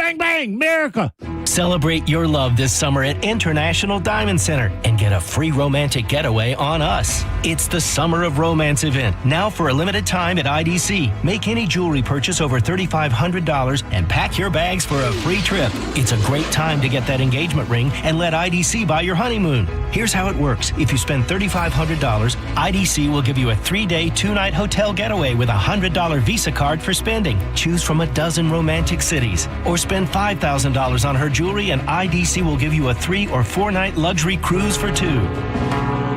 Bang, bang, miracle. Celebrate your love this summer at International Diamond Center and get a free romantic getaway on us. It's the Summer of Romance event, now for a limited time at IDC. Make any jewelry purchase over $3,500 and pack your bags for a free trip. It's a great time to get that engagement ring and let IDC buy your honeymoon. Here's how it works. If you spend $3,500, IDC will give you a 3-day, 2-night hotel getaway with a $100 Visa card for spending. Choose from a dozen romantic cities. Or spend $5,000 on her jewelry and IDC will give you a 3- or 4-night luxury cruise for 2.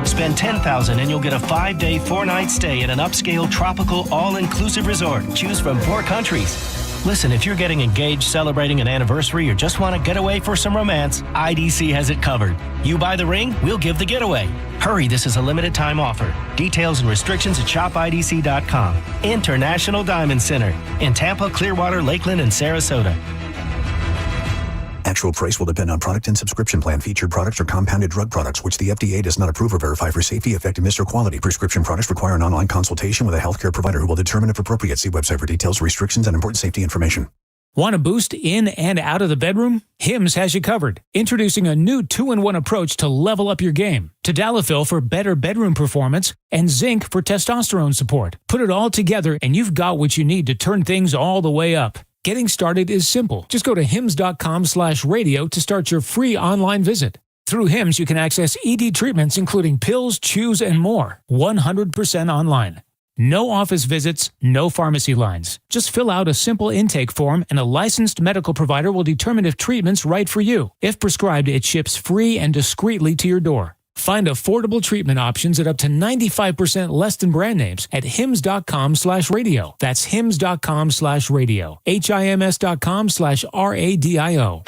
Spend $10,000 and you'll get a 5-day, 4-night stay at an upscale tropical all-inclusive resort. Choose from 4 countries. Listen, if you're getting engaged, celebrating an anniversary, or just want to get away for some romance, IDC has it covered. You buy the ring, we'll give the getaway. Hurry, this is a limited time offer. Details and restrictions at shopidc.com. International Diamond Center in Tampa, Clearwater, Lakeland, and Sarasota. Actual price will depend on product and subscription plan. Featured products are compounded drug products, which the FDA does not approve or verify for safety, effectiveness, or quality. Prescription products require an online consultation with a healthcare provider who will determine if appropriate. See website for details, restrictions, and important safety information. Want to boost in and out of the bedroom? Hims has you covered. Introducing a new 2-in-1 approach to level up your game. Tadalafil for better bedroom performance and zinc for testosterone support. Put it all together and you've got what you need to turn things all the way up. Getting started is simple. Just go to hims.com/radio to start your free online visit. Through Hims, you can access ED treatments including pills, chews, and more. 100% online. No office visits, no pharmacy lines. Just fill out a simple intake form and a licensed medical provider will determine if treatment's right for you. If prescribed, it ships free and discreetly to your door. Find affordable treatment options at up to 95% less than brand names at hims.com/radio. That's hims.com/radio. HIMS.com/RADIO.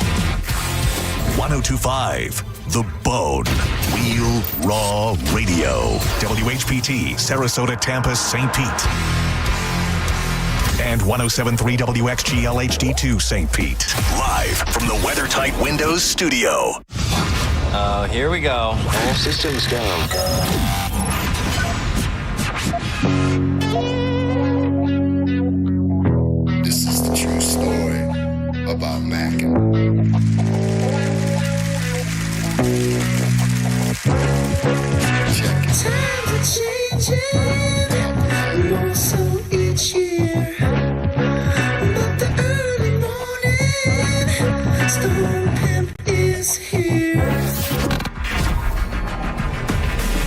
1025 The Bone. Real Raw Radio. WHPT, Sarasota, Tampa, St. Pete. And 107.3 WXGL HD2 St. Pete. Live from the WeatherTight Windows studio. Oh, here we go. All systems go. This is the true story about Mac. Check it. Times are changing, more so each year. But the early morning Stone Pimp is here.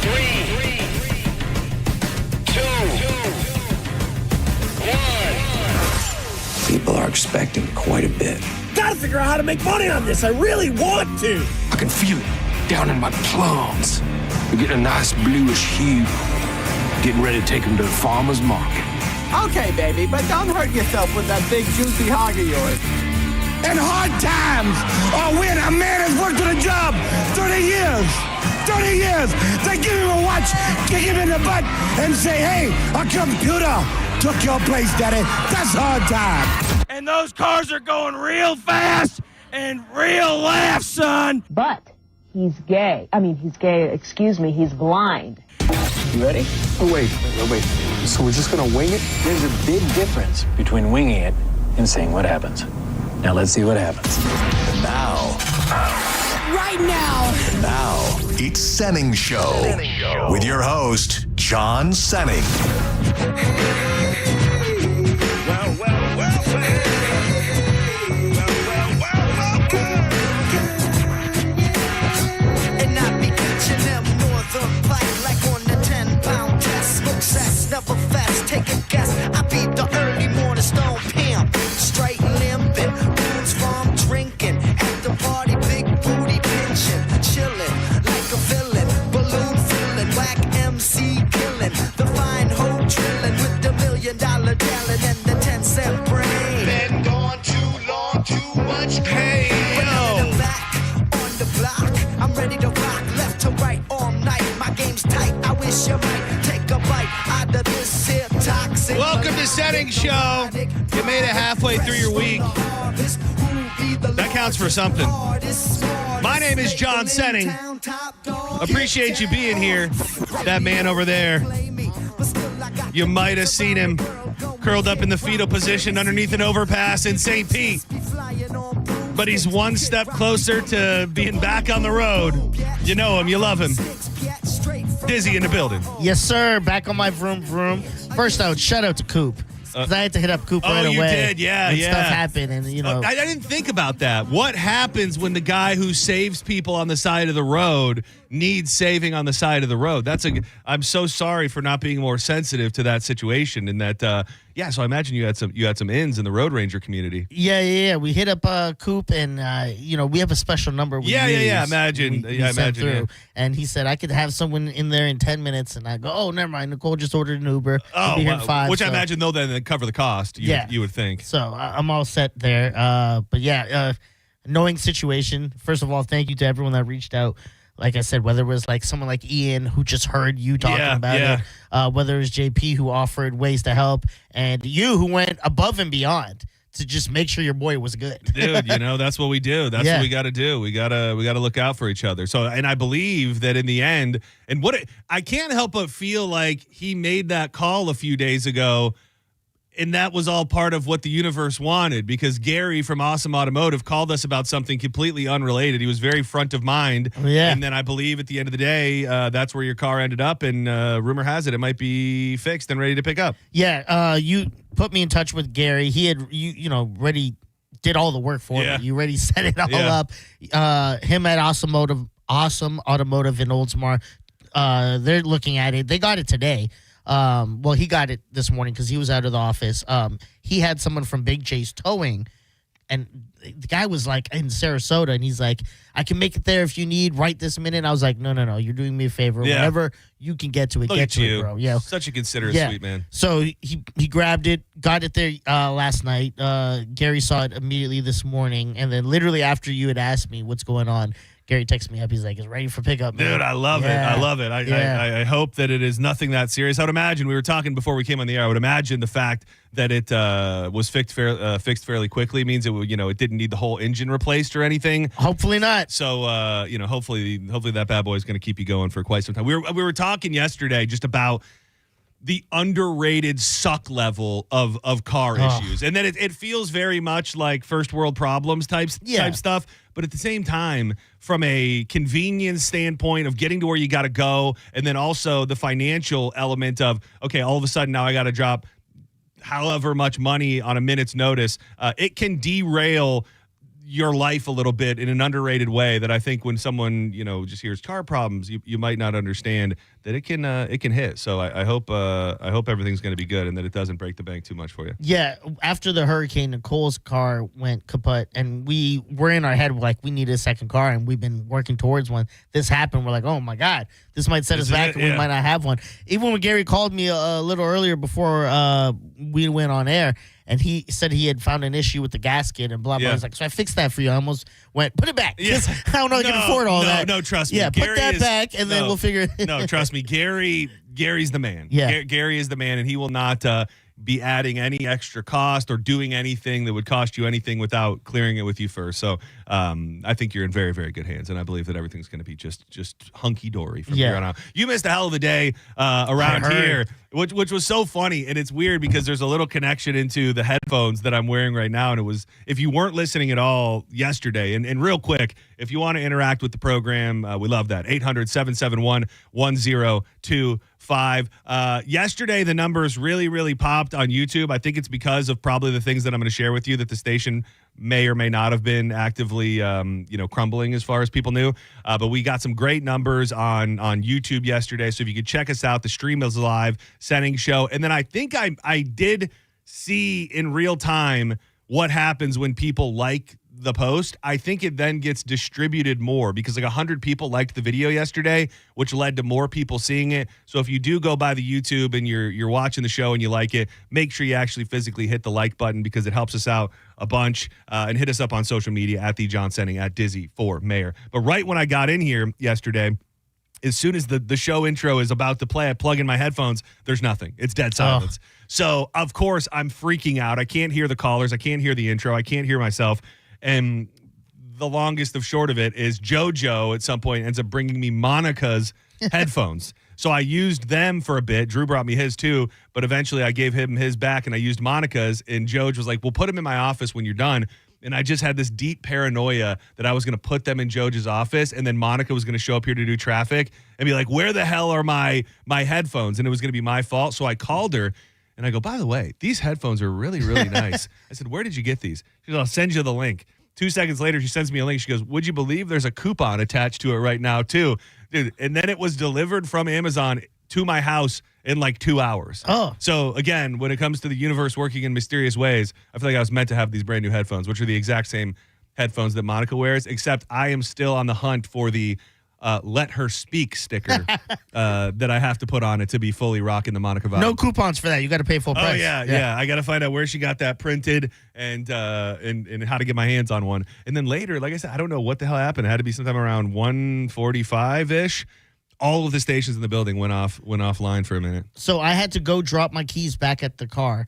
3, 2, 1. People are expecting quite a bit. Gotta figure out how to make money on this. I really want to. I can feel it down in my plums. We're getting a nice bluish hue. Getting ready to take them to the farmer's market. Okay, baby, but don't hurt yourself with that big juicy hog of yours. In hard times, or when a man has worked at a job 30 years, they give him a watch, kick him in the butt, and say, hey, a computer took your place, daddy. That's hard time. And those cars are going real fast and real fast, son. But he's gay. He's blind. You ready? Oh, wait. So we're just gonna wing it? There's a big difference between winging it and seeing what happens. Now let's see what happens. And now. Right now. Now, it's Senning Show. With your host, John Senning. And I be catching them northern fight like on the 10-pound test. Smoke sex, never fast. Take a guess. I be the early morning Stone Pimp. Straight limping, rules from drinking. At the party, big booty pinching. Chilling like a villain. Balloon filling, whack MC killing. The fine hoe drilling with the $1 million talent and the 10-cent brain. Been gone too long, too much pain. But now that I'm back on the block, I'm ready to rock left to right all night. My game's tight. I wish you might take a bite out of this here toxic. Welcome to Senning Show. You made it halfway through your week. That counts for something. My name is John Senning. Appreciate you being here. That man over there, you might have seen him curled up in the fetal position underneath an overpass in St. Pete. But he's one step closer to being back on the road. You know him. You love him. Dizzy in the building. Yes, sir. Back on my vroom vroom. First out, shout out to Coop. Because I had to hit up Coop right away. Oh, you did? Yeah, when yeah. stuff happened, and, you know. I didn't think about that. What happens when the guy who saves people on the side of the road needs saving on the side of the road? I'm so sorry for not being more sensitive to that situation. And that, so I imagine you had some ins in the Road Ranger community. Yeah. We hit up Coop, and, we have a special number. Imagine. We sent through. Yeah. And he said, I could have someone in there in 10 minutes. And I go, oh, never mind. Nicole just ordered an Uber. Oh, be here in 5. Which I imagine they'll then cover the cost. You would think. So I'm all set there. Knowing situation. First of all, thank you to everyone that reached out. Like I said, whether it was like someone like Ian who just heard you talking about it, whether it was JP who offered ways to help, and you who went above and beyond to just make sure your boy was good. Dude, that's what we do. That's what we got to do. We got to look out for each other. So, and I believe that in the end, I can't help but feel like he made that call a few days ago, and that was all part of what the universe wanted, because Gary from Awesome Automotive called us about something completely unrelated. He was very front of mind. Yeah. And then I believe at the end of the day, that's where your car ended up. And rumor has it might be fixed and ready to pick up. Yeah. You put me in touch with Gary. He had, already did all the work for me. You already set it all up. Him at Awesome Automotive in Oldsmar, they're looking at it. They got it today. He got it this morning because he was out of the office. He had someone from Big Chase Towing, and the guy was like in Sarasota, and he's like, I can make it there if you need right this minute. And I was like, no, you're doing me a favor. Whenever you can get to it, get to it, bro. Yeah, such a considerate, sweet man. So he grabbed it, got it there last night. Gary saw it immediately this morning, and then literally after you had asked me what's going on, Gary texted me up. He's like, it's ready for pickup, man. Dude, I love it. I love it. I hope that it is nothing that serious. I would imagine, we were talking before we came on the air, I would imagine the fact that it was fixed fairly quickly means it didn't need the whole engine replaced or anything. Hopefully not. So, hopefully that bad boy is going to keep you going for quite some time. We were talking yesterday just about the underrated suck level of car issues. And then it feels very much like first world problems type stuff. But at the same time, from a convenience standpoint of getting to where you got to go, and then also the financial element of, okay, all of a sudden now I got to drop however much money on a minute's notice, it can derail your life a little bit in an underrated way that I think when someone, just hears car problems, you might not understand that it can hit. So I hope everything's going to be good and that it doesn't break the bank too much for you. Yeah. After the hurricane, Nicole's car went kaput, and we were in our head like we need a second car, and we've been working towards one. This happened. We're like, oh my God, this might set us back, and we might not have one. Even when Gary called me a little earlier before we went on air, and he said he had found an issue with the gasket and blah, blah. I was like, so I fixed that for you. I almost went, put it back. Because I don't know I can afford all that. No, trust me. Yeah, Gary put that back, and then we'll figure it. No, trust me. Gary's the man. Yeah. Gary is the man, and he will not be adding any extra cost or doing anything that would cost you anything without clearing it with you first. So I think you're in very, very good hands, and I believe that everything's going to be just hunky-dory from here on out. You missed a hell of a day around here, which was so funny, and it's weird because there's a little connection into the headphones that I'm wearing right now, and it was, if you weren't listening at all yesterday, and real quick, if you want to interact with the program, we love that. 800-771-1025. Yesterday, the numbers really, really popped on YouTube. I think it's because of probably the things that I'm going to share with you that the station may or may not have been actively, crumbling as far as people knew. But we got some great numbers on YouTube yesterday. So if you could check us out, the stream is live, Senning Show. And then I think I did see in real time what happens when people like the post. I think it then gets distributed more because 100 people liked the video yesterday, which led to more people seeing it. So if you do go by the YouTube and you're watching the show and you like it, make sure you actually physically hit the like button because it helps us out a bunch, and hit us up on social media at the John Senning, at Dizzy for Mayor. But right when I got in here yesterday, as soon as the show intro is about to play, I plug in my headphones. There's nothing. It's dead silence. So of course I'm freaking out. I can't hear the callers. I can't hear the intro. I can't hear myself. And the longest of short of it is JoJo at some point ends up bringing me Monica's headphones. So I used them for a bit. Drew brought me his too, but eventually I gave him his back and I used Monica's, and Joe was like, well, put him in my office when you're done. And I just had this deep paranoia that I was going to put them in Joji's office, and then Monica was going to show up here to do traffic and be like, where the hell are my headphones? And it was going to be my fault. So I called her, and I go, by the way, these headphones are really, really nice. I said, where did you get these? She goes, I'll send you the link. 2 seconds later, she sends me a link. She goes, would you believe there's a coupon attached to it right now, too? Dude, and then it was delivered from Amazon to my house in like 2 hours. Oh. So again, when it comes to the universe working in mysterious ways, I feel like I was meant to have these brand new headphones, which are the exact same headphones that Monica wears, except I am still on the hunt for the let her speak sticker that I have to put on it to be fully rocking the Monica vibe. No coupons for that. You got to pay full price. Oh, yeah. I got to find out where she got that printed and how to get my hands on one. And then later, like I said, I don't know what the hell happened. It had to be sometime around 1:45-ish. All of the stations in the building went offline for a minute. So I had to go drop my keys back at the car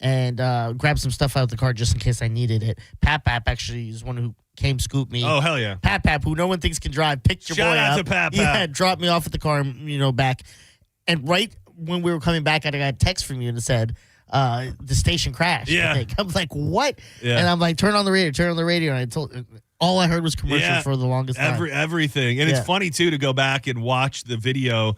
and grab some stuff out of the car just in case I needed it. Pap actually is one who came scoop me. Oh, hell yeah. Pap, who no one thinks can drive, picked your Shout boy out up. to Pap. Yeah, dropped me off at the car, back. And right when we were coming back, I got a text from you and it said, the station crashed. Yeah. I was like, what? Yeah. And I'm like, turn on the radio. And I told... All I heard was commercials for the longest time. Everything. And it's funny, too, to go back and watch the video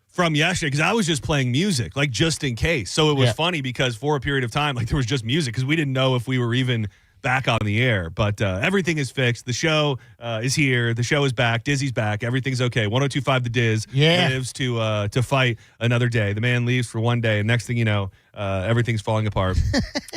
from yesterday because I was just playing music, like just in case. So it was funny because for a period of time, like there was just music because we didn't know if we were even back on the air. But everything is fixed. The show is here. The show is back. Dizzy's back. Everything's okay. 102.5 The Diz lives to fight another day. The man leaves for one day, and next thing you know, everything's falling apart.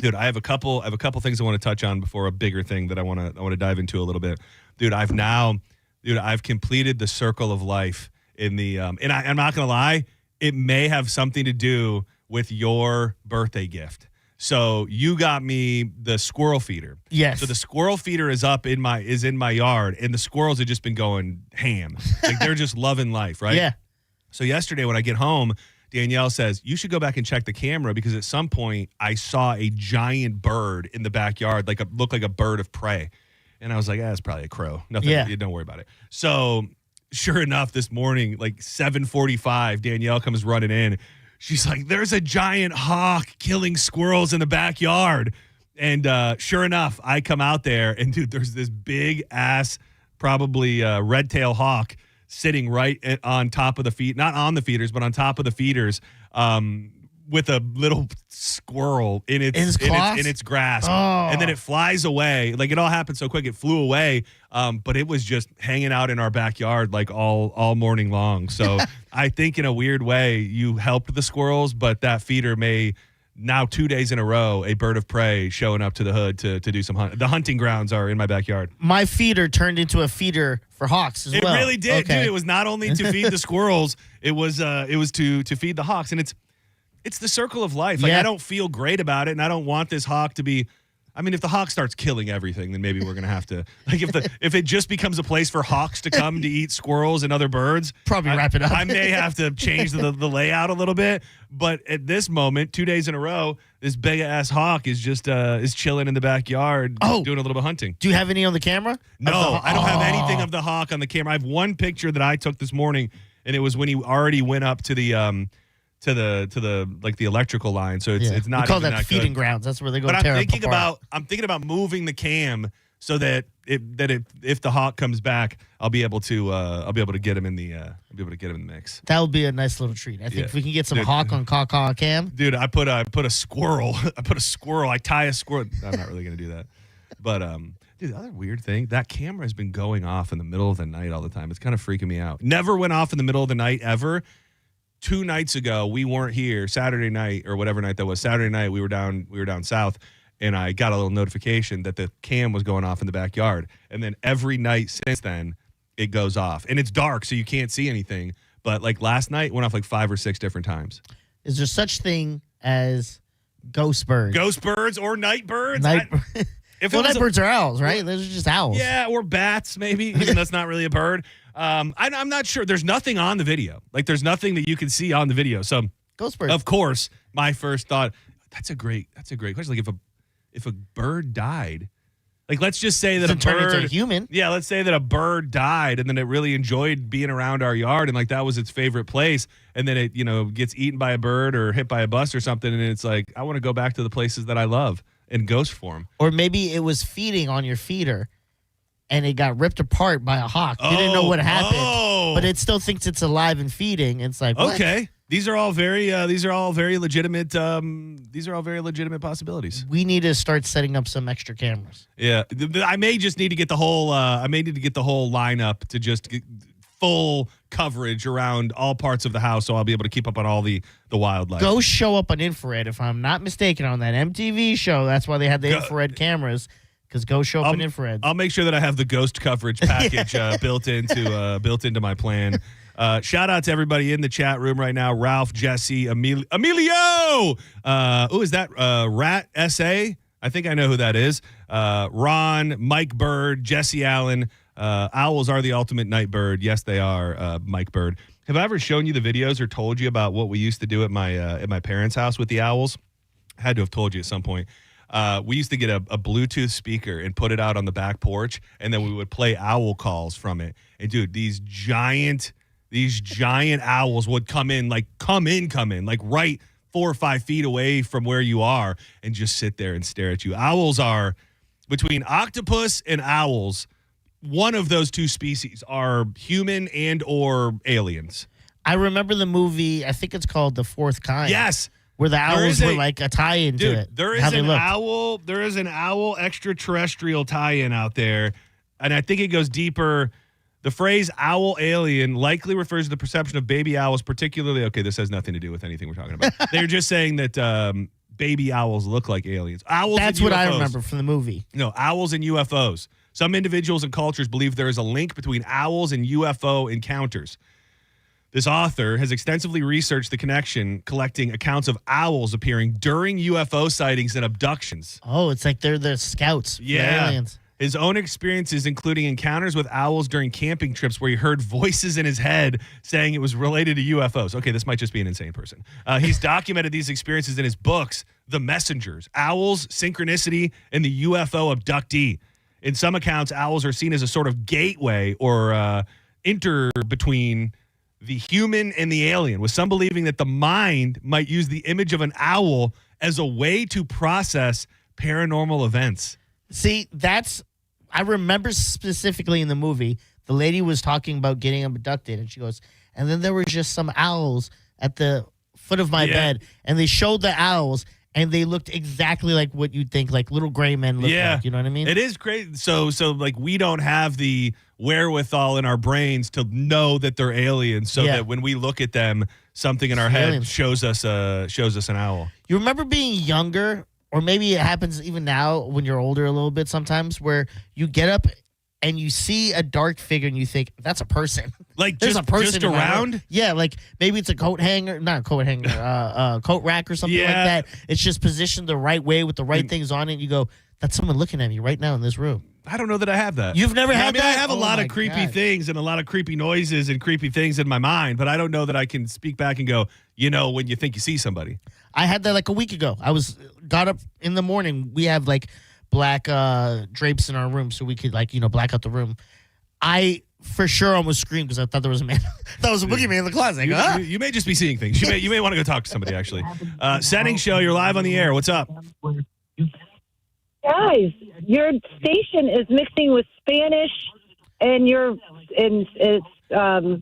Dude, I have a couple things I want to touch on before a bigger thing that I want to dive into a little bit. Dude, I've completed the circle of life in the and I'm not gonna lie, it may have something to do with your birthday gift. So you got me the squirrel feeder. Yes. So the squirrel feeder is in my yard, and the squirrels have just been going ham. Like they're just loving life, right? Yeah. So yesterday when I get home, Danielle says, you should go back and check the camera because at some point I saw a giant bird in the backyard, looked like a bird of prey. And I was like, it's probably a crow. Nothing, don't worry about it. So sure enough, this morning, like 7:45, Danielle comes running in. She's like, there's a giant hawk killing squirrels in the backyard. And sure enough, I come out there and dude, there's this big ass, probably red-tailed hawk sitting right on top of the feed, not on the feeders, but on top of the feeders, with a little squirrel in its grasp. Oh. And then it flies away. Like it all happened so quick, it flew away. But it was just hanging out in our backyard like all morning long. So I think in a weird way you helped the squirrels, but that feeder may now 2 days in a row, a bird of prey showing up to the hood to do some hunt. The hunting grounds are in my backyard. My feeder turned into a feeder for hawks as well. It really did, okay. dude. It was not only to feed the squirrels, it was to feed the hawks. And it's the circle of life. Like I don't feel great about it, and I don't want this hawk to be. I mean, if the hawk starts killing everything, then maybe we're gonna have to. Like if it just becomes a place for hawks to come to eat squirrels and other birds, probably wrap it up. I may have to change the layout a little bit. But at this moment, 2 days in a row, this big ass hawk is just is chilling in the backyard, doing a little bit of hunting. Do you have any on the camera? No, I don't have anything of the hawk on the camera. I have one picture that I took this morning, and it was when he already went up to the to the like the electrical line, so it's not. We call even that feeding grounds. That's where they go. But tear I'm thinking apart. about moving the cam so that if the hawk comes back, I'll be able to get him in the mix. That would be a nice little treat. I think if we can get some Dude, hawk on caw cam. Dude, I put a squirrel. I tie a squirrel. I'm not really gonna do that, but dude, the other weird thing, that camera has been going off in the middle of the night all the time. It's kind of freaking me out. Never went off in the middle of the night ever. 2 nights ago, we weren't here. Saturday night or whatever night that was. Saturday night, we were down south, and I got a little notification that the cam was going off in the backyard. And then every night since then, it goes off, and it's dark, so you can't see anything. But like last night, it went off like 5 or 6 different times. Is there such thing as ghost birds? Ghost birds or night birds? Night birds are owls, right? Those are just owls. Yeah, or bats, maybe. Even that's not really a bird. I'm not sure. There's nothing on the video. Like, there's nothing that you can see on the video. So, ghost birds. Of course, my first thought, that's a great question. Like, if a bird died, like, let's just say that a turn bird, into a human. Yeah, let's say that a bird died, and then it really enjoyed being around our yard, and like that was its favorite place, and then it gets eaten by a bird or hit by a bus or something, and it's like, I want to go back to the places that I love. in ghost form. Or maybe it was feeding on your feeder and it got ripped apart by a hawk. You didn't know what happened, but it still thinks it's alive and feeding. It's like, what? Okay. These are all very legitimate. These are all very legitimate possibilities. We need to start setting up some extra cameras. Yeah, I may just need to get the whole. I may need to get the whole lineup to just get full coverage around all parts of the house, so I'll be able to keep up on all the wildlife. Ghosts show up on infrared, if I'm not mistaken, on that MTV show. That's why they had the infrared cameras, because ghosts show up in infrared. I'll make sure that I have the ghost coverage package built into my plan. Shout out to everybody in the chat room right now. Ralph, Jesse, Emilio. Who is that? Rat SA? I think I know who that is. Ron, Mike Bird, Jesse Allen. Owls are the ultimate night bird. Yes, they are, Mike Bird. Have I ever shown you the videos or told you about what we used to do at my parents' house with the owls? I had to have told you at some point. We used to get a Bluetooth speaker and put it out on the back porch, and then we would play owl calls from it. And dude, these giant owls would come in like right 4 or 5 feet away from where you are and just sit there and stare at you. Owls are, between octopus and owls, one of those two species are human and or aliens. I remember the movie, I think it's called The Fourth Kind. Yes. Where the owls were like a tie-in to it. There is an owl extraterrestrial tie-in out there, and I think it goes deeper. The phrase owl alien likely refers to the perception of baby owls, particularly. Okay, this has nothing to do with anything we're talking about. They're just saying that baby owls look like aliens. Owls. That's what I remember from the movie. No, owls and UFOs. Some individuals and cultures believe there is a link between owls and UFO encounters. This author has extensively researched the connection, collecting accounts of owls appearing during UFO sightings and abductions. Oh, it's like they're the scouts for aliens. His own experiences, including encounters with owls during camping trips where he heard voices in his head saying it was related to UFOs. Okay, this might just be an insane person. He's documented these experiences in his books, The Messengers, Owls, Synchronicity, and the UFO Abductee. In some accounts, owls are seen as a sort of gateway or between the human and the alien, with some believing that the mind might use the image of an owl as a way to process paranormal events. See, I remember specifically in the movie, the lady was talking about getting abducted, and she goes, and then there were just some owls at the foot of my bed, and they showed the owls, and they looked exactly like what you'd think, like little gray men look like. You know what I mean? It is great. So like we don't have the wherewithal in our brains to know that they're aliens, so that when we look at them, something in our head shows us an owl. You remember being younger? Or maybe it happens even now when you're older a little bit sometimes, where you get up and you see a dark figure and you think, that's a person. Like there's just, a person just around? Yeah, like maybe it's a coat hanger, not a coat hanger, coat rack or something like that. It's just positioned the right way with the right things on it. And you go, that's someone looking at me right now in this room. I don't know that I have that. You've never had that? I have a lot of creepy things and a lot of creepy noises and creepy things in my mind, but I don't know that I can speak back and go, when you think you see somebody. I had that like a week ago. Got up in the morning. We have like black drapes in our room so we could black out the room. I for sure almost screamed because I thought there was a man. That was a boogeyman in the closet. You may just be seeing things. You may want to go talk to somebody actually. Senning Show, you're live on the air. What's up? Guys, your station is mixing with Spanish, and it's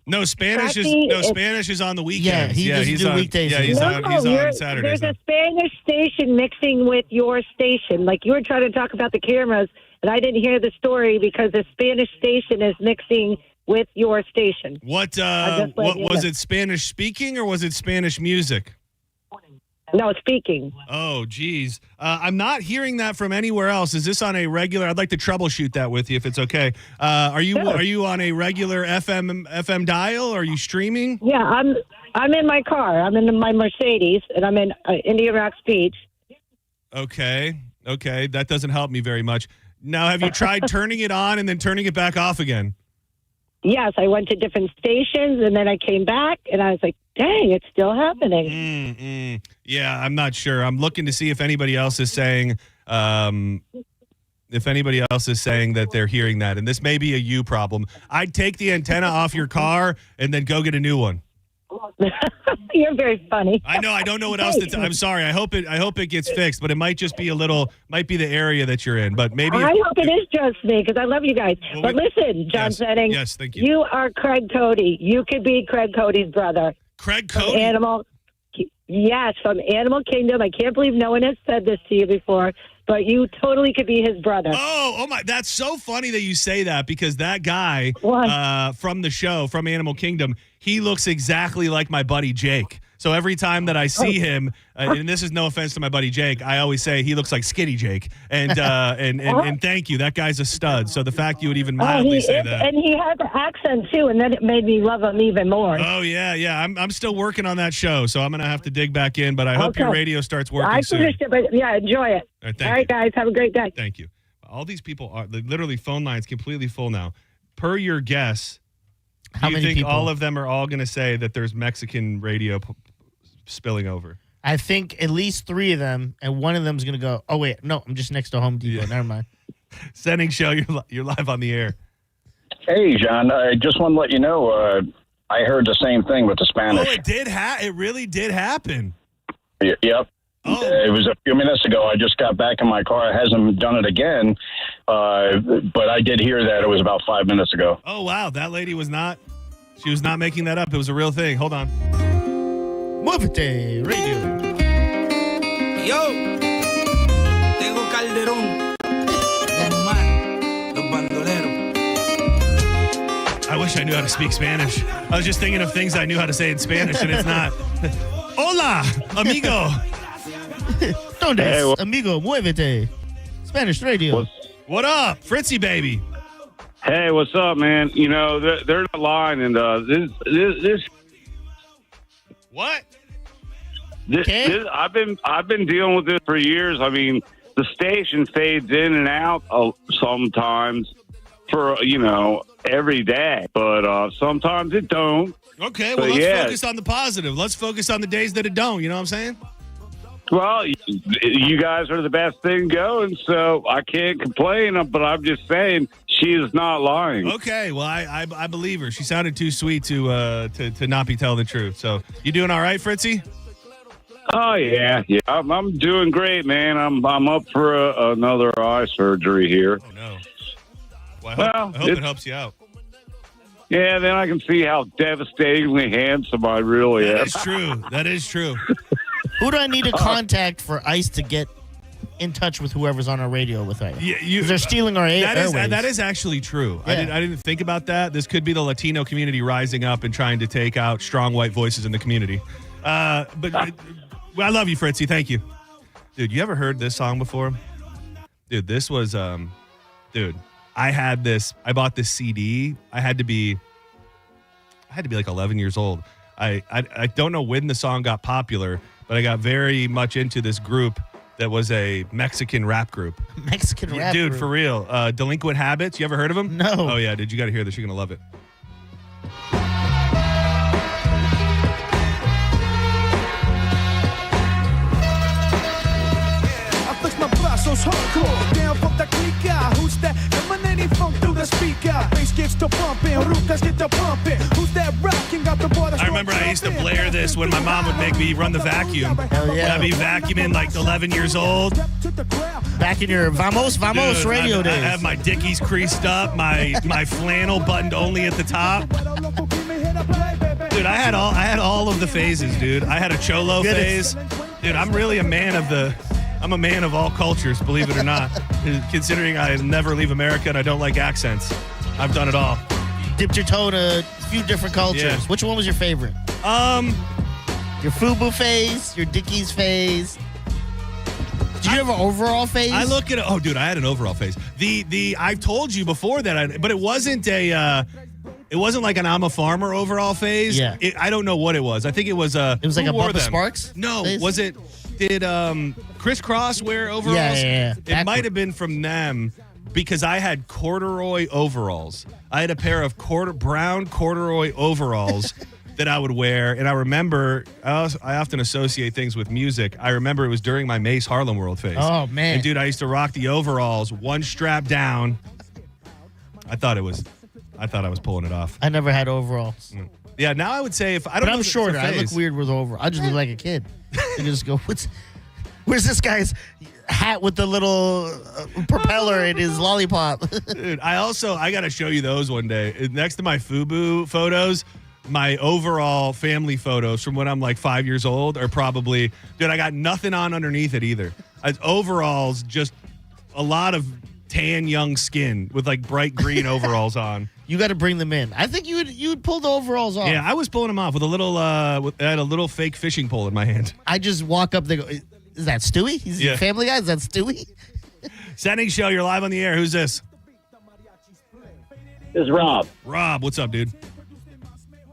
no Spanish Spanish is on the weekends. He's on weekdays. Yeah, he's on Saturdays. There's a Spanish station mixing with your station. Like you were trying to talk about the cameras, and I didn't hear the story because the Spanish station is mixing with your station. What was it? Spanish speaking or was it Spanish music? No, speaking. Oh, geez. I'm not hearing that from anywhere else. Is this on a regular? I'd like to troubleshoot that with you if it's okay. Are you on a regular FM dial? Or are you streaming? Yeah, I'm in my car. I'm in my Mercedes, and I'm in Indian Rocks Beach. Okay. That doesn't help me very much. Now, have you tried turning it on and then turning it back off again? Yes, I went to different stations, and then I came back, and I was like, dang, it's still happening. Yeah, I'm not sure. I'm looking to see if anybody else is saying that they're hearing that, and this may be a you problem. I'd take the antenna off your car and then go get a new one. You're very funny. I know. I don't know what else to. I'm sorry. I hope it gets fixed, but it might just be might be the area that you're in. But maybe I hope it is just me because I love you guys. Well, but listen, John Senning. Yes, thank you. You are Craig Cody. You could be Craig Cody's brother. Craig From Cody? Yes, from Animal Kingdom. I can't believe no one has said this to you before, but you totally could be his brother. Oh my! That's so funny that you say that because that guy from the show, from Animal Kingdom, he looks exactly like my buddy Jake. So every time that I see him, and this is no offense to my buddy Jake, I always say he looks like Skinny Jake. And and thank you. That guy's a stud. So the fact you would even mildly say that. And he has an accent, too, and then it made me love him even more. Oh, yeah. I'm still working on that show, so I'm going to have to dig back in, but I hope your radio starts working soon. I finished it, but yeah, enjoy it. All right, guys, have a great day. Thank you. All these people are literally phone lines completely full now. Per your guess, How do you many think people? all of them are all going to say that there's Mexican radio spilling over? I think at least 3 of them, and one of them is going to go, oh, wait, no, I'm just next to Home Depot. Never mind. Senning Show, you're live on the air. Hey, John, I just want to let you know, I heard the same thing with the Spanish. Oh, it did it really did happen. Yep. Oh. It was a few minutes ago. I just got back in my car. It hasn't done it again, but I did hear that it was about 5 minutes ago. Oh, wow. That lady was not making that up. It was a real thing. Hold on. Muévete Radio. Yo, tengo Calderón, Omar, los bandoleros. I wish I knew how to speak Spanish. I was just thinking of things I knew how to say in Spanish, and it's not. Hola, amigo. ¿Dónde amigo? Muévete. Spanish Radio. What up, Fritzy baby? Hey, what's up, man? You know, they're not lying, and this. What? This, I've been dealing with this for years. I mean, the station fades in and out sometimes for every day, but sometimes it don't. Okay, well, let's focus on the positive. Let's focus on the days that it don't. You know what I'm saying? Well, you guys are the best thing going, so I can't complain. But I'm just saying she is not lying. Okay, well, I believe her. She sounded too sweet to not be telling the truth. So you doing all right, Fritzy? Oh yeah. I'm doing great, man. I'm up for another eye surgery here. Oh no. Well, I hope it helps you out. Yeah, then I can see how devastatingly handsome I really am. That is true. That is true. Who do I need to contact for ICE to get in touch with whoever's on our radio with ICE? Yeah, they're stealing our airwaves. That is actually true. Yeah. I didn't think about that. This could be the Latino community rising up and trying to take out strong white voices in the community. But I love you, Fritzy. Thank you. Dude, you ever heard this song before? Dude, this was, I bought this CD. I had to be like 11 years old. I don't know when the song got popular, but I got very much into this group that was a Mexican rap group. Mexican rap Dude, group. for real. Delinquent Habits. You ever heard of them? No. Oh, yeah, dude. You got to hear this. You're going to love it. Hardcore, down from the clica. Who's that emanating funk through the speaker? Bass gets to pumping, rucas get to pumping. Who's that rocking? Got the water. I remember I used to blare this when my mom would make me run the vacuum. Hell yeah. I'd be vacuuming like 11 years old. Back in your Vamos Dude, radio days. I have my Dickies creased up, my flannel buttoned only at the top. Dude, I had all of the phases, dude. I had a cholo phase. Dude, I'm really a man of all cultures, believe it or not. Considering I never leave America and I don't like accents. I've done it all. Dipped your toe in a few different cultures. Yeah. Which one was your favorite? Your FUBU phase, your Dickies phase. Did you have an overall phase? I look at it. Oh, dude, I had an overall phase. I've told you before that, but it wasn't it wasn't like an I'm a farmer overall phase. Yeah. I don't know what it was. I think it was It was like a wore Bubba them? Sparks? No, phase? was it? Did Criss Cross wear overalls? Yeah. It might have been from them because I had corduroy overalls. I had a pair of brown corduroy overalls that I would wear, and I remember I often associate things with music. I remember it was during my Mace Harlem World phase. Oh man, and dude, I used to rock the overalls, one strap down. I thought I was pulling it off. I never had overalls. Yeah, now I would say if I don't But know I'm if it's a shorter. I look phase. weird with over. I just look like a kid. I just go, where's this guy's hat with the little propeller in his lollipop? Dude, I got to show you those one day. Next to my FUBU photos, my overall family photos from when I'm like 5 years old are probably, dude, I got nothing on underneath it either. Overalls, just a lot of tan young skin with like bright green overalls on. You got to bring them in. I think you would pull the overalls off. Yeah, I was pulling them off with a little, I had a little fake fishing pole in my hand. I just walk up, they go, is that Stewie? He's a family guy? Is that Stewie? Senning Show, you're live on the air. Who's this? This is Rob. Rob, what's up, dude?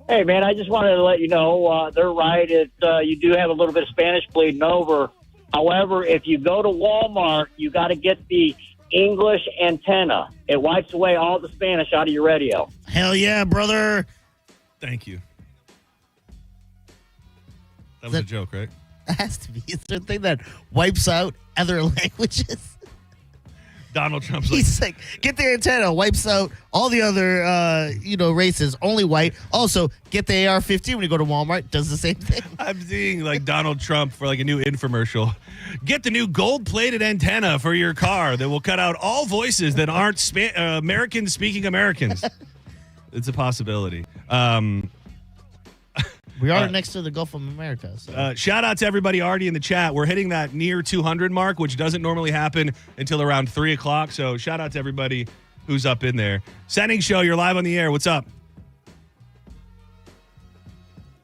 Hey, man, I just wanted to let you know they're right. You do have a little bit of Spanish bleeding over. However, if you go to Walmart, you got to get the English antenna. It wipes away all the Spanish out of your radio. Hell yeah, brother. Thank you. That was a joke, right? That has to be. It's the thing that wipes out other languages. Donald Trump's like, He's like, get the antenna, wipes out all the other, races, only white. Also, get the AR-15 when you go to Walmart, does the same thing. I'm seeing like Donald Trump for like a new infomercial. Get the new gold-plated antenna for your car that will cut out all voices that aren't American-speaking Americans. It's a possibility. We are next to the Gulf of America. So. Shout out to everybody already in the chat. We're hitting that near 200 mark, which doesn't normally happen until around 3 o'clock. So shout out to everybody who's up in there. Senning Show, you're live on the air. What's up?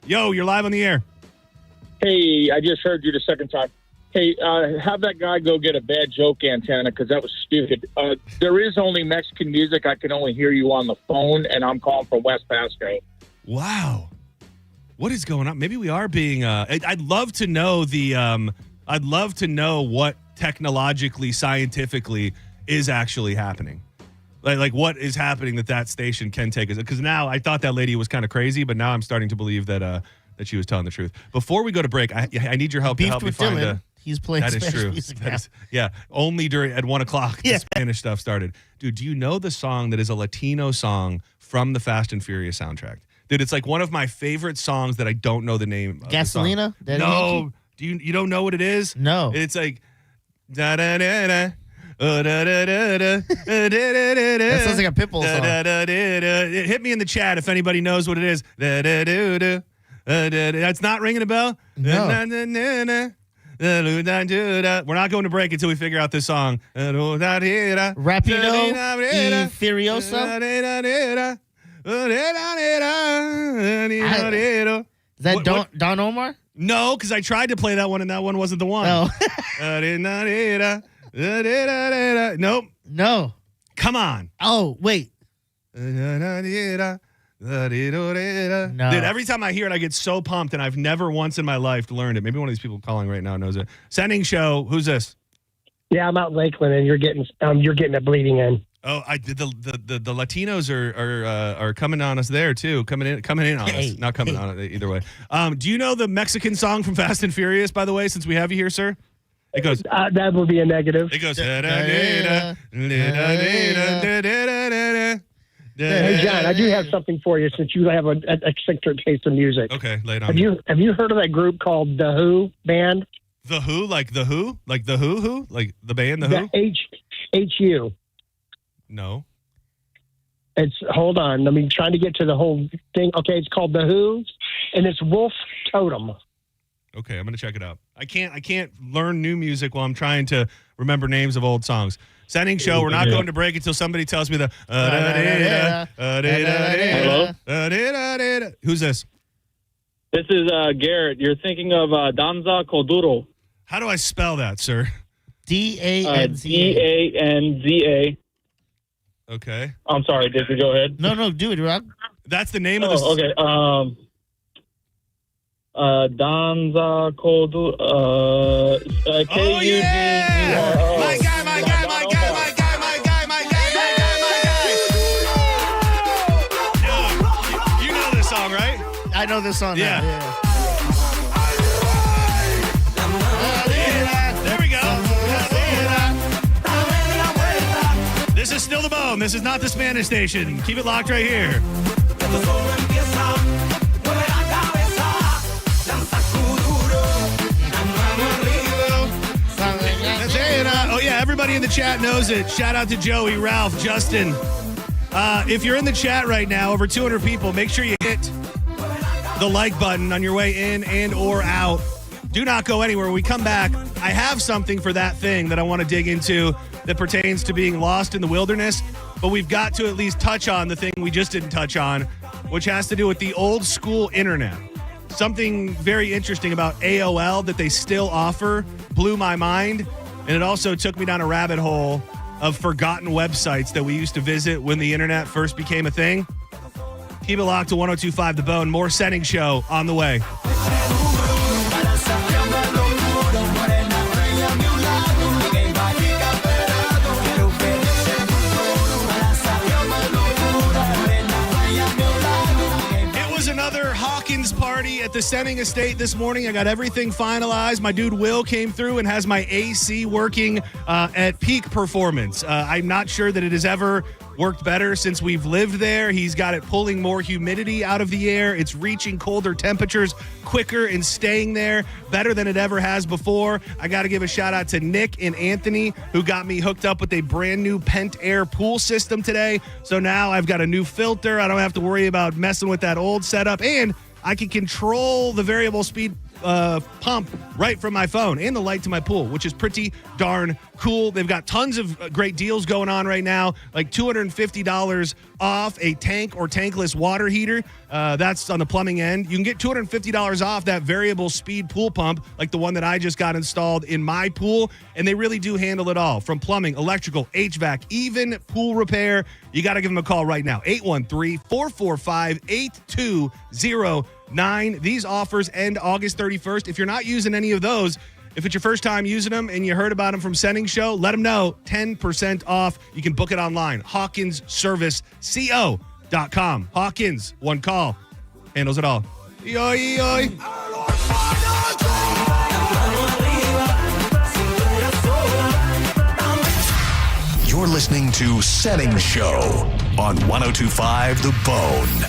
Yo, you're live on the air. Hey, I just heard you the second time. Hey, have that guy go get a bad joke antenna because that was stupid. There is only Mexican music. I can only hear you on the phone, and I'm calling from West Pasco. Wow. What is going on? Maybe we are being. I'd love to know I'd love to know what technologically, scientifically is actually happening. Like what is happening that station can take us? Because now I thought that lady was kind of crazy, but now I'm starting to believe that she was telling the truth. Before we go to break, I need your help to help me find Dylan. He's playing that is Spanish true. music That now. is, yeah, only at 1 o'clock the Spanish stuff started. Dude, do you know the song that is a Latino song from the Fast and Furious soundtrack? Dude, it's like one of my favorite songs that I don't know the name of. Gasolina? The song. No, you don't know what it is? No. It's like da da da da. That sounds like a Pitbull song. Hit me in the chat if anybody knows what it is. That's not ringing a bell? No. We're not going to break until we figure out this song. Rapido y Furioso? Is that Don Omar? No, because I tried to play that one and that one wasn't the one. Oh. Nope. No. Come on. Oh, wait. No. Dude, every time I hear it, I get so pumped, and I've never once in my life learned it. Maybe one of these people calling right now knows it. Senning Show, who's this? Yeah, I'm out in Lakeland, and you're getting a bleeding in. Oh, the Latinos are coming on us there too. Coming in on us, not coming on it either way. Do you know the Mexican song from Fast and Furious? By the way, since we have you here, sir, it goes. That would be a negative. It goes. Hey John, I do have something for you since you have an eccentric taste in music. Okay, lay it on. Have you heard of that group called The Who band? The Who, like the Who, like the Who, like the band, the Who. H-U. No. Hold on. I'm trying to get to the whole thing. Okay, it's called The Who, and it's Wolf Totem. Okay, I'm gonna check it out. I can't learn new music while I'm trying to remember names of old songs. Senning Show, we're not going to break until somebody tells me the. Hello? Who's this? This is Garrett. You're thinking of Danza Coduro. How do I spell that, sir? D-A-N-Z-A. D-A-N-Z-A. Okay. I'm sorry, did you go ahead? No, do it, Rob. That's the name of the. Okay. Danza Coduro. K-U-D-U-R-O. My guy. You know this song, right? I know this song. Yeah. Now. Yeah. There we go. This is still the bone. This is not the Spanish station. Keep it locked right here. Everybody in the chat knows it. Shout out to Joey, Ralph, Justin. If you're in the chat right now, over 200 people, make sure you hit the like button on your way in and or out. Do not go anywhere. When we come back, I have something for that thing that I want to dig into that pertains to being lost in the wilderness, but we've got to at least touch on the thing we just didn't touch on, which has to do with the old school internet. Something very interesting about AOL that they still offer blew my mind, and it also took me down a rabbit hole of forgotten websites that we used to visit when the internet first became a thing. Keep it locked to 102.5 The Bone. More Senning Show on the way. Party at the Senning Estate this morning. I got everything finalized. My dude Will came through and has my AC working at peak performance. I'm not sure that it has ever worked better since we've lived there. He's got it pulling more humidity out of the air. It's reaching colder temperatures quicker and staying there better than it ever has before. I got to give a shout out to Nick and Anthony, who got me hooked up with a brand new Pent Air pool system today. So now I've got a new filter. I don't have to worry about messing with that old setup, and I can control the variable speed pump right from my phone and the light to my pool, which is pretty darn cool. They've got tons of great deals going on right now, like $250 off a tank or tankless water heater. That's on the plumbing end. You can get $250 off that variable speed pool pump, like the one that I just got installed in my pool, and they really do handle it all, from plumbing, electrical, HVAC, even pool repair. You got to give them a call right now, 813-445-8209. These offers end August 31st. If you're not using any of those, if it's your first time using them and you heard about them from Senning Show, let them know. 10% off. You can book it online. HawkinsServiceCO.com. Hawkins, one call, handles it all. Oi. You're listening to Senning Show on 102.5 The Bone.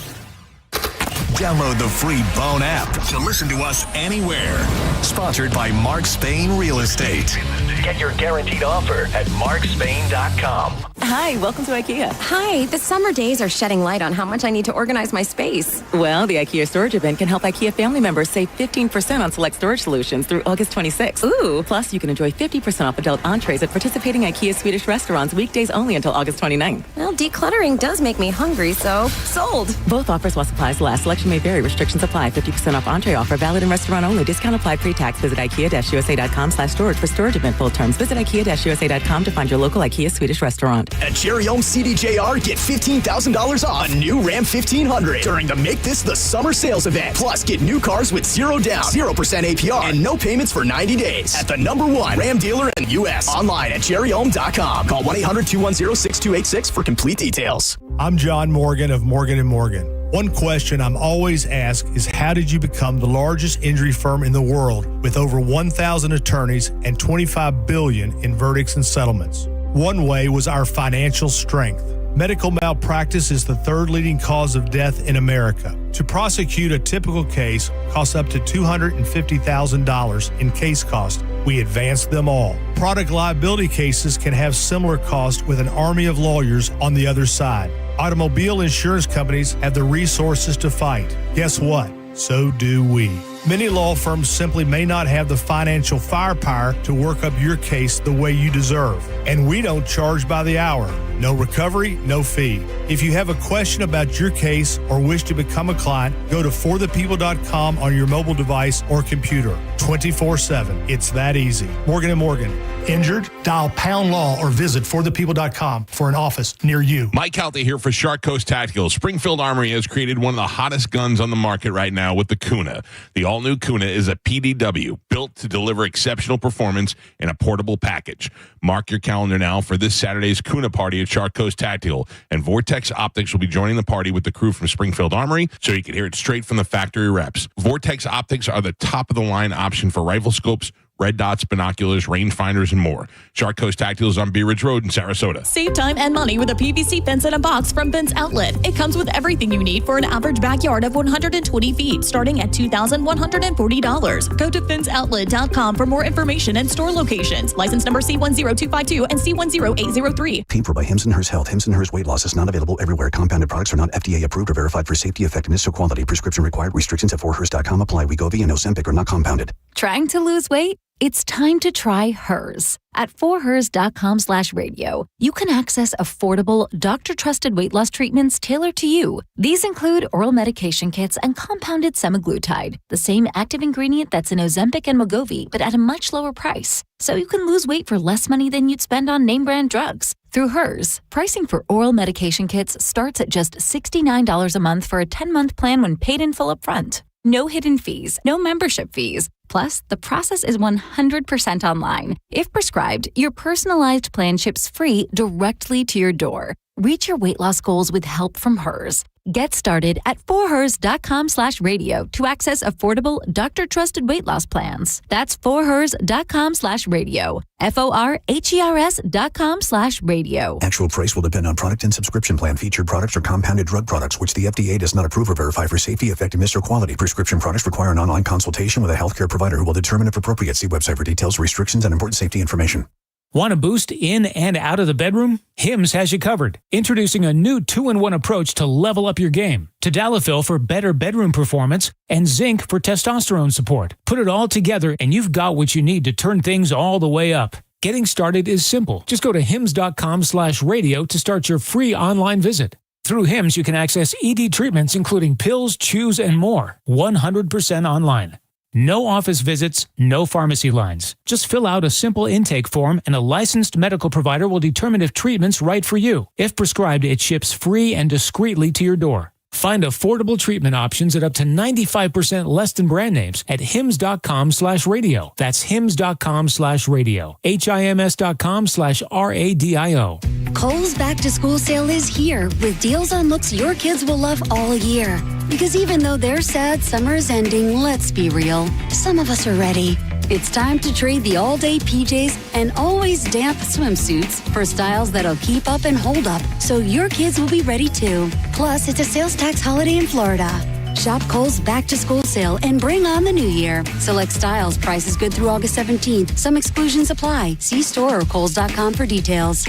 Download the free Bone app to listen to us anywhere. Sponsored by Mark Spain Real Estate. Get your guaranteed offer at markspain.com. Hi, welcome to IKEA. Hi, the summer days are shedding light on how much I need to organize my space. Well, the IKEA storage event can help IKEA family members save 15% on select storage solutions through August 26th. Ooh. Plus, you can enjoy 50% off adult entrees at participating IKEA Swedish restaurants weekdays only until August 29th. Well, decluttering does make me hungry, so sold. Both offers while supplies last. Selection may vary. Restrictions apply. 50% off entree offer valid in restaurant only. Discount applied pre-tax. Visit IKEA-USA.com/storage for storage event full terms. Visit IKEA-USA.com to find your local IKEA Swedish restaurant. At Cherry Home CDJR, get $15,000 off a new Ram 1500 during the Make This the Summer sales event. Plus, get new cars with 0 down, 0% APR, and no payments for 90 days. At the #1 Ram dealer in the U.S. Online at cherryhome.com. Call 1-800-210-6286 for complete details. I'm John Morgan of Morgan & Morgan. One question I'm always asked is, how did you become the largest injury firm in the world with over 1,000 attorneys and $25 billion in verdicts and settlements? One way was our financial strength. Medical malpractice is the third leading cause of death in America. To prosecute a typical case costs up to $250,000 in case cost. We advance them all. Product liability cases can have similar costs with an army of lawyers on the other side. Automobile insurance companies have the resources to fight. Guess what? So do we. Many law firms simply may not have the financial firepower to work up your case the way you deserve. And we don't charge by the hour. No recovery, no fee. If you have a question about your case or wish to become a client, go to forthepeople.com on your mobile device or computer. 24/7. It's that easy. Morgan & Morgan. Injured? Dial pound law or visit forthepeople.com for an office near you. Mike Calta here for Shark Coast Tactical. Springfield Armory has created one of the hottest guns on the market right now with the Kuna. The all-new Kuna is a PDW built to deliver exceptional performance in a portable package. Mark your calendar now for this Saturday's Kuna party at Shark Coast Tactical, and Vortex Optics will be joining the party with the crew from Springfield Armory, so you can hear it straight from the factory reps. Vortex Optics are the top-of-the-line option for rifle scopes, red dots, binoculars, rangefinders, and more. Shark Coast Tactical is on Bee Ridge Road in Sarasota. Save time and money with a PVC fence in a box from Fence Outlet. It comes with everything you need for an average backyard of 120 feet, starting at $2,140. Go to fenceoutlet.com for more information and store locations. License number C10252 and C10803. Paid for by Hims & Hers Health. Hims & Hers Weight Loss is not available everywhere. Compounded products are not FDA approved or verified for safety, effectiveness, or quality. Prescription required. Restrictions at 4hers.com apply. Wegovy and Ozempic are not compounded. Trying to lose weight? It's time to try Hers. At 4hers.com/radio, you can access affordable, doctor-trusted weight loss treatments tailored to you. These include oral medication kits and compounded semaglutide, the same active ingredient that's in Ozempic and Wegovy, but at a much lower price. So you can lose weight for less money than you'd spend on name-brand drugs. Through Hers, pricing for oral medication kits starts at just $69 a month for a 10-month plan when paid in full upfront. No hidden fees, no membership fees. Plus, the process is 100% online. If prescribed, your personalized plan ships free directly to your door. Reach your weight loss goals with help from Hers. Get started at 4hers.com/radio to access affordable, doctor-trusted weight loss plans. That's 4hers.com/radio. FORHERS.com/radio. Actual price will depend on product and subscription plan. Featured products are compounded drug products, which the FDA does not approve or verify for safety, effectiveness, or quality. Prescription products require an online consultation with a healthcare provider who will determine if appropriate. See website for details, restrictions, and important safety information. Want a boost in and out of the bedroom? Hims has you covered. Introducing a new 2-in-1 approach to level up your game. Tadalafil for better bedroom performance and zinc for testosterone support. Put it all together and you've got what you need to turn things all the way up. Getting started is simple. Just go to hims.com/radio to start your free online visit. Through Hims, you can access ED treatments including pills, chews, and more. 100% online. No office visits, no pharmacy lines. Just fill out a simple intake form and a licensed medical provider will determine if treatment's right for you. If prescribed, it ships free and discreetly to your door. Find affordable treatment options at up to 95% less than brand names at hims.com/radio. That's hims.com/radio. HIMS.com/RADIO. Kohl's Back to School sale is here with deals on looks your kids will love all year. Because even though they're sad summer's ending, let's be real, some of us are ready. It's time to trade the all-day PJs and always damp swimsuits for styles that'll keep up and hold up, so your kids will be ready too. Plus, it's a sales tax holiday in Florida. Shop Kohl's Back to School sale and bring on the new year. Select styles, prices good through August 17th. Some exclusions apply. See store or kohls.com for details.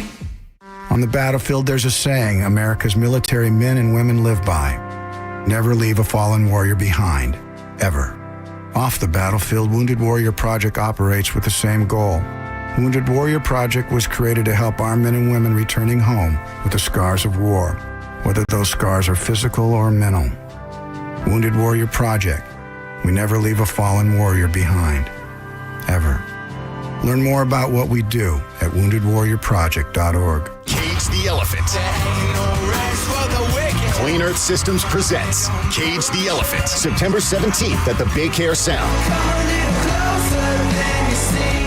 On the battlefield, there's a saying America's military men and women live by. Never leave a fallen warrior behind, ever. Off the battlefield, Wounded Warrior Project operates with the same goal. Wounded Warrior Project was created to help our men and women returning home with the scars of war, whether those scars are physical or mental. Wounded Warrior Project. We never leave a fallen warrior behind, ever. Learn more about what we do at woundedwarriorproject.org. Cage the Elephant. Clean Earth Systems presents Cage the Elephant, September 17th at the Bay Care Sound.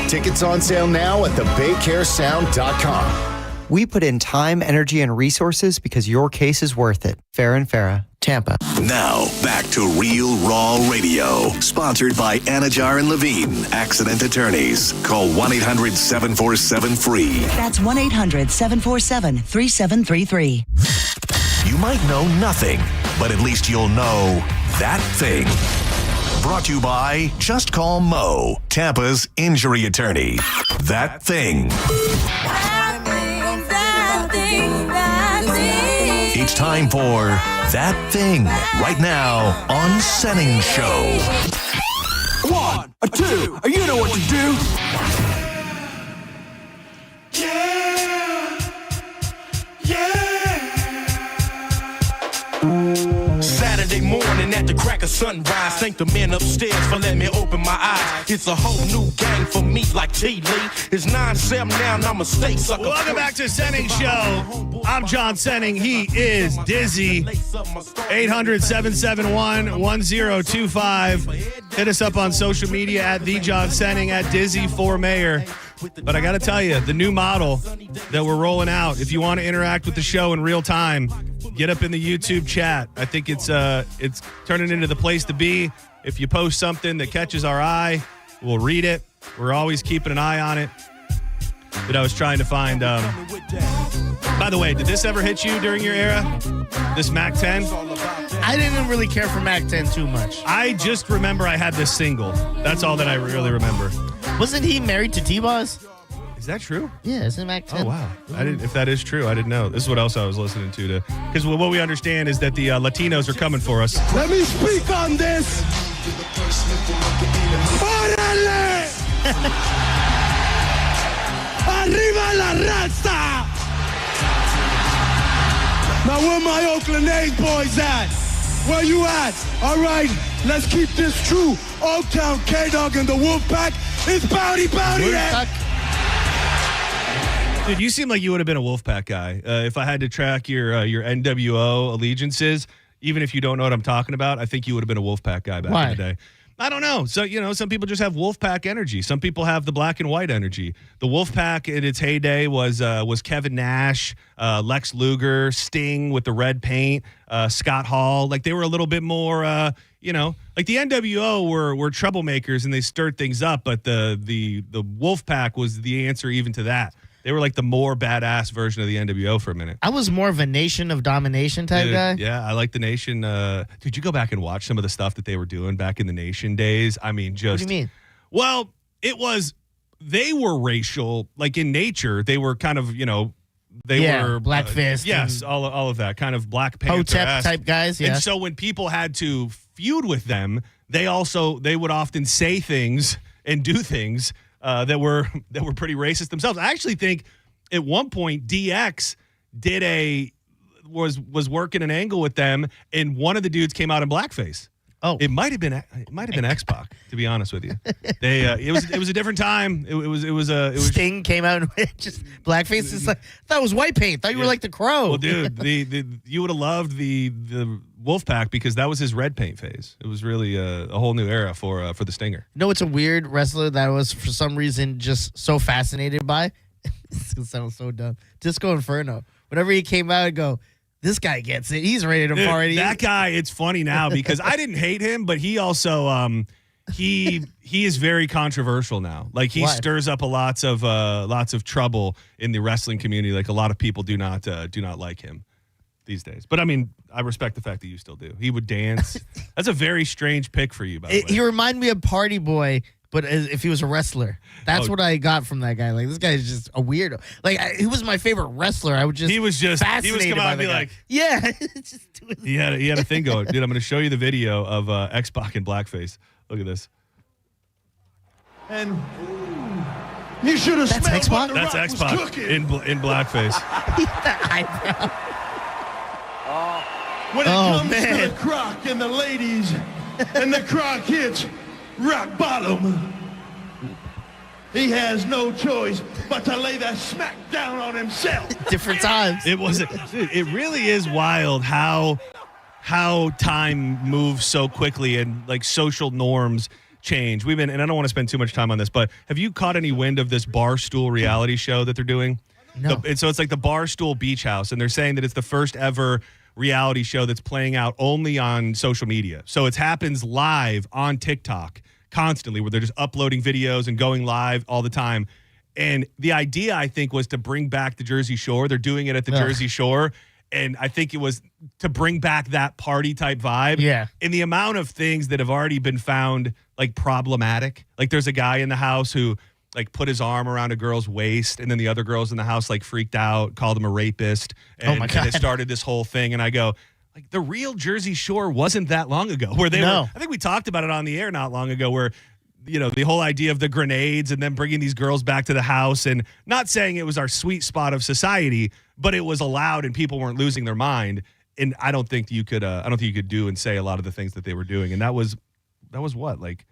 Tickets on sale now at thebaycaresound.com. We put in time, energy, and resources because your case is worth it. Farrah and Farrah, Tampa. Now, back to Real Raw Radio. Sponsored by Anajar and Levine, Accident Attorneys. Call 1-800-747-FREE. That's 1-800-747-3733. You might know nothing, but at least you'll know that thing. Brought to you by Just Call Mo, Tampa's injury attorney. That thing. It's time for That Thing, right now on Senning Show. 1, 2, you know what to do. Saturday morning at the crack of sunrise, thank the men upstairs for letting me open my eyes. It's a whole new game for me like T. Lee. It's 9-7 now and I'm a state sucker. Welcome back to Senning Show. I'm John Senning. He is Dizzy. 800-771-1025. Hit us up on social media at The John Senning, at Dizzy for Mayor. But I got to tell you, the new model that we're rolling out, if you want to interact with the show in real time, get up in the YouTube chat. I think it's turning into the place to be. If you post something that catches our eye, we'll read it. We're always keeping an eye on it. But I was trying to find. By the way, did this ever hit you during your era? This Mac 10? I didn't really care for Mac 10 too much. I just remember I had this single. That's all that I really remember. Wasn't he married to T-Boz? Is that true? Yeah, isn't Mac 10? Oh, wow. If that is true, I didn't know. This is what else I was listening to. Because what we understand is that the Latinos are coming for us. Let me speak on this. ¡Órale! ¡Arriba la raza! Now where my Oakland A's boys at? Where you at? All right, let's keep this true. Old Town K-Dog and the Wolfpack is Bowdy there. Dude, you seem like you would have been a Wolfpack guy. If I had to track your NWO allegiances, even if you don't know what I'm talking about, I think you would have been a Wolfpack guy back in the day. I don't know. So, some people just have Wolfpack energy. Some people have the black and white energy. The Wolfpack in its heyday was Kevin Nash, Lex Luger, Sting with the red paint, Scott Hall. Like, they were a little bit more, like the NWO were troublemakers and they stirred things up, but the Wolfpack was the answer even to that. They were like the more badass version of the NWO for a minute. I was more of a Nation of Domination type guy. Yeah, I like the Nation. Dude, you go back and watch some of the stuff that they were doing back in the Nation days. I mean, just. What do you mean? Well, they were racial. Like in nature, they were kind of, they were. Black Fist. Yes, all of that. Kind of Black Panther Hotep type guys, yeah. And so when people had to feud with them, they would often say things and do things that were pretty racist themselves. I actually think at one point DX was working an angle with them, and one of the dudes came out in blackface. Oh, it might have been X-Pac, to be honest with you. It was a different time. It was Sting came out with just blackface. It's like, I thought it was white paint. I thought you were like the Crow. Well, dude, you would have loved the Wolfpack because that was his red paint phase. It was really a whole new era for the Stinger. You know what's a weird wrestler that I was for some reason just so fascinated by? This is gonna sound so dumb. Disco Inferno. Whenever he came out, I'd go, this guy gets it. He's ready to party. That guy, it's funny now because I didn't hate him, but he also he is very controversial now. Like he stirs up lots of trouble in the wrestling community. Like a lot of people do not like him these days. But I mean, I respect the fact that you still do. He would dance. That's a very strange pick for you, by the way. He reminded me of Party Boy, but if he was a wrestler. That's what I got from that guy. Like, this guy is just a weirdo. Like, he was my favorite wrestler. He was come out and be like, yeah. he had a thing going. Dude, I'm going to show you the video of X-Pac in blackface. Look at this. And you should have smelled X-Pac? what the That's Rock X-Pac was cooking. in blackface. That eyebrow. When it comes to the croc and the ladies, and the croc hits rock bottom, he has no choice but to lay that smack down on himself. Different times. It really is wild how time moves so quickly and like social norms change. And I don't want to spend too much time on this, but have you caught any wind of this Barstool reality show that they're doing? No. So it's like the Barstool Beach House, and they're saying that it's the first ever reality show that's playing out only on social media. So it happens live on TikTok constantly, where they're just uploading videos and going live all the time. And the idea, I think, was to bring back the Jersey Shore. They're doing it at the Jersey Shore. And I think it was to bring back that party type vibe. Yeah. And the amount of things that have already been found like problematic. Like there's a guy in the house who like put his arm around a girl's waist, and then the other girls in the house like freaked out, called him a rapist. And, my God. And it started this whole thing. And I go, like, the real Jersey Shore wasn't that long ago where they were. I think we talked about it on the air not long ago where, the whole idea of the grenades and then bringing these girls back to the house, and not saying it was our sweet spot of society, but it was allowed and people weren't losing their mind. And I don't think you could do and say a lot of the things that they were doing. And that was what, like,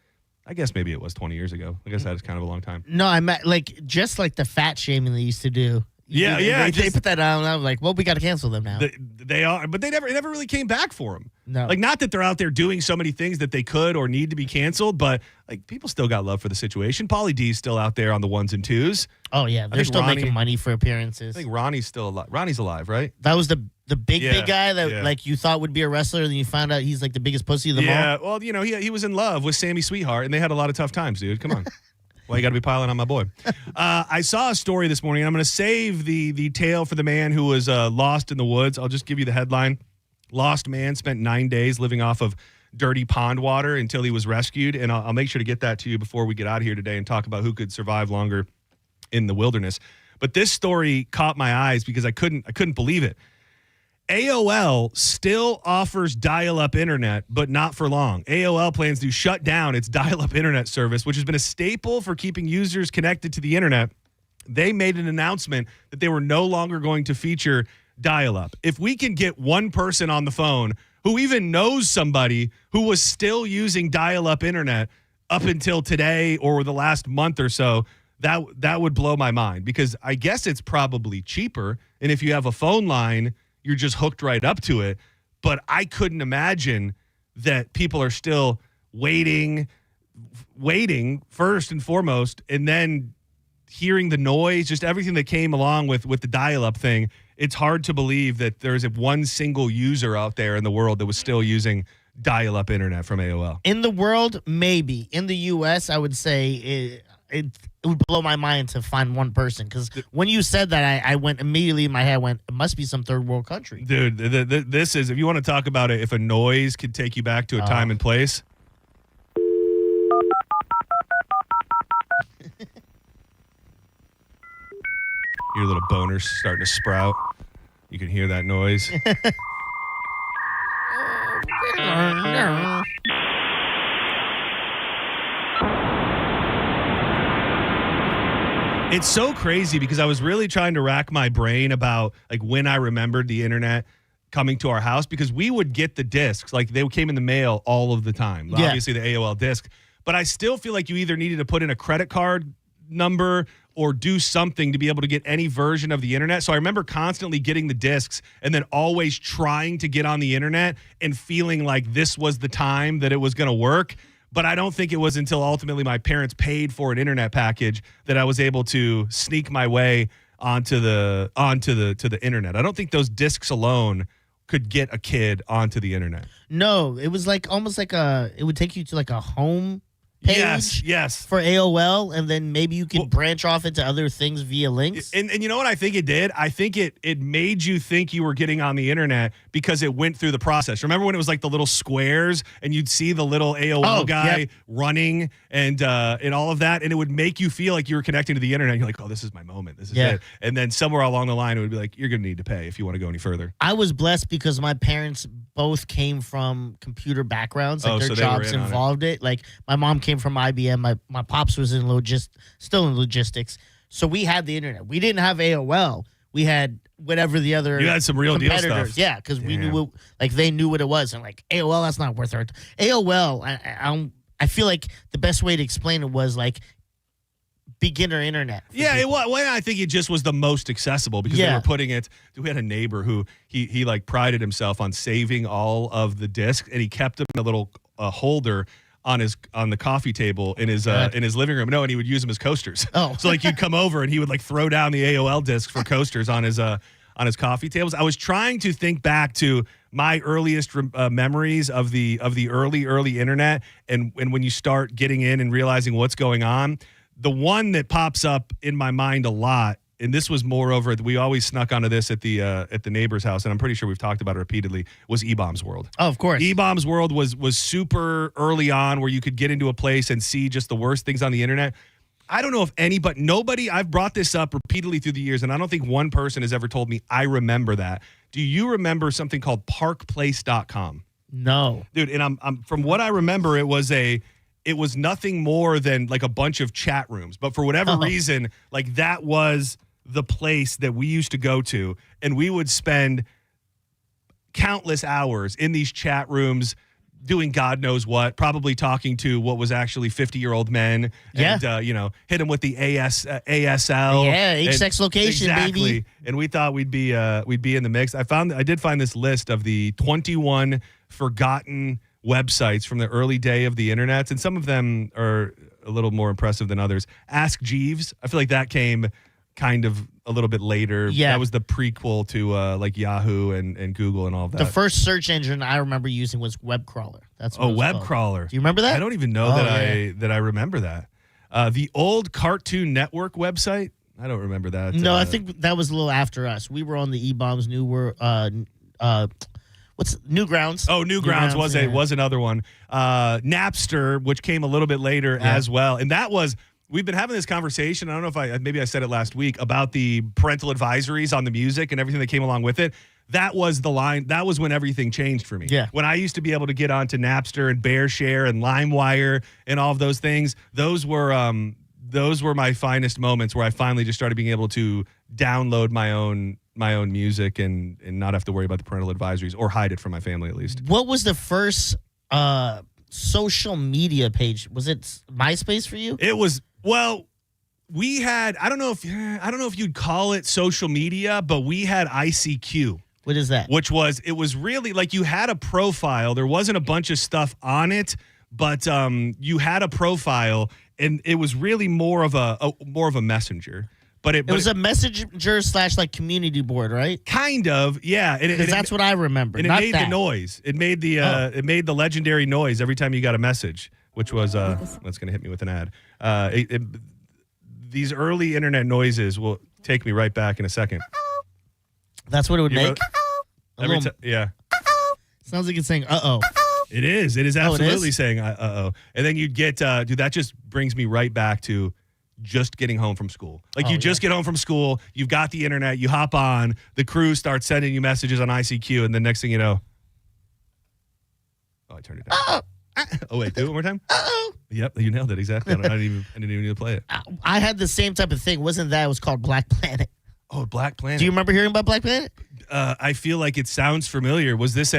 I guess maybe it was 20 years ago. I guess that is kind of a long time. No, I meant like just like the fat shaming they used to do. Yeah, They put that out, and I was like, well, we got to cancel them now. They are, but it never really came back for them. No. Like, not that they're out there doing so many things that they could or need to be canceled, but like people still got love for the situation. Pauly D's still out there on the ones and twos. Oh yeah, they're still making money for appearances. I think Ronnie's still alive. Ronnie's alive, right? That was the big guy that like you thought would be a wrestler, and then you found out he's like the biggest pussy of them all. Yeah, well, he was in love with Sammy Sweetheart, and they had a lot of tough times, dude. Come on. Why you got to be piling on my boy? I saw a story this morning, and I'm going to save the tale for the man who was lost in the woods. I'll just give you the headline. Lost man spent 9 days living off of dirty pond water until he was rescued. And I'll make sure to get that to you before we get out of here today and talk about who could survive longer in the wilderness. But this story caught my eyes because I couldn't believe it. AOL still offers dial-up internet, but not for long. AOL plans to shut down its dial-up internet service, which has been a staple for keeping users connected to the internet. They made an announcement that they were no longer going to feature dial-up. If we can get one person on the phone who even knows somebody who was still using dial-up internet up until today or the last month or so, that would blow my mind, because I guess it's probably cheaper. And if you have a phone line, you're just hooked right up to it. But I couldn't imagine that people are still waiting first and foremost, and then hearing the noise, just everything that came along with the dial-up thing. It's hard to believe that there's one single user out there in the world that was still using dial-up internet from AOL. In the world, maybe. In the U.S., I would say it would blow my mind to find one person, because when you said that, I went immediately in my head, it must be some third world country. Dude, this is, if you want to talk about it, if a noise could take you back to a time and place. Your little boner's starting to sprout. You can hear that noise. It's so crazy because I was really trying to rack my brain about like when I remembered the internet coming to our house, because we would get the discs, like they came in the mail all of the time. Yeah. Obviously the AOL disc, but I still feel like you either needed to put in a credit card number or do something to be able to get any version of the internet. So I remember constantly getting the discs and then always trying to get on the internet and feeling like this was the time that it was going to work. But I don't think it was until ultimately my parents paid for an internet package that I was able to sneak my way onto the internet. I don't think those discs alone could get a kid onto the internet. No, it was like almost like it would take you to like a home page. Yes. For AOL, and then maybe you could branch off into other things via links. And you know what I think it did? I think it made you think you were getting on the internet because it went through the process. Remember when it was like the little squares and you'd see the little AOL guy running and all of that, and it would make you feel like you were connecting to the internet. You're like, oh, this is my moment. This is it. And then somewhere along the line, it would be like, you're going to need to pay if you want to go any further. I was blessed because my parents both came from computer backgrounds. Like their jobs involved it. Like my mom came from IBM. My pops was still in logistics. So we had the internet. We didn't have AOL. We had whatever the other. You had some real deal stuff. Yeah, because we knew they knew what it was, and like AOL, that's not worth it. AOL, I feel like the best way to explain it was like beginner internet. Yeah, I think it just was the most accessible because they were putting it. We had a neighbor who he like prided himself on saving all of the discs, and he kept them in a little holder on the coffee table in his living room. No, and he would use them as coasters. Oh, so like you'd come over and he would like throw down the AOL discs for coasters on his coffee tables. I was trying to think back to my earliest memories of the early internet, and when you start getting in and realizing what's going on, the one that pops up in my mind a lot. And this was moreover, we always snuck onto this at the neighbor's house, and I'm pretty sure we've talked about it repeatedly, was E-Bombs World. Oh, of course. E-Bombs World was super early on where you could get into a place and see just the worst things on the internet. I don't know if nobody, I've brought this up repeatedly through the years, and I don't think one person has ever told me, I remember that. Do you remember something called parkplace.com? No. Dude, and I'm from what I remember, it was nothing more than like a bunch of chat rooms. But for whatever reason, like that was the place that we used to go to, and we would spend countless hours in these chat rooms doing God knows what, probably talking to what was actually 50-year-old men, and hit them with the ASL. Yeah, sex location, exactly. baby. And we thought we'd be in the mix. I did find this list of the 21 forgotten websites from the early day of the internet, and some of them are a little more impressive than others. Ask Jeeves. I feel like that came kind of a little bit later. Yeah. That was the prequel to like Yahoo and Google and all of that. The first search engine I remember using was Web Crawler. That's what Web Crawler. Do you remember that? I don't even know that I remember that. The old Cartoon Network website. I don't remember that. No, I think that was a little after us. We were on the E-Bombs what's Newgrounds? Oh, Newgrounds was another one. Napster, which came a little bit later as well. And that was, we've been having this conversation. I don't know if maybe I said it last week about the parental advisories on the music and everything that came along with it. That was the line. That was when everything changed for me. Yeah. When I used to be able to get onto Napster and BearShare and LimeWire and all of those things, those were my finest moments where I finally just started being able to download my own music and not have to worry about the parental advisories or hide it from my family at least. What was the first social media page? Was it MySpace for you? It was, well, we had, I don't know if you'd call it social media, but we had ICQ. What is that? It was really like you had a profile. There wasn't a bunch of stuff on it, but you had a profile and it was really more of a messenger. But it was a messenger / like community board, right? Kind of, yeah. Because that's what I remember. And it made the noise. It made the legendary noise every time you got a message, which was that's going to hit me with an ad. These early internet noises will take me right back in a second. That's what it would make. Yeah. Sounds like it's saying "uh-oh." It is. It is absolutely saying "uh-oh." And then you'd get, dude. That just brings me right back to just getting home from school. Like you just get home from school, you've got the internet, you hop on, the crew starts sending you messages on ICQ, and the next thing you know, I turned it down. Oh wait, do it one more time. Yep, you nailed it exactly. I didn't even need to play it. I had the same type of thing. Wasn't that? It was called Black Planet. Oh, Black Planet. Do you remember hearing about Black Planet? I feel like it sounds familiar. Was this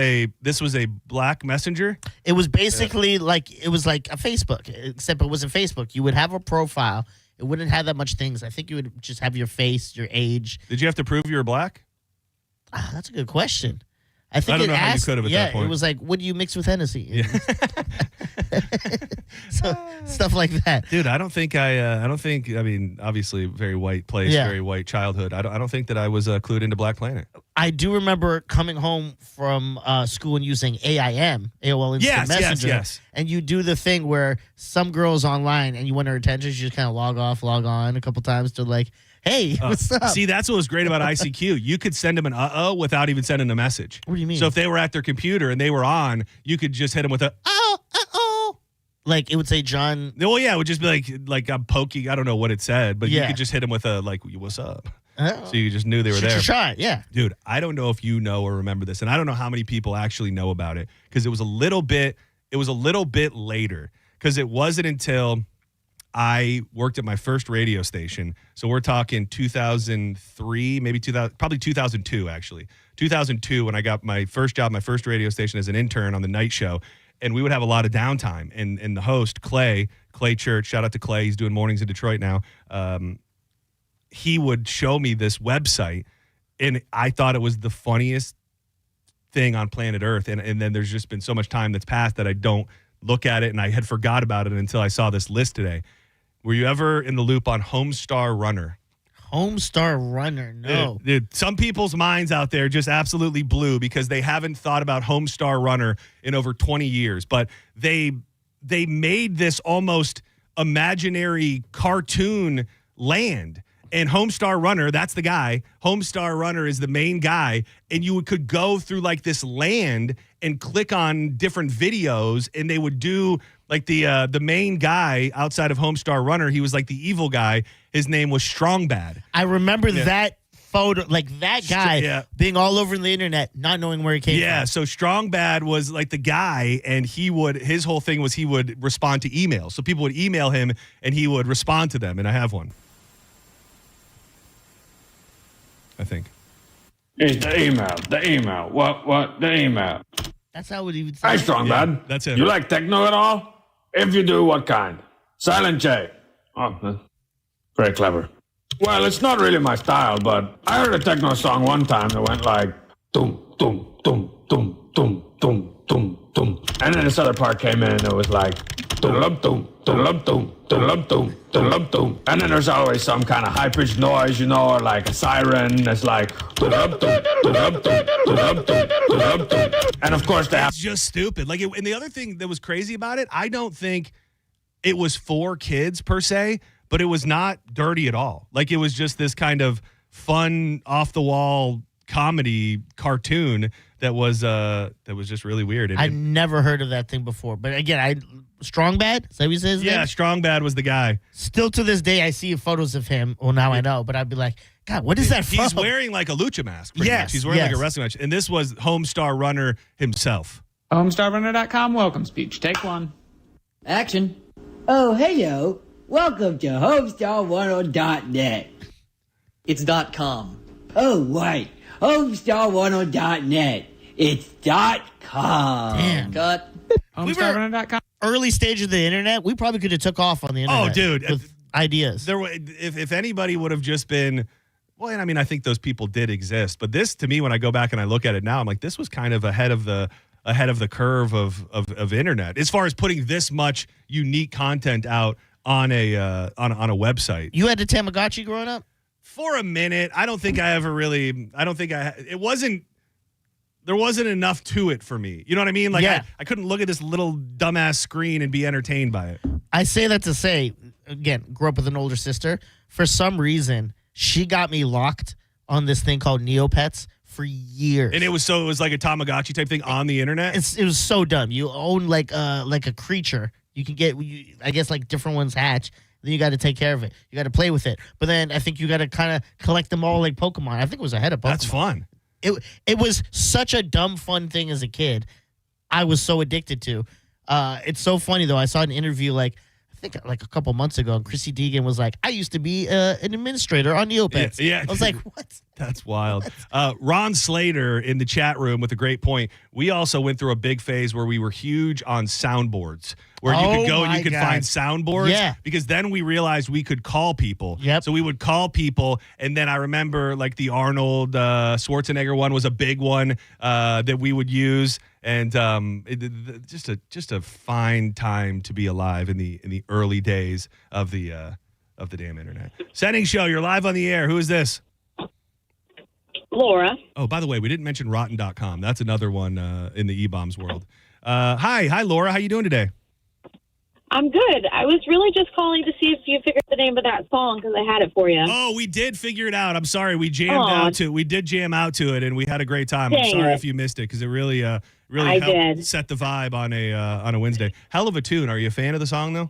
was a Black Messenger? It was basically like a Facebook, except it wasn't Facebook. You would have a profile. It wouldn't have that much things. I think you would just have your face, your age. Did you have to prove you were Black? That's a good question. I don't know how you could have at that point. It was like, what do you mix with Hennessy? Yeah. So stuff like that. Dude, I mean, obviously very white place, very white childhood. I don't think that I was clued into Black Planet. I do remember coming home from school and using AOL Instant Messenger. Yes. And you do the thing where some girl's online and you want her attention, you just kind of log off, log on a couple times to like, hey, what's up? See, that's what was great about ICQ. You could send them an uh-oh without even sending a message. What do you mean? So if they were at their computer and they were on, you could just hit them with a uh-oh. Like it would say John. Well, yeah, it would just be like I'm poking. I don't know what it said, but you could just hit them with a like, what's up? So you just knew they were there. Try, yeah. Dude, I don't know if you know or remember this, and I don't know how many people actually know about it because it was a little bit later because it wasn't until I worked at my first radio station. So we're talking 2003, maybe 2000, probably 2002 actually. 2002 when I got my first job, my first radio station as an intern on the night show. And we would have a lot of downtime. And the host, Clay Church, shout out to Clay, he's doing mornings in Detroit now. He would show me this website, and I thought it was the funniest thing on planet Earth. And then there's just been so much time that's passed that I don't look at it, and I had forgot about it until I saw this list today. Were you ever in the loop on Homestar Runner? Homestar Runner, no. Dude, some people's minds out there just absolutely blew because they haven't thought about Homestar Runner in over 20 years. But they made this almost imaginary cartoon land. And Homestar Runner, that's the guy. Homestar Runner is the main guy. And you could go through like this land and click on different videos, and they would do like the main guy outside of Homestar Runner. He was like the evil guy. His name was Strong Bad. I remember that photo, like that guy being all over the internet, not knowing where he came from. Yeah, so Strong Bad was like the guy, and his whole thing was he would respond to emails. So people would email him, and he would respond to them. And I have one. I think. It's the email. What? The email. That's how it would even say. Hi, Strong Bad. That's it. You like techno at all? If you do, what kind? Silent J. Oh, that's very clever. Well, it's not really my style, but I heard a techno song one time that went like dum dum dum dum dum dum dum dum, and then this other part came in and it was like dum dum dum dum dum dum dum dum, and then there's always some kind of high pitched noise, or like a siren that's like dum dum dum dum dum dum dum, and of course It's just stupid. Like, and the other thing that was crazy about it, I don't think it was for kids per se, but it was not dirty at all. Like it was just this kind of fun, off the wall comedy cartoon that was just really weird. I never heard of that thing before. But again, Strong Bad? Is that what he says? Yeah, Strong Bad was the guy. Still to this day, I see photos of him. Well, now I know, but I'd be like, God, what is that from? He's wearing like a lucha mask. Pretty much. He's wearing like a wrestling match. And this was Homestar Runner himself. HomestarRunner.com welcome speech. Take one. Action. Oh, hey, yo. Welcome to Homestar10.net. It's .com. Oh, right. Homestar10.net. It's .com. Damn. Cut. HomestarRunner.com. Early stage of the internet, we probably could have took off on the internet. Oh, dude. With ideas. There were, if anybody would have just been, well, and I mean, I think those people did exist. But this, to me, when I go back and I look at it now, I'm like, this was kind of ahead of the curve of internet as far as putting this much unique content out on a website. You had a Tamagotchi growing up? For a minute. I don't think there wasn't enough to it for me. You know what I mean? Like I couldn't look at this little dumbass screen and be entertained by it. I say that to say, again, grew up with an older sister. For some reason, she got me locked on this thing called Neopets for years. And it was like a Tamagotchi type thing on the internet? It was so dumb. You own like a creature. You can get, I guess, like different ones hatch. Then you got to take care of it. You got to play with it. But then I think you got to kind of collect them all like Pokemon. I think it was ahead of Pokemon. That's fun. It was such a dumb, fun thing as a kid. I was so addicted to. It's so funny, though. I saw an interview I think like a couple months ago, and Chrissy Teigen was like, I used to be an administrator on Neopets. Yeah. I was like, what? That's wild. Ron Slater in the chat room with a great point. We also went through a big phase where we were huge on soundboards, where you could go and you could find soundboards. Yeah. Because then we realized we could call people. Yep. So we would call people, and then I remember like the Arnold Schwarzenegger one was a big one that we would use. And just a fine time to be alive in the early days of the damn internet. Senning Show, you're live on the air. Who is this? Laura. Oh, by the way, we didn't mention Rotten.com. That's another one in the E-Bombs world. Hi, Laura. How you doing today? I'm good. I was really just calling to see if you figured the name of that song because I had it for you. Oh, we did figure it out. I'm sorry. We jammed out to it. We did jam out to it, and we had a great time. I'm sorry if you missed it because it really helped set the vibe on a Wednesday. Hell of a tune. Are you a fan of the song, though?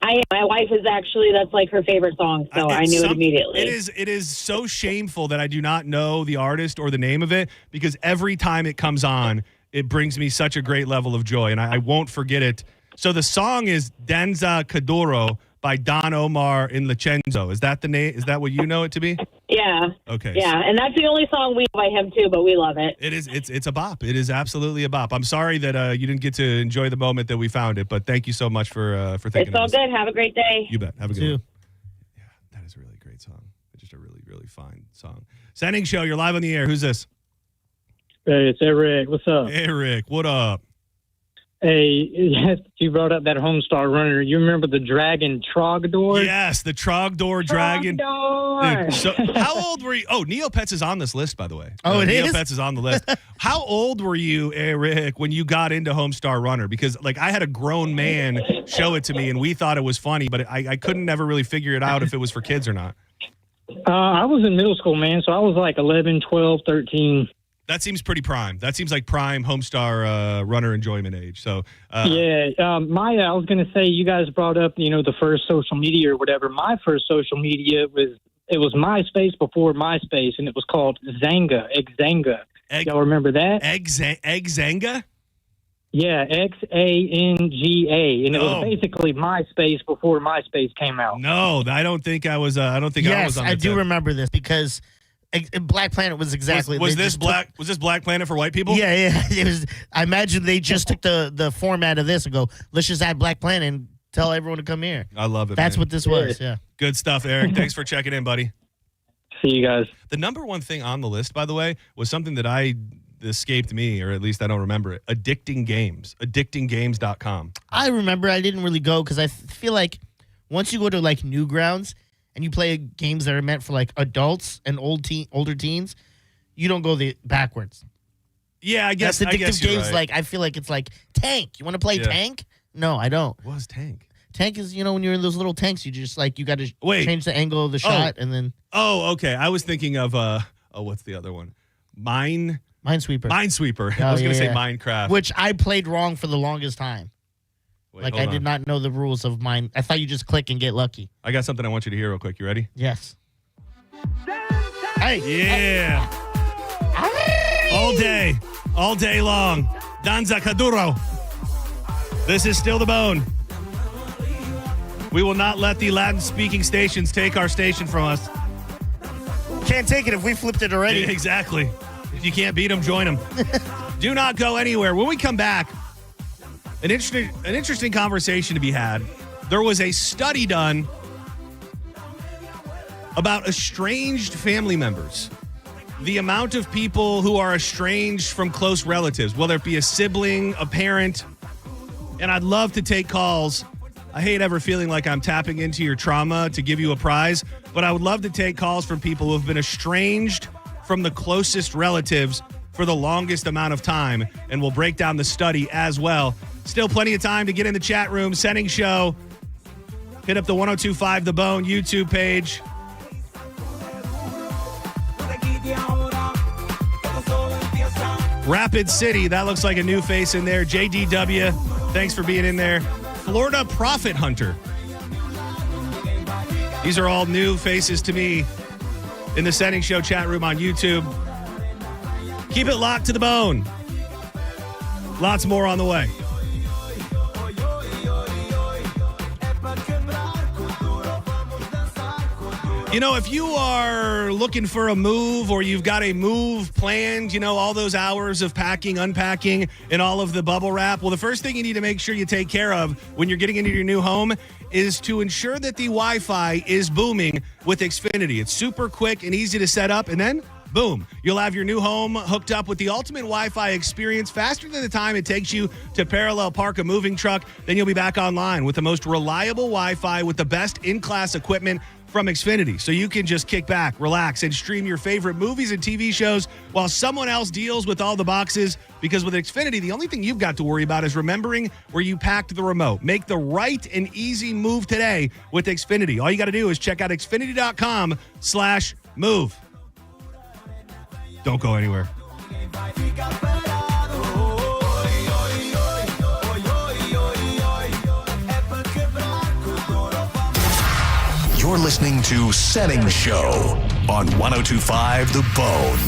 I am. My wife is that's like her favorite song, so I knew it immediately. It is so shameful that I do not know the artist or the name of it because every time it comes on, it brings me such a great level of joy, and I won't forget it. So the song is Danza Kuduro by Don Omar and Licenzo. Is that the name? Is that what you know it to be? Yeah. Okay. Yeah, and that's the only song we know by him too, but we love it. It is. It's a bop. It is absolutely a bop. I'm sorry that you didn't get to enjoy the moment that we found it, but thank you so much for thinking. It's all good. Have a great day. You bet. Have a good one. Yeah, that is a really great song. It's just a really, really fine song. Senning Show, you're live on the air. Who's this? Hey, it's Eric. What's up? Eric, what up? Hey, yes, you brought up that Homestar Runner. You remember the dragon Trogdor? Yes, the Trogdor dragon. Dude, so how old were you? Oh, Neopets is on this list, by the way. Oh, it is? Neopets is on the list. How old were you, Eric, when you got into Homestar Runner? Because like I had a grown man show it to me, and we thought it was funny, but I couldn't ever really figure it out if it was for kids or not. I was in middle school, man, so I was like 11, 12, 13. That seems pretty prime. That seems like prime Homestar Runner enjoyment age. So Maya, I was going to say, you guys brought up, the first social media or whatever. My first social media was MySpace before MySpace, and it was called Xanga. Y'all remember that? Xanga? Yeah, Xanga, and it was basically MySpace before MySpace came out. No, I don't think I was. I was on. Yes, I do tip. remember this because Black Planet was exactly. Was this Black Planet for white people? Yeah. It was. I imagine they just took the format of this and go, let's just add Black Planet and tell everyone to come here. I love it. That's man. what this was. Yeah. Good stuff, Eric. Thanks for checking in, buddy. See you guys. The number one thing on the list, by the way, was something that escaped me, or at least I don't remember it. Addicting games. Addictinggames.com. I remember. I didn't really go because I feel like once you go to like Newgrounds and you play games that are meant for like adults and older teens, you don't go backwards. Yeah, I guess That's addictive you're games. right. Like I feel like it's like Tank. You want to play Tank? No, I don't. What was Tank? Tank is, when you're in those little tanks, you just you got to change the angle of the shot and then. Oh, okay. I was thinking of what's the other one? Minesweeper. Minesweeper. I was going to say Minecraft, which I played wrong for the longest time. Wait, I did not know the rules of mine. I thought you just click and get lucky. I got something I want you to hear real quick. You ready? Yes. Hey. Yeah. All day long. Danza Kaduro. This is still the bone. We will not let the Latin-speaking stations take our station from us. Can't take it if we flipped it already. Exactly. If you can't beat them, join them. Do not go anywhere. When we come back, an interesting conversation to be had. There was a study done about estranged family members. The amount of people who are estranged from close relatives, whether it be a sibling, a parent, and I'd love to take calls. I hate ever feeling like I'm tapping into your trauma to give you a prize, but I would love to take calls from people who have been estranged from the closest relatives for the longest amount of time, and we'll break down the study as well. Still plenty of time to get in the chat room. Senning Show. Hit up the 1025 The Bone YouTube page. Rapid City, that looks like a new face in there. JDW, thanks for being in there. Florida Profit Hunter. These are all new faces to me in the Senning Show chat room on YouTube. Keep it locked to the bone. Lots more on the way. If you are looking for a move or you've got a move planned, all those hours of packing, unpacking, and all of the bubble wrap, well, the first thing you need to make sure you take care of when you're getting into your new home is to ensure that the Wi-Fi is booming with Xfinity. It's super quick and easy to set up, and then boom, you'll have your new home hooked up with the ultimate Wi-Fi experience faster than the time it takes you to parallel park a moving truck. Then you'll be back online with the most reliable Wi-Fi with the best in-class equipment from Xfinity. So you can just kick back, relax, and stream your favorite movies and TV shows while someone else deals with all the boxes. Because with Xfinity, the only thing you've got to worry about is remembering where you packed the remote. Make the right and easy move today with Xfinity. All you got to do is check out Xfinity.com/move. Don't go anywhere. You're listening to Senning Show on 1025 The Bone.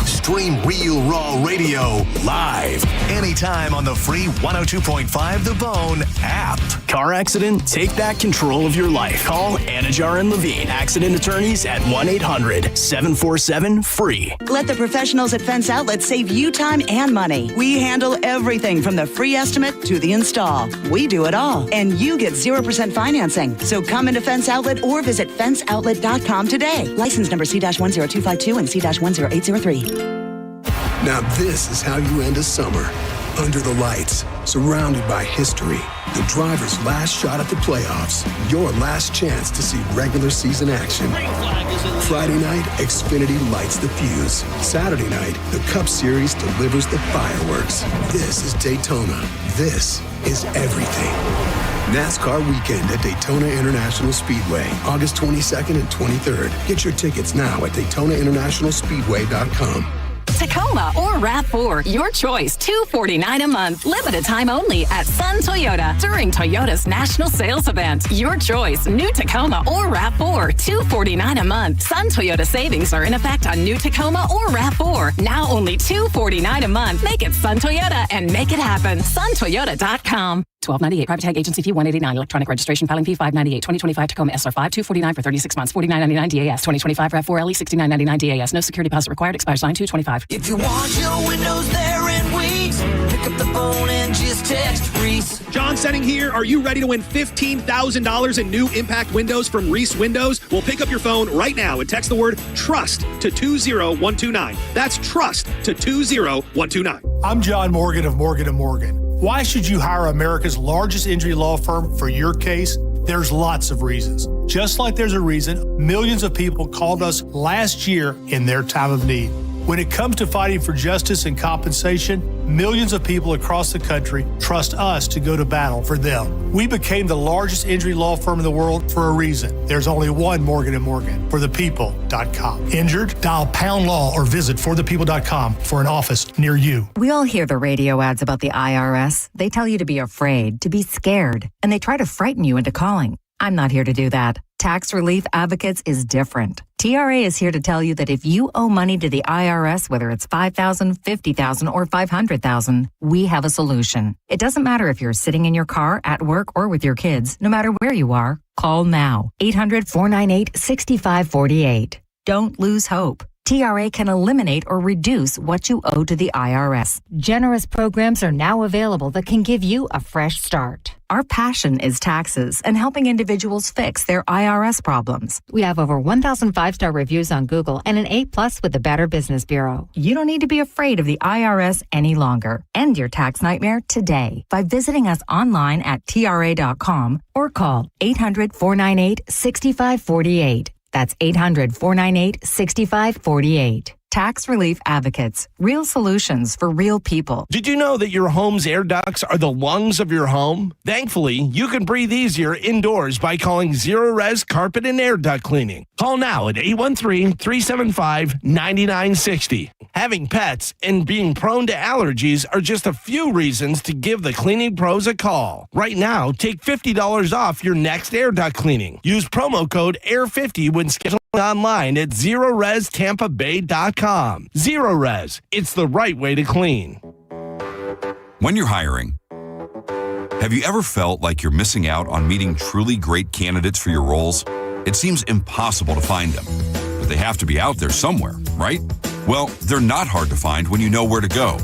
Stream Real Raw Radio live anytime on the free 102.5 The Bone app. Car accident? Take back control of your life. Call Anajar and Levine, accident attorneys at 1-800-747-FREE. Let the professionals at Fence Outlet save you time and money. We handle everything from the free estimate to the install. We do it all. And you get 0% financing. So come into Fence Outlet or visit fenceoutlet.com today. License number C-10252 and C-10803. Now this is how you end a summer. Under the lights, surrounded by history. The driver's last shot at the playoffs. Your last chance to see regular season action. Friday night, Xfinity lights the fuse. Saturday night, the Cup Series delivers the fireworks. This is Daytona. This is everything. NASCAR weekend at Daytona International Speedway, August 22nd and 23rd. Get your tickets now at DaytonaInternationalSpeedway.com. Tacoma or RAV4, your choice, $249 a month. Limited time only at Sun Toyota during Toyota's national sales event. Your choice, new Tacoma or RAV4, $249 a month. Sun Toyota savings are in effect on new Tacoma or RAV4. Now only $249 a month. Make it Sun Toyota and make it happen. SunToyota.com. $12.98 private tag agency fee $189 electronic registration filing fee $598 2025 Tacoma SR5 $249 for 36 months $49.99 DAS 2025 RAV4 LE $69.99 DAS no security deposit required expires 9/2/25. If you want your windows there in weeks, pick up the phone and just text Reese. John Senning here. Are you ready to win $15,000 in new impact windows from Reese Windows? Well, pick up your phone right now and text the word TRUST to 20129. That's TRUST to 20129. I'm John Morgan of Morgan & Morgan. Why should you hire America's largest injury law firm for your case? There's lots of reasons. Just like there's a reason millions of people called us last year in their time of need. When it comes to fighting for justice and compensation, millions of people across the country trust us to go to battle for them. We became the largest injury law firm in the world for a reason. There's only one Morgan & Morgan, forthepeople.com. Injured? Dial pound law or visit forthepeople.com for an office near you. We all hear the radio ads about the IRS. They tell you to be afraid, to be scared, and they try to frighten you into calling. I'm not here to do that. Tax Relief Advocates is different. TRA is here to tell you that if you owe money to the IRS, whether it's $5,000, $50,000, or $500,000, we have a solution. It doesn't matter if you're sitting in your car, at work, or with your kids. No matter where you are, call now. 800-498-6548. Don't lose hope. TRA can eliminate or reduce what you owe to the IRS. Generous programs are now available that can give you a fresh start. Our passion is taxes and helping individuals fix their IRS problems. We have over 1,000 5-star reviews on Google and an A+ with the Better Business Bureau. You don't need to be afraid of the IRS any longer. End your tax nightmare today by visiting us online at TRA.com or call 800-498-6548. That's 800-498-6548. Tax Relief Advocates. Real solutions for real people. Did you know that your home's air ducts are the lungs of your home? Thankfully, you can breathe easier indoors by calling Zero Res Carpet and Air Duct Cleaning. Call now at 813-375-9960. Having pets and being prone to allergies are just a few reasons to give the cleaning pros a call. Right now, take $50 off your next air duct cleaning. Use promo code AIR50 when scheduling online at ZeroResTampaBay.com. Zero Res, it's the right way to clean. When you're hiring, have you ever felt like you're missing out on meeting truly great candidates for your roles? It seems impossible to find them, but they have to be out there somewhere, right? Well, they're not hard to find when you know where to go,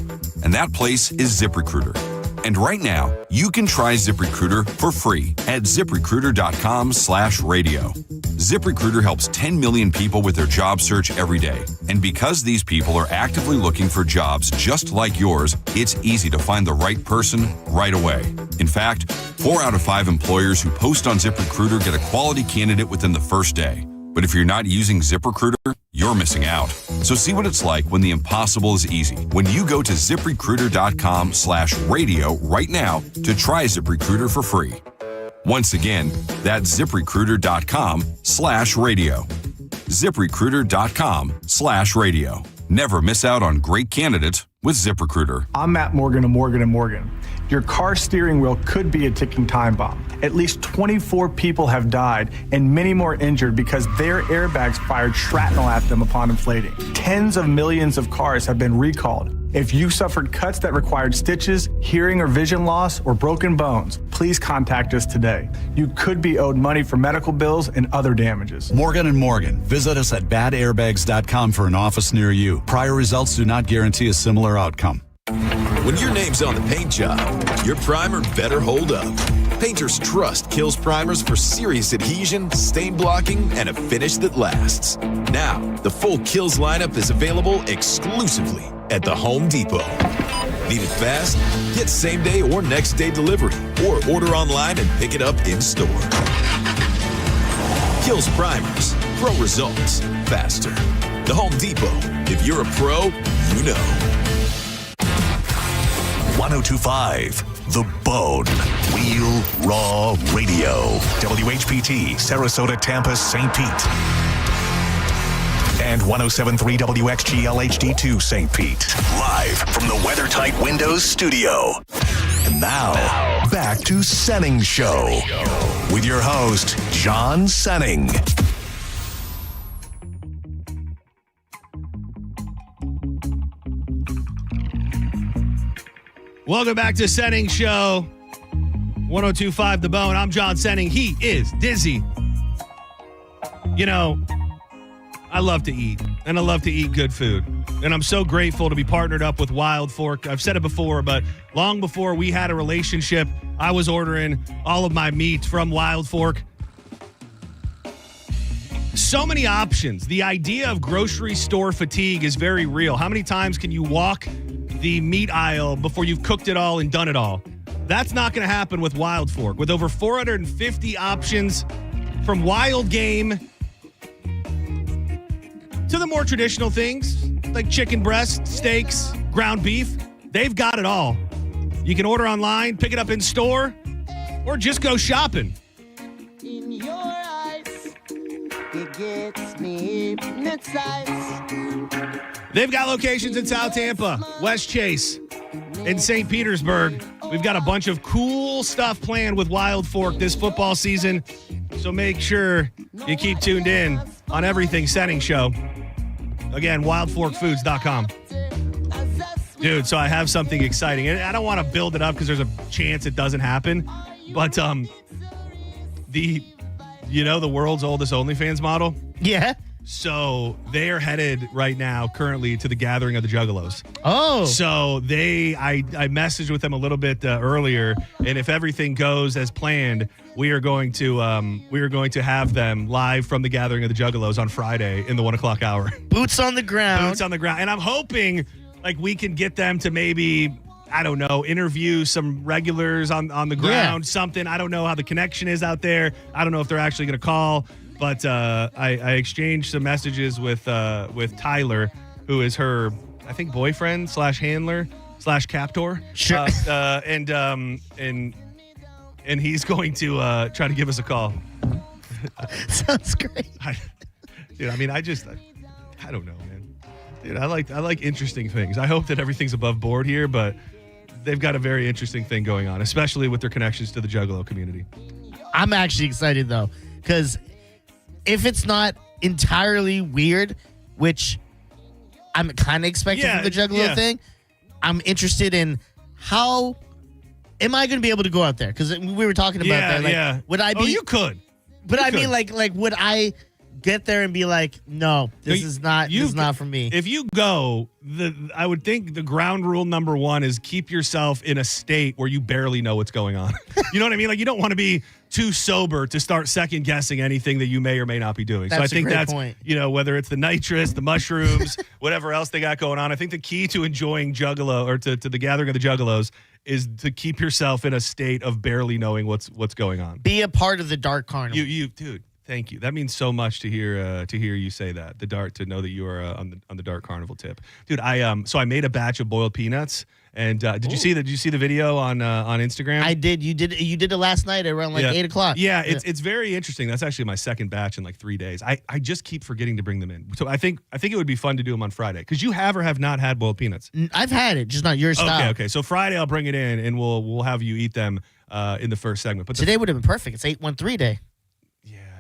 and that place is ZipRecruiter. And right now, you can try ZipRecruiter for free at ZipRecruiter.com/radio. ZipRecruiter helps 10 million people with their job search every day. And because these people are actively looking for jobs just like yours, it's easy to find the right person right away. In fact, 4 out of 5 employers who post on ZipRecruiter get a quality candidate within the first day. But if you're not using ZipRecruiter, you're missing out. So see what it's like when the impossible is easy. When you go to ZipRecruiter.com/radio right now to try ZipRecruiter for free. Once again, that's ZipRecruiter.com/radio. ZipRecruiter.com/radio. Never miss out on great candidates with ZipRecruiter. I'm Matt Morgan of Morgan & Morgan. Your car steering wheel could be a ticking time bomb. At least 24 people have died and many more injured because their airbags fired shrapnel at them upon inflating. Tens of millions of cars have been recalled. If you suffered cuts that required stitches, hearing or vision loss, or broken bones, please contact us today. You could be owed money for medical bills and other damages. Morgan & Morgan. Visit us at badairbags.com for an office near you. Prior results do not guarantee a similar outcome. When your name's on the paint job, your primer better hold up. Painters Trust kills primers for serious adhesion, stain blocking, and a finish that lasts. Now, the full Kills lineup is available exclusively at the Home Depot. Need it fast? Get same day or next day delivery, or order online and pick it up in store. Kills primers, pro results, faster. The Home Depot. If you're a pro, you know. 1025 The Bone. Real Raw Radio. WHPT, Sarasota, Tampa, St. Pete. And 1073 WXGL HD2 St. Pete. Live from the WeatherTight Windows studio. And now, back to Senning Show. With your host, John Senning. Welcome back to Senning Show. 1025 The Bone. I'm John Senning. He is Dizzy. You know, I love to eat, and I love to eat good food. And I'm so grateful to be partnered up with Wild Fork. I've said it before, but long before we had a relationship, I was ordering all of my meat from Wild Fork. So many options. The idea of grocery store fatigue is very real. How many times can you walk the meat aisle before you've cooked it all and done it all? That's not going to happen with Wild Fork. With over 450 options, from wild game to the more traditional things, like chicken breast, steaks, ground beef. They've got it all. You can order online, pick it up in store, or just go shopping. In your eyes, it gets me hypnotized. They've got locations in South Tampa, West Chase, in St. Petersburg. We've got a bunch of cool stuff planned with Wild Fork this football season. So make sure you keep tuned in on everything Senning Show. Again, wildforkfoods.com. Dude, so I have something exciting. And I don't want to build it up because there's a chance it doesn't happen. But the world's oldest OnlyFans model? Yeah. So they are headed right now currently to the Gathering of the Juggalos. Oh. So I messaged with them a little bit earlier, and if everything goes as planned, we are going to have them live from the Gathering of the Juggalos on Friday in the 1 o'clock hour. Boots on the ground. Boots on the ground. And I'm hoping like we can get them to maybe, I don't know, interview some regulars on the ground, something. I don't know how the connection is out there. I don't know if they're actually going to call. But I exchanged some messages with Tyler, who is her, I think, boyfriend / handler / captor. Sure. And he's going to try to give us a call. Sounds great. I don't know, man. Dude, I like interesting things. I hope that everything's above board here, but they've got a very interesting thing going on, especially with their connections to the Juggalo community. I'm actually excited though, because if it's not entirely weird, which I'm kind of expecting from the Juggalo thing, I'm interested in how am I going to be able to go out there? Because we were talking about that. Would I be? Oh, you could. But I mean, like, would I get there and be like, no, this is not for me? If you go, I would think the ground rule number one is keep yourself in a state where you barely know what's going on. You know what I mean? Like, you don't want to be too sober to start second guessing anything that you may or may not be doing. That's so I think a great that's point. Whether it's the nitrous, the mushrooms, whatever else they got going on. I think the key to enjoying Juggalo or to the Gathering of the Juggalos is to keep yourself in a state of barely knowing what's going on. Be a part of the dark carnival. You dude. Thank you. That means so much to hear you say that. To know that you are on the dark carnival tip, dude. So I made a batch of boiled peanuts, and did you see the video on Instagram? I did. You did it last night around 8 o'clock. Yeah, it's very interesting. That's actually my second batch in like 3 days. I just keep forgetting to bring them in. So I think it would be fun to do them on Friday because you have or have not had boiled peanuts. I've had it, just not your style. Okay. So Friday I'll bring it in and we'll have you eat them in the first segment. But today would have been perfect. It's 813 day.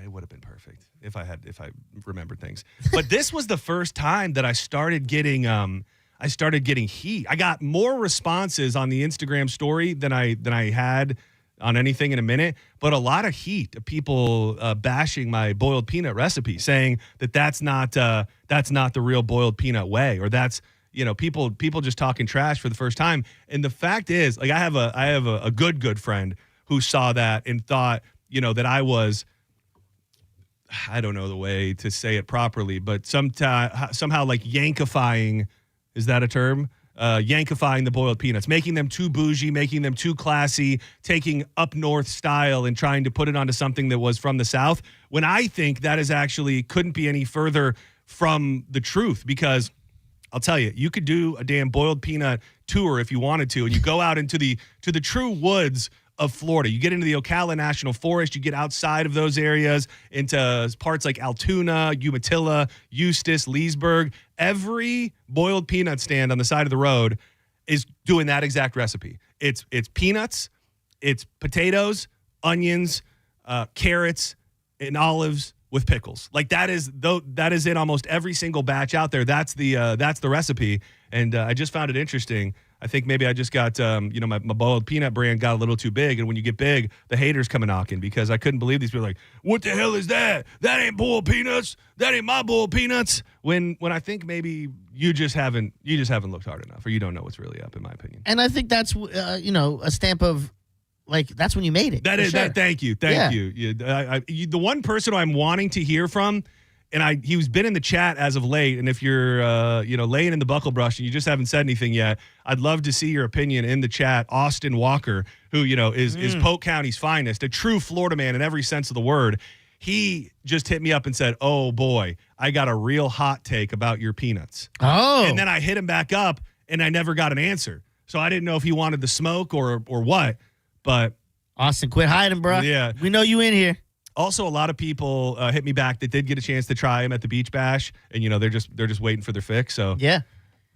Would have been perfect if I remembered things. But this was the first time that I started getting heat. I got more responses on the Instagram story than I had on anything in a minute, but a lot of heat of people bashing my boiled peanut recipe, saying that's not the real boiled peanut way, or that's people just talking trash for the first time. And the fact is, like, I have a good friend who saw that and thought that I was, I don't know the way to say it properly, but somehow like yankifying, is that a term? Yankifying the boiled peanuts, making them too bougie, making them too classy, taking up north style and trying to put it onto something that was from the South, when I think that is actually couldn't be any further from the truth. Because I'll tell you, you could do a damn boiled peanut tour if you wanted to, and you go out into the true woods of Florida. You get into the Ocala National Forest, you get outside of those areas into parts like Altoona, Umatilla, Eustis, Leesburg. Every boiled peanut stand on the side of the road is doing that exact recipe. It's peanuts, it's potatoes, onions, carrots, and olives with pickles. Like that is in almost every single batch out there. That's the recipe. And I just found it interesting. I think maybe I just got, my boiled peanut brand got a little too big. And when you get big, the haters come knocking because I couldn't believe these people like, what the hell is that? That ain't boiled peanuts. That ain't my boiled peanuts. When I think maybe you just haven't looked hard enough, or you don't know what's really up, in my opinion. And I think that's, a stamp of, like, that's when you made it. That is that. Thank you. The one person I'm wanting to hear from, and he's been in the chat as of late. And if you're, laying in the buckle brush and you just haven't said anything yet, I'd love to see your opinion in the chat. Austin Walker, who is Polk County's finest, a true Florida man in every sense of the word. he just hit me up and said, "Oh boy, I got a real hot take about your peanuts." Oh. And then I hit him back up and I never got an answer. So I didn't know if he wanted the smoke or what, but Austin, quit hiding, bro. Yeah. We know you in here. Also, a lot of people hit me back that did get a chance to try him at the Beach Bash, and they're just waiting for their fix. So yeah,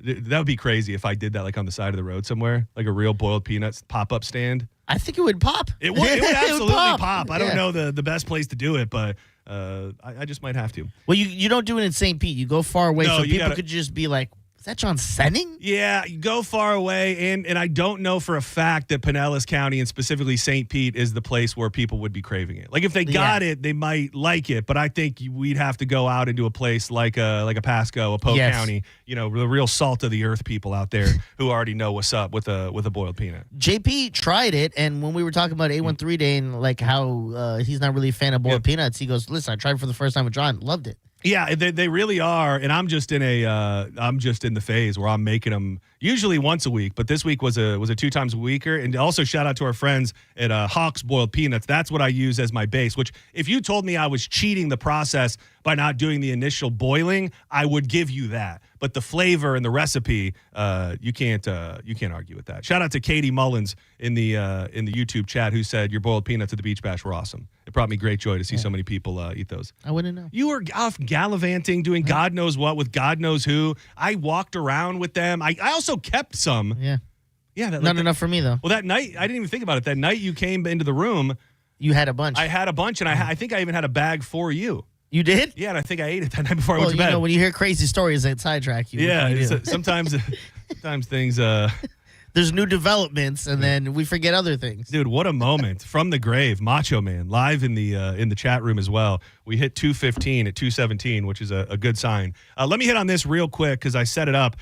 that would be crazy if I did that like on the side of the road somewhere, like a real boiled peanuts pop-up stand. I think it would pop. It would absolutely pop. pop. I don't know the best place to do it, but I just might have to. Well, you don't do it in St. Pete. You go far away No, so you people gotta- could just be like, is that John Senning? Yeah, you go far away, and I don't know for a fact that Pinellas County and specifically St. Pete is the place where people would be craving it. Like if they got it, they might like it, but I think we'd have to go out into a place like a Pasco, a Polk Yes. County, the real salt of the earth people out there who already know what's up with a boiled peanut. JP tried it, and when we were talking about A13 Day and like how he's not really a fan of boiled peanuts, he goes, "Listen, I tried it for the first time with John, loved it." Yeah, they really are, and I'm just in the phase where I'm making them usually once a week, but this week was a 2 times a weeker. And also shout out to our friends at Hawk's Boiled Peanuts. That's what I use as my base. Which if you told me I was cheating the process by not doing the initial boiling, I would give you that. But the flavor and the recipe, you can't argue with that. Shout out to Katie Mullins in the YouTube chat who said your boiled peanuts at the Beach Bash were awesome. It brought me great joy to see so many people eat those. I wouldn't know. You were off gallivanting, doing God knows what with God knows who. I walked around with them. I also kept some. Yeah. Yeah. Not enough for me, though. Well, that night, I didn't even think about it. That night you came into the room. You had a bunch. I had a bunch, and I think I even had a bag for you. You did? Yeah, and I think I ate it that night before I Well, went to bed. when you hear crazy stories that sidetrack you. Yeah, what do you do? sometimes things... There's new developments, and then we forget other things. Dude, what a moment. From the grave, Macho Man, live in the chat room as well. We hit 215 at 217, which is a good sign. Let me hit on this real quick because I set it up.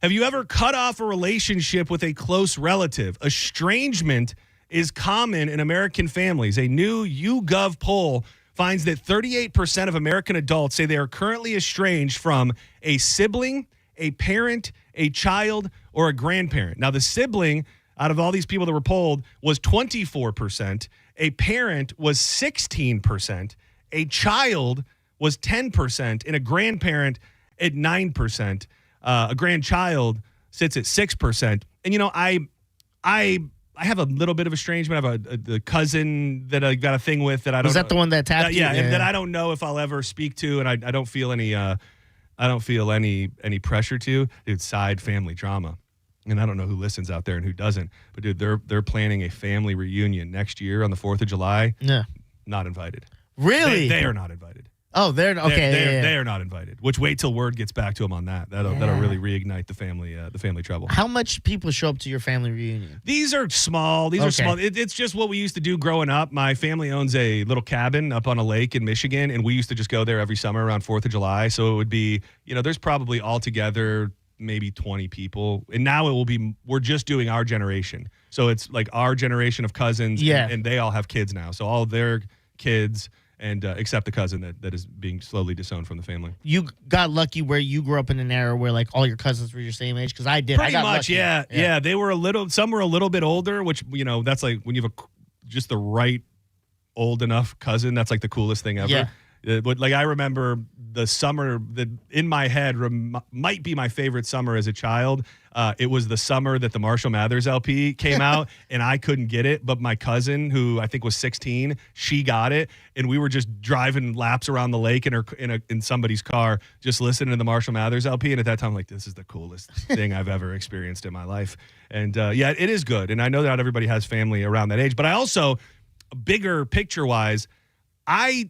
Have you ever cut off a relationship with a close relative? Estrangement is common in American families. A new YouGov poll finds that 38% of American adults say they are currently estranged from a sibling, a parent, a child, or a grandparent. Now, the sibling, out of all these people that were polled, was 24%. A parent was 16%. A child was 10%. And a grandparent at 9%. A grandchild sits at 6%. And, I have a little bit of estrangement. I have a cousin that I got a thing with that I don't. Was that the one that tapped you? Yeah, and that I don't know if I'll ever speak to, and I don't feel any. I don't feel any pressure to. Dude, side family drama, and I don't know who listens out there and who doesn't. But dude, they're planning a family reunion next year on the 4th of July. Yeah, not invited. Really? They are not invited. Oh, they're okay. They are not invited. Which wait till word gets back to them on that. That'll really reignite the family trouble. How much people show up to your family reunion? These are small. These are small. It's just what we used to do growing up. My family owns a little cabin up on a lake in Michigan, and we used to just go there every summer around 4th of July. So it would be, there's probably altogether maybe 20 people. And now we're just doing our generation. So it's like our generation of cousins, and they all have kids now. So all their kids, and except the cousin that is being slowly disowned from the family. You got lucky where you grew up in an era where like all your cousins were your same age, because I did. Pretty I got much, lucky. yeah. They were some were a little bit older, which that's like when you have just the right old enough cousin. That's like the coolest thing ever. Yeah. But like I remember the summer that in my head might be my favorite summer as a child. It was the summer that the Marshall Mathers LP came out, and I couldn't get it. But my cousin, who I think was 16, she got it, and we were just driving laps around the lake in somebody's car, just listening to the Marshall Mathers LP. And at that time, I'm like, this is the coolest thing I've ever experienced in my life. And it is good. And I know that not everybody has family around that age, but I also, bigger picture wise, I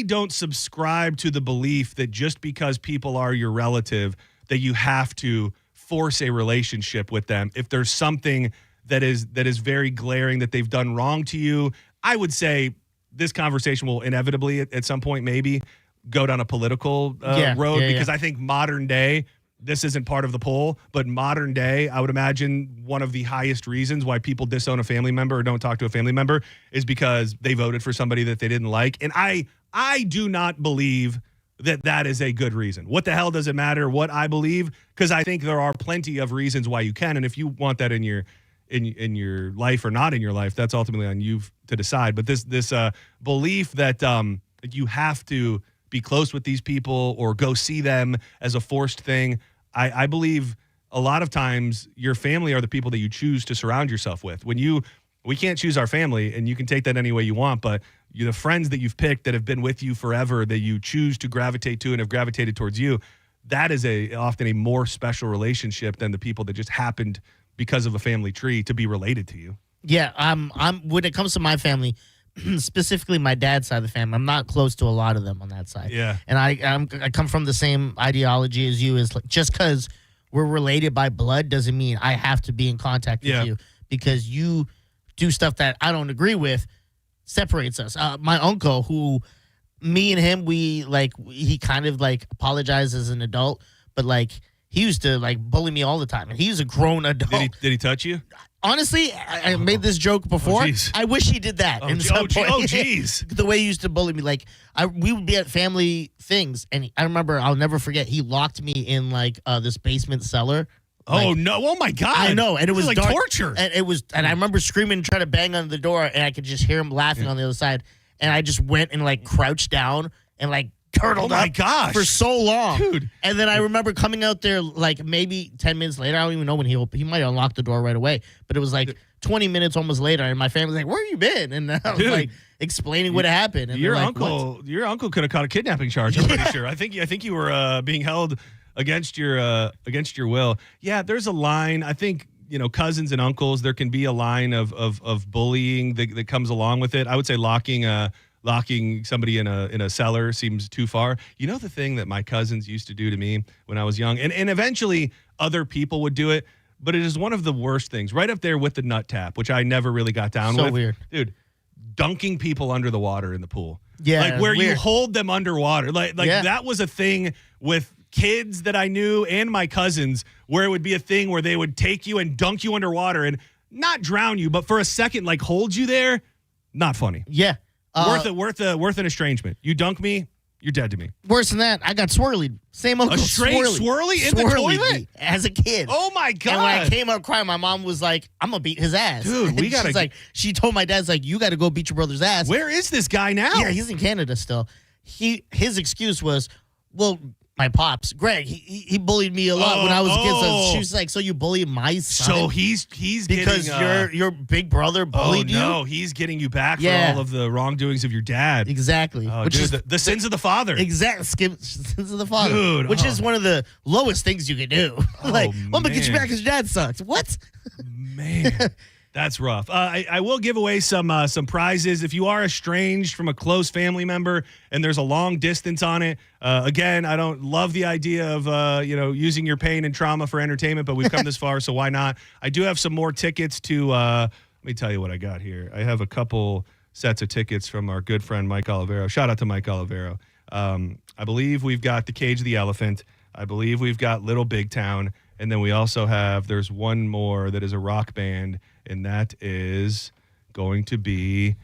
don't subscribe to the belief that just because people are your relative that you have to force a relationship with them. If there's something that is very glaring that they've done wrong to you, I would say this conversation will inevitably at some point maybe go down a political road because I think modern day, this isn't part of the poll, but modern day, I would imagine one of the highest reasons why people disown a family member or don't talk to a family member is because they voted for somebody that they didn't like. And I do not believe that is a good reason. What the hell does it matter what I believe? Because I think there are plenty of reasons why you can. And if you want that in your life or not in your life, that's ultimately on you to decide. But this belief that you have to be close with these people or go see them as a forced thing. I believe a lot of times your family are the people that you choose to surround yourself with. We can't choose our family, and you can take that any way you want, but the friends that you've picked that have been with you forever, that you choose to gravitate to and have gravitated towards you, that is often a more special relationship than the people that just happened because of a family tree to be related to you. Yeah, I'm when it comes to my family, specifically my dad's side of the family, I'm not close to a lot of them on that side. Yeah. And I come from the same ideology as you, is like, just because we're related by blood doesn't mean I have to be in contact with you, because you do stuff that I don't agree with separates us. My uncle, who me and him, he kind of like apologized as an adult, but like he used to like bully me all the time, and he's a grown adult. Did he touch you? Honestly, I made this joke before. I wish he did that. Jeez. The way he used to bully me, like we would be at family things, and I remember, I'll never forget, he locked me in like this basement cellar. Oh no! Oh my God! I know, and it was like dark, torture. And I remember screaming, trying to bang on the door, and I could just hear him laughing on the other side. And I just went and like crouched down and like turtled up for so long, dude. And then I remember coming out there like maybe 10 minutes later. I don't even know when he might have unlocked the door right away, but it was like 20 minutes almost later, and my family's like, "Where have you been?" And I was like explaining what happened. And your like, uncle could have caught a kidnapping charge. I'm pretty sure. I think you were being held against your will. Yeah, there's a line. I think, cousins and uncles, there can be a line of bullying that comes along with it. I would say locking somebody in a cellar seems too far. You know, the thing that my cousins used to do to me when I was young, and eventually other people would do it, but it is one of the worst things, right up there with the nut tap, which I never really got down with. So weird. Dude, dunking people under the water in the pool. Yeah, like where weird. you hold them underwater. Like that was a thing with kids that I knew and my cousins, where it would be a thing where they would take you and dunk you underwater and not drown you, but for a second, like hold you there. Not funny. Yeah. Worth an estrangement. You dunk me, you're dead to me. Worse than that, I got swirlied. Same uncle. A straight swirly in the toilet? Me as a kid. Oh my God. And when I came up crying, my mom was like, "I'm gonna beat his ass." Dude, she told my dad's like, "You gotta go beat your brother's ass." Where is this guy now? Yeah, he's in Canada still. His excuse was, well, my pops, Greg, he bullied me a lot when I was a kid. So she was like, "So you bullied my son?" So he's because getting, your big brother bullied you. No, he's getting you back for all of the wrongdoings of your dad. Exactly. Which is the sins of the father. Exactly. Sins of the father. Dude, which is one of the lowest things you can do. Like, I'm gonna get you back because your dad sucks. What? Man. That's rough. I will give away some prizes. If you are estranged from a close family member and there's a long distance on it, again, I don't love the idea of using your pain and trauma for entertainment, but we've come this far, so why not? I do have some more tickets to. Let me tell you what I got here. I have a couple sets of tickets from our good friend Mike Olivero. Shout out to Mike Olivero. I believe we've got the Cage of the Elephant. I believe we've got Little Big Town, and then we also have. There's one more that is a rock band. And that is going to be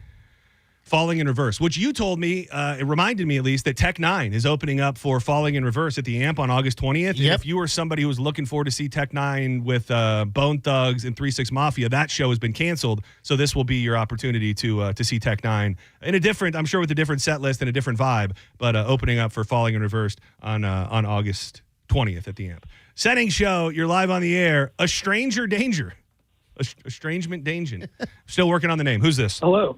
Falling in Reverse, which you told me, it reminded me at least, that Tech 9 is opening up for Falling in Reverse at the Amp on August 20th. Yep. And if you were somebody who was looking forward to see Tech 9 with Bone Thugs and 3-6 Mafia, that show has been canceled. So this will be your opportunity to see Tech 9 in a different, I'm sure with a different set list and a different vibe, but opening up for Falling in Reverse on August 20th at the Amp. Senning Show, you're live on the air. A Stranger Danger. Estrangement danger. Still working on the name. Who's this? Hello.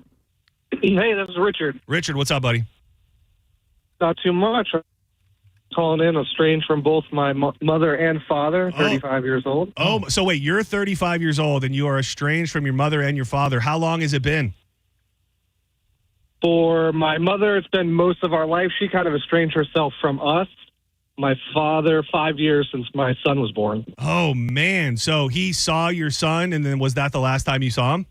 Hey, this is Richard. Richard, what's up, buddy? Not too much. Calling in, estranged from both my mother and father, 35 years old. Oh, so wait, you're 35 years old and you are estranged from your mother and your father. How long has it been? For my mother, it's been most of our life. She kind of estranged herself from us. My father, 5 years since my son was born. Oh, man. So he saw your son, and then was that the last time you saw him?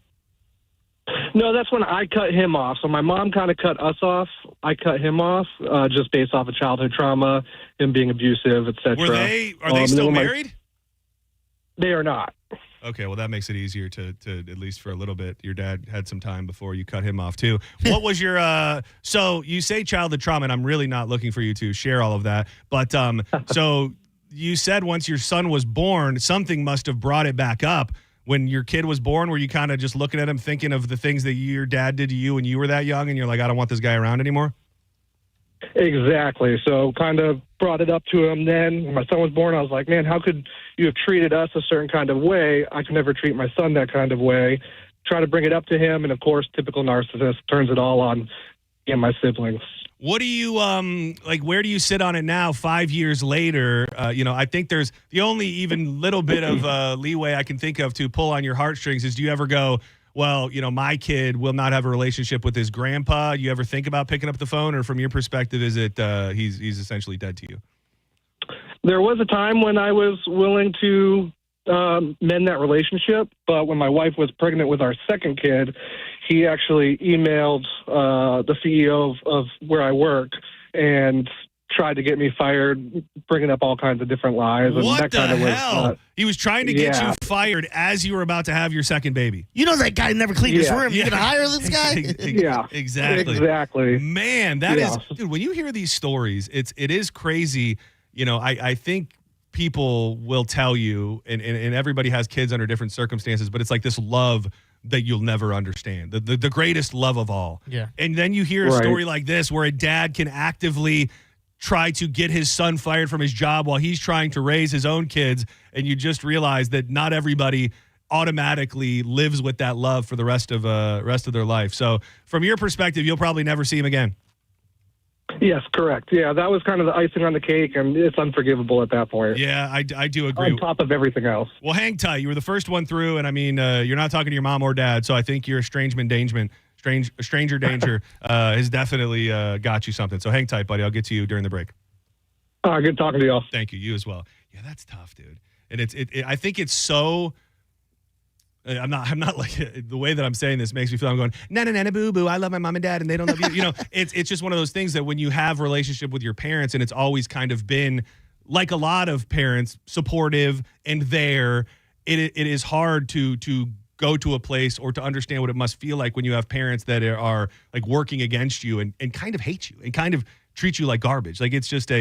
No, that's when I cut him off. So my mom kind of cut us off. I cut him off just based off of childhood trauma, him being abusive, etc. Are they still married? They are not. Okay, well, that makes it easier to at least for a little bit. Your dad had some time before you cut him off, too. What was your so you say childhood trauma, and I'm really not looking for you to share all of that. But so you said once your son was born, something must have brought it back up. When your kid was born, were you kind of just looking at him thinking of the things that your dad did to you when you were that young, and you're like, I don't want this guy around anymore? Exactly. So kind of brought it up to him then. When my son was born, I was like, man, how could you have treated us a certain kind of way? I could never treat my son that kind of way. Try to bring it up to him. And, of course, typical narcissist turns it all on me and my siblings. What do you, where do you sit on it now, 5 years later? I think there's the only even little bit of leeway I can think of to pull on your heartstrings is do you ever go, well, my kid will not have a relationship with his grandpa. You ever think about picking up the phone, or from your perspective, is it he's essentially dead to you? There was a time when I was willing to mend that relationship, but when my wife was pregnant with our second kid, he actually emailed the CEO of where I work and tried to get me fired, bringing up all kinds of different lies. And What that the kind of hell? He was trying to get yeah. you fired as you were about to have your second baby. You know that guy never cleaned his Yeah. room. You gonna hire this guy? Yeah, Exactly. Man, that is, Yeah. dude, when you hear these stories, it is crazy. I think people will tell you, and everybody has kids under different circumstances, but it's like this love that you'll never understand, the greatest love of all. Yeah. And then you hear a Right. story like this where a dad can actively try to get his son fired from his job while he's trying to raise his own kids, and you just realize that not everybody automatically lives with that love for the rest of their life. So from your perspective, you'll probably never see him again. Yes, correct. Yeah, that was kind of the icing on the cake, and it's unforgivable at that point. Yeah, I do agree. On top of everything else. Well, hang tight. You were the first one through, and I mean, you're not talking to your mom or dad, so I think your stranger danger has definitely got you something. So hang tight, buddy. I'll get to you during the break. Good talking to y'all. Thank you. You as well. Yeah, that's tough, dude. And I think it's so. I'm not like the way that I'm saying this makes me feel I'm going na boo boo. I love my mom and dad, and they don't love you. It's just one of those things that when you have a relationship with your parents, and it's always kind of been like a lot of parents, supportive and there. It is hard to go to a place or to understand what it must feel like when you have parents that are like working against you and kind of hate you and kind of treat you like garbage. Like it's just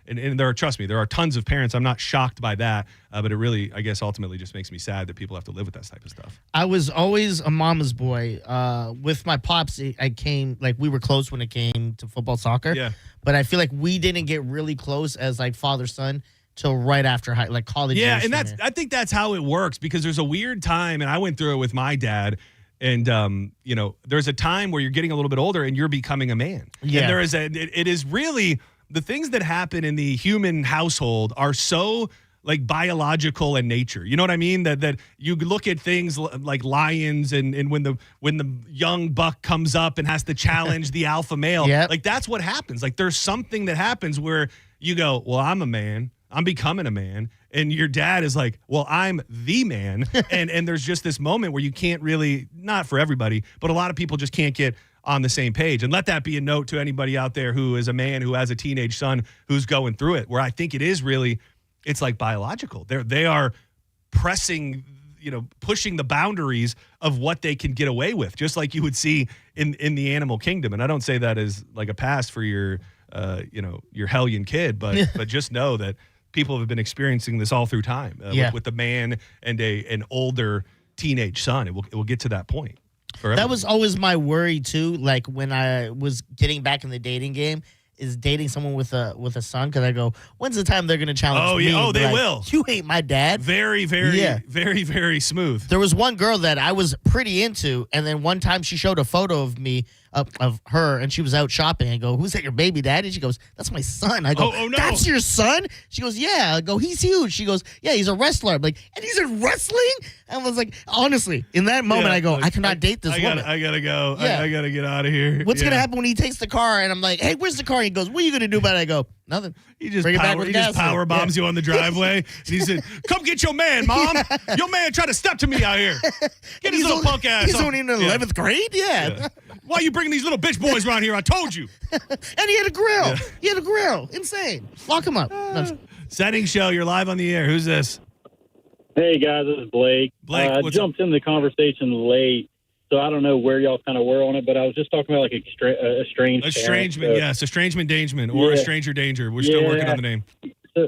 and trust me, there are tons of parents. I'm not shocked by that, but it really, I guess, ultimately just makes me sad that people have to live with that type of stuff. I was always a mama's boy. With my pops, we were close when it came to football, soccer. Yeah. But I feel like we didn't get really close as like father-son till right after college. Yeah, years and I think that's how it works, because there's a weird time, and I went through it with my dad. And there's a time where you're getting a little bit older and you're becoming a man. Yeah. And it is really the things that happen in the human household are so like biological in nature. You know what I mean? That you look at things like lions and when the young buck comes up and has to challenge the alpha male, Yep. like that's what happens. Like there's something that happens where you go, well, I'm a man. I'm becoming a man. And your dad is like, well, I'm the man. and there's just this moment where you can't really, not for everybody, but a lot of people just can't get on the same page. And let that be a note to anybody out there who is a man who has a teenage son who's going through it, where I think it is really, it's like biological. They are pressing, pushing the boundaries of what they can get away with, just like you would see in the animal kingdom. And I don't say that as like a pass for your hellion kid, but just know that people have been experiencing this all through time with the man and an older teenage son. It will get to that point. That was always my worry too. Like when I was getting back in the dating game, is dating someone with a son, because I go, when's the time they're going to challenge me? Oh, they will. You ain't my dad. Very, very, very, very smooth. There was one girl that I was pretty into, and then one time she showed a photo of me, of her, and she was out shopping. I go, who's that, your baby daddy? She goes, that's my son. I go, oh no, that's your son? She goes, yeah. I go, he's huge. She goes, yeah, he's a wrestler. I'm like, and he's in wrestling? I was like, honestly, in that moment, I go, I cannot date this woman. I gotta go. Yeah. I gotta get out of here. What's going to happen when he takes the car? And I'm like, hey, where's the car? He goes, what are you going to do about it? I go, nothing. He just Bring it back with power bombs you on the driveway. And he said, come get your man, Mom. Your man tried to step to me out here. Get his little punk ass. He's only in the 11th grade? Yeah. Why are you bringing these little bitch boys around here? I told you. And he had a grill. Yeah. He had a grill. Insane. Lock him up. Senning Show, you're live on the air. Who's this? Hey, guys, this is Blake. Blake, I jumped in the conversation late, so I don't know where y'all kind of were on it, but I was just talking about like estranged Estrangement, parents, yes. Estrangement, dangement, or a stranger danger. We're still working on the name. So,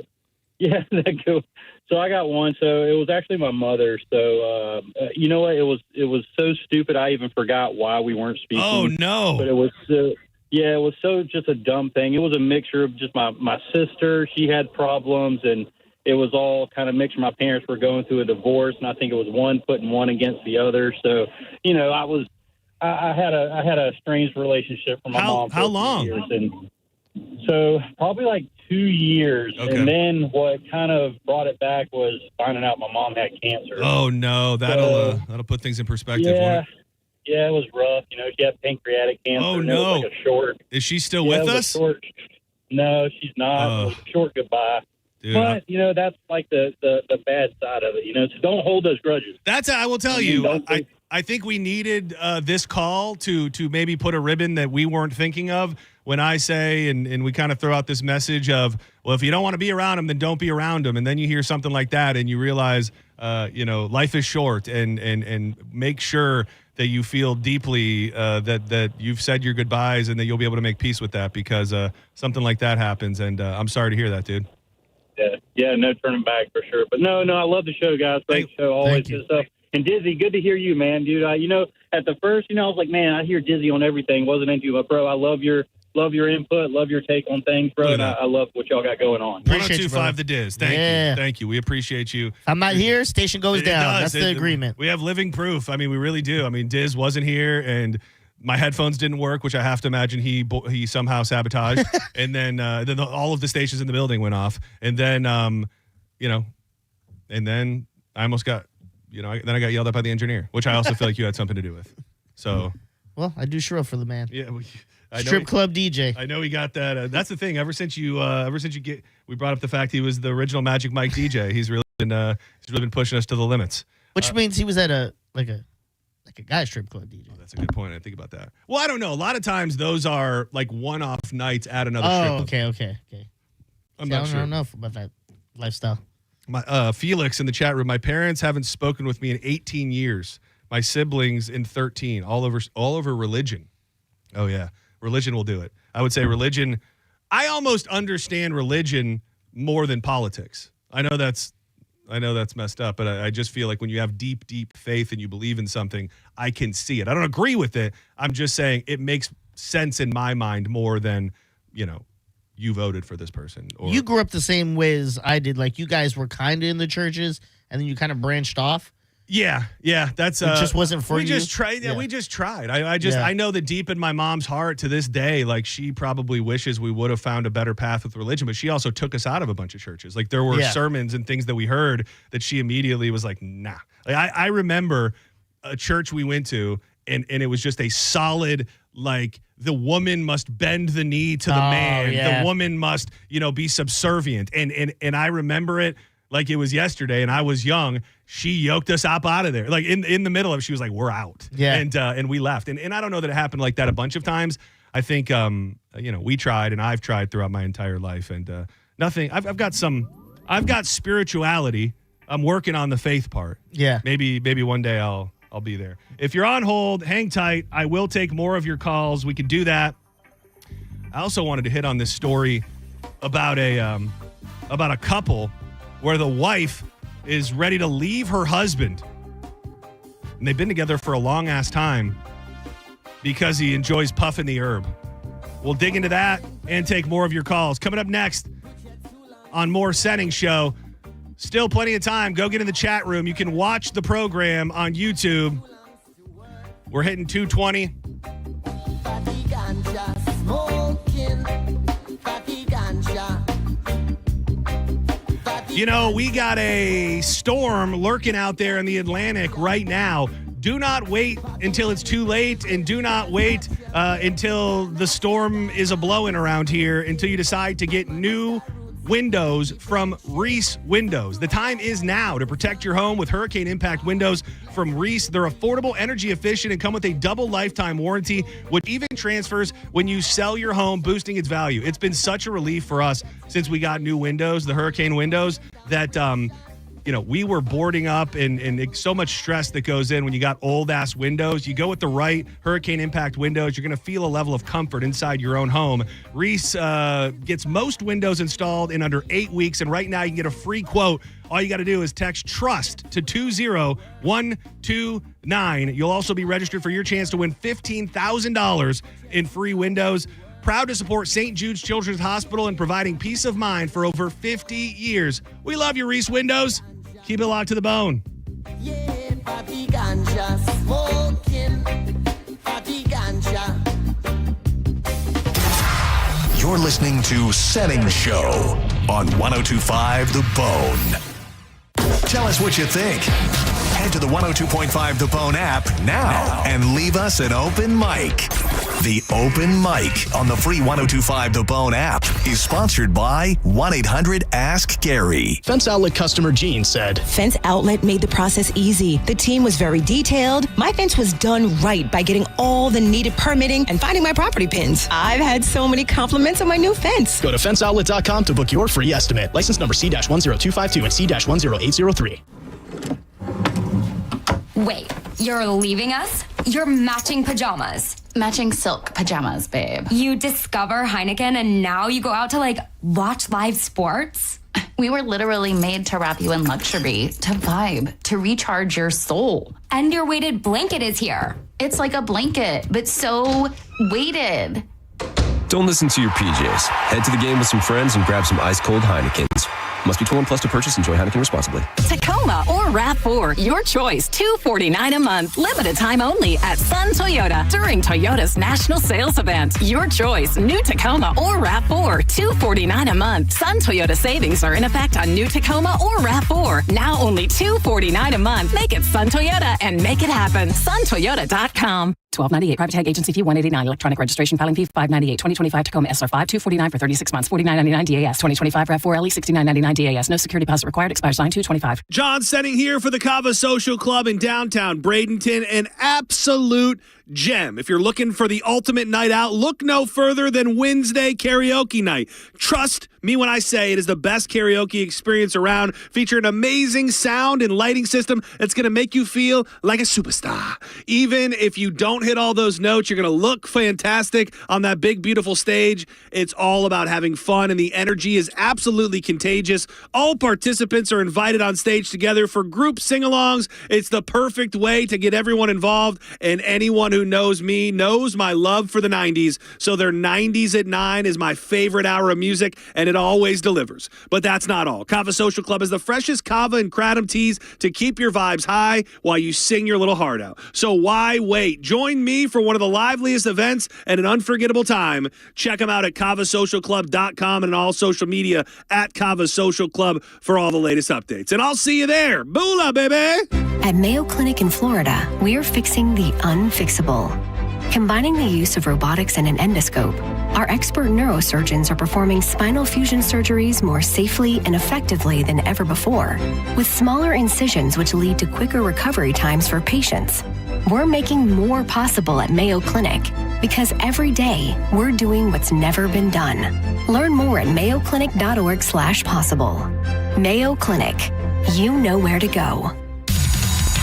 yeah, cool. So I got one. So it was actually my mother. So you know what? It was so stupid. I even forgot why we weren't speaking. Oh no! But it was Yeah, it was just a dumb thing. It was a mixture of just my sister. She had problems, and it was all kind of mixture. My parents were going through a divorce, and I think it was one putting one against the other. So, I had a strange relationship from my mom. How long? Years, and so probably like 2 years. Okay. And then what kind of brought it back was finding out my mom had cancer. Oh no, that'll put things in perspective. Yeah. Yeah, it was rough. She had pancreatic cancer. Oh, and it was no. like a short. Is she still Yeah, with it was a us? No, she's not. It was a short goodbye. Dude, but, that's like the bad side of it, so don't hold those grudges. I will tell you, I think we needed this call to maybe put a ribbon that we weren't thinking of when I say, and we kind of throw out this message of, well, if you don't want to be around them, then don't be around them. And then you hear something like that and you realize, life is short and make sure that you feel deeply that you've said your goodbyes and that you'll be able to make peace with that because something like that happens. And I'm sorry to hear that, dude. Yeah, no turning back for sure. But no, I love the show, guys. Great show, always good stuff. And Dizzy, good to hear you, man, dude. At the first, I was like, man, I hear Dizzy on everything. Wasn't into you, but bro, I love your input, love your take on things, bro. And I love what y'all got going on. 1025 The Diz. Thank you. We appreciate you. If I'm not here, station goes down. That's the agreement. We have living proof. I mean, we really do. I mean, Diz wasn't here, and my headphones didn't work, which I have to imagine he somehow sabotaged. And then all of the stations in the building went off. And then, and then I almost got, then I got yelled at by the engineer, which I also feel like you had something to do with. So, well, I do show for the man. Yeah, strip club DJ. I know he got that. That's the thing. Ever since we brought up the fact he was the original Magic Mike DJ. He's really been pushing us to the limits. Which means he was at a guy's strip club DJ. Oh, that's a good point. I think about that. Well, I don't know. A lot of times those are like one-off nights at another strip club. Okay. I'm not sure. I don't know about that lifestyle. My Felix in the chat room. My parents haven't spoken with me in 18 years. My siblings in 13. All over religion. Oh yeah, religion will do it. I would say religion. I almost understand religion more than politics. I know that's messed up, but I just feel like when you have deep, deep faith and you believe in something, I can see it. I don't agree with it. I'm just saying it makes sense in my mind more than, you voted for this person. Or you grew up the same way as I did. Like you guys were kind of in the churches and then you kind of branched off. Yeah. That's it just wasn't for you. We just tried. Yeah, we just tried. I know that deep in my mom's heart to this day, like she probably wishes we would have found a better path with religion, but she also took us out of a bunch of churches. Like there were sermons and things that we heard that she immediately was like, nah. Like, I remember a church we went to and it was just a solid, like the woman must bend the knee to the man. Yeah. The woman must, be subservient. And I remember it like it was yesterday and I was young. She yoked us up out of there. Like in the middle of it, she was like, we're out. Yeah. And we left. And I don't know that it happened like that a bunch of times. I think, we tried and I've tried throughout my entire life and nothing. I've got spirituality. I'm working on the faith part. Yeah. Maybe one day I'll be there. If you're on hold, hang tight. I will take more of your calls. We can do that. I also wanted to hit on this story about a couple where the wife is ready to leave her husband. And they've been together for a long ass time because he enjoys puffing the herb. We'll dig into that and take more of your calls. Coming up next on more Senning Show. Still plenty of time. Go get in the chat room. You can watch the program on YouTube. We're hitting 2:20. We got a storm lurking out there in the Atlantic right now. Do not wait until it's too late, and do not wait until the storm is a-blowing around here until you decide to get new windows from Reese Windows. The time is now to protect your home with hurricane impact windows from Reese. They're affordable, energy efficient, and come with a double lifetime warranty, which even transfers when you sell your home, boosting its value. It's been such a relief for us since we got new windows, the hurricane windows, that we were boarding up and so much stress that goes in when you got old-ass windows. You go with the right hurricane impact windows, you're going to feel a level of comfort inside your own home. Reese gets most windows installed in under 8 weeks, and right now you can get a free quote. All you got to do is text TRUST to 20129. You'll also be registered for your chance to win $15,000 in free windows. Proud to support St. Jude's Children's Hospital and providing peace of mind for over 50 years. We love you, Reese Windows. Keep it locked to the bone. Yeah, party ganja, smoking, party ganja. You're listening to Senning Show on 102.5 The Bone. Tell us what you think. Head to the 102.5 The Bone app now and leave us an open mic. The open mic on the free 102.5 The Bone app is sponsored by 1-800-ASK-GARY. Fence Outlet customer Jean said, Fence Outlet made the process easy. The team was very detailed. My fence was done right by getting all the needed permitting and finding my property pins. I've had so many compliments on my new fence. Go to fenceoutlet.com to book your free estimate. License number C-10252 and C-10803. Wait, you're leaving us? You're matching pajamas. Matching silk pajamas, babe. You discover Heineken and now you go out to watch live sports? We were literally made to wrap you in luxury, to vibe, to recharge your soul. And your weighted blanket is here. It's like a blanket, but so weighted. Don't listen to your PJs. Head to the game with some friends and grab some ice-cold Heinekens. Must be 21 plus to purchase. Enjoy Heineken responsibly. Tacoma or RAV4, your choice. $249 a month. Limited time only at Sun Toyota during Toyota's national sales event. Your choice. New Tacoma or RAV4, $249 a month. Sun Toyota savings are in effect on new Tacoma or RAV4. Now only $249 a month. Make it Sun Toyota and make it happen. SunToyota.com. $12.98 private tag agency fee $189 electronic registration filing fee $598 2025 Tacoma SR5 $249 for 36 months $49.99 DAS 2025 RAV4 LE $69.99 DAS no security deposit required expires 9/2/25. John Senning here for the Cava Social Club in downtown Bradenton, an absolute gem. If you're looking for the ultimate night out, look no further than Wednesday karaoke night. Trust me when I say it is the best karaoke experience around, featuring an amazing sound and lighting system that's going to make you feel like a superstar. Even if you don't hit all those notes, you're going to look fantastic on that big, beautiful stage. It's all about having fun, and the energy is absolutely contagious. All participants are invited on stage together for group sing-alongs. It's the perfect way to get everyone involved, and anyone who knows me knows my love for the 90s. So their 90s at 9 is my favorite hour of music, and it always delivers. But that's not all. Cava Social Club is the freshest Cava and Kratom teas to keep your vibes high while you sing your little heart out. So why wait? Join me for one of the liveliest events and an unforgettable time. Check them out at CavaSocialClub.com and on all social media at Cava Social Club for all the latest updates. And I'll see you there. Boola, baby! At Mayo Clinic in Florida, we're fixing the unfixable. Combining the use of robotics and an endoscope, our expert neurosurgeons are performing spinal fusion surgeries more safely and effectively than ever before, with smaller incisions which lead to quicker recovery times for patients. We're making more possible at Mayo Clinic because every day we're doing what's never been done. Learn more at mayoclinic.org/possible. Mayo Clinic. You know where to go.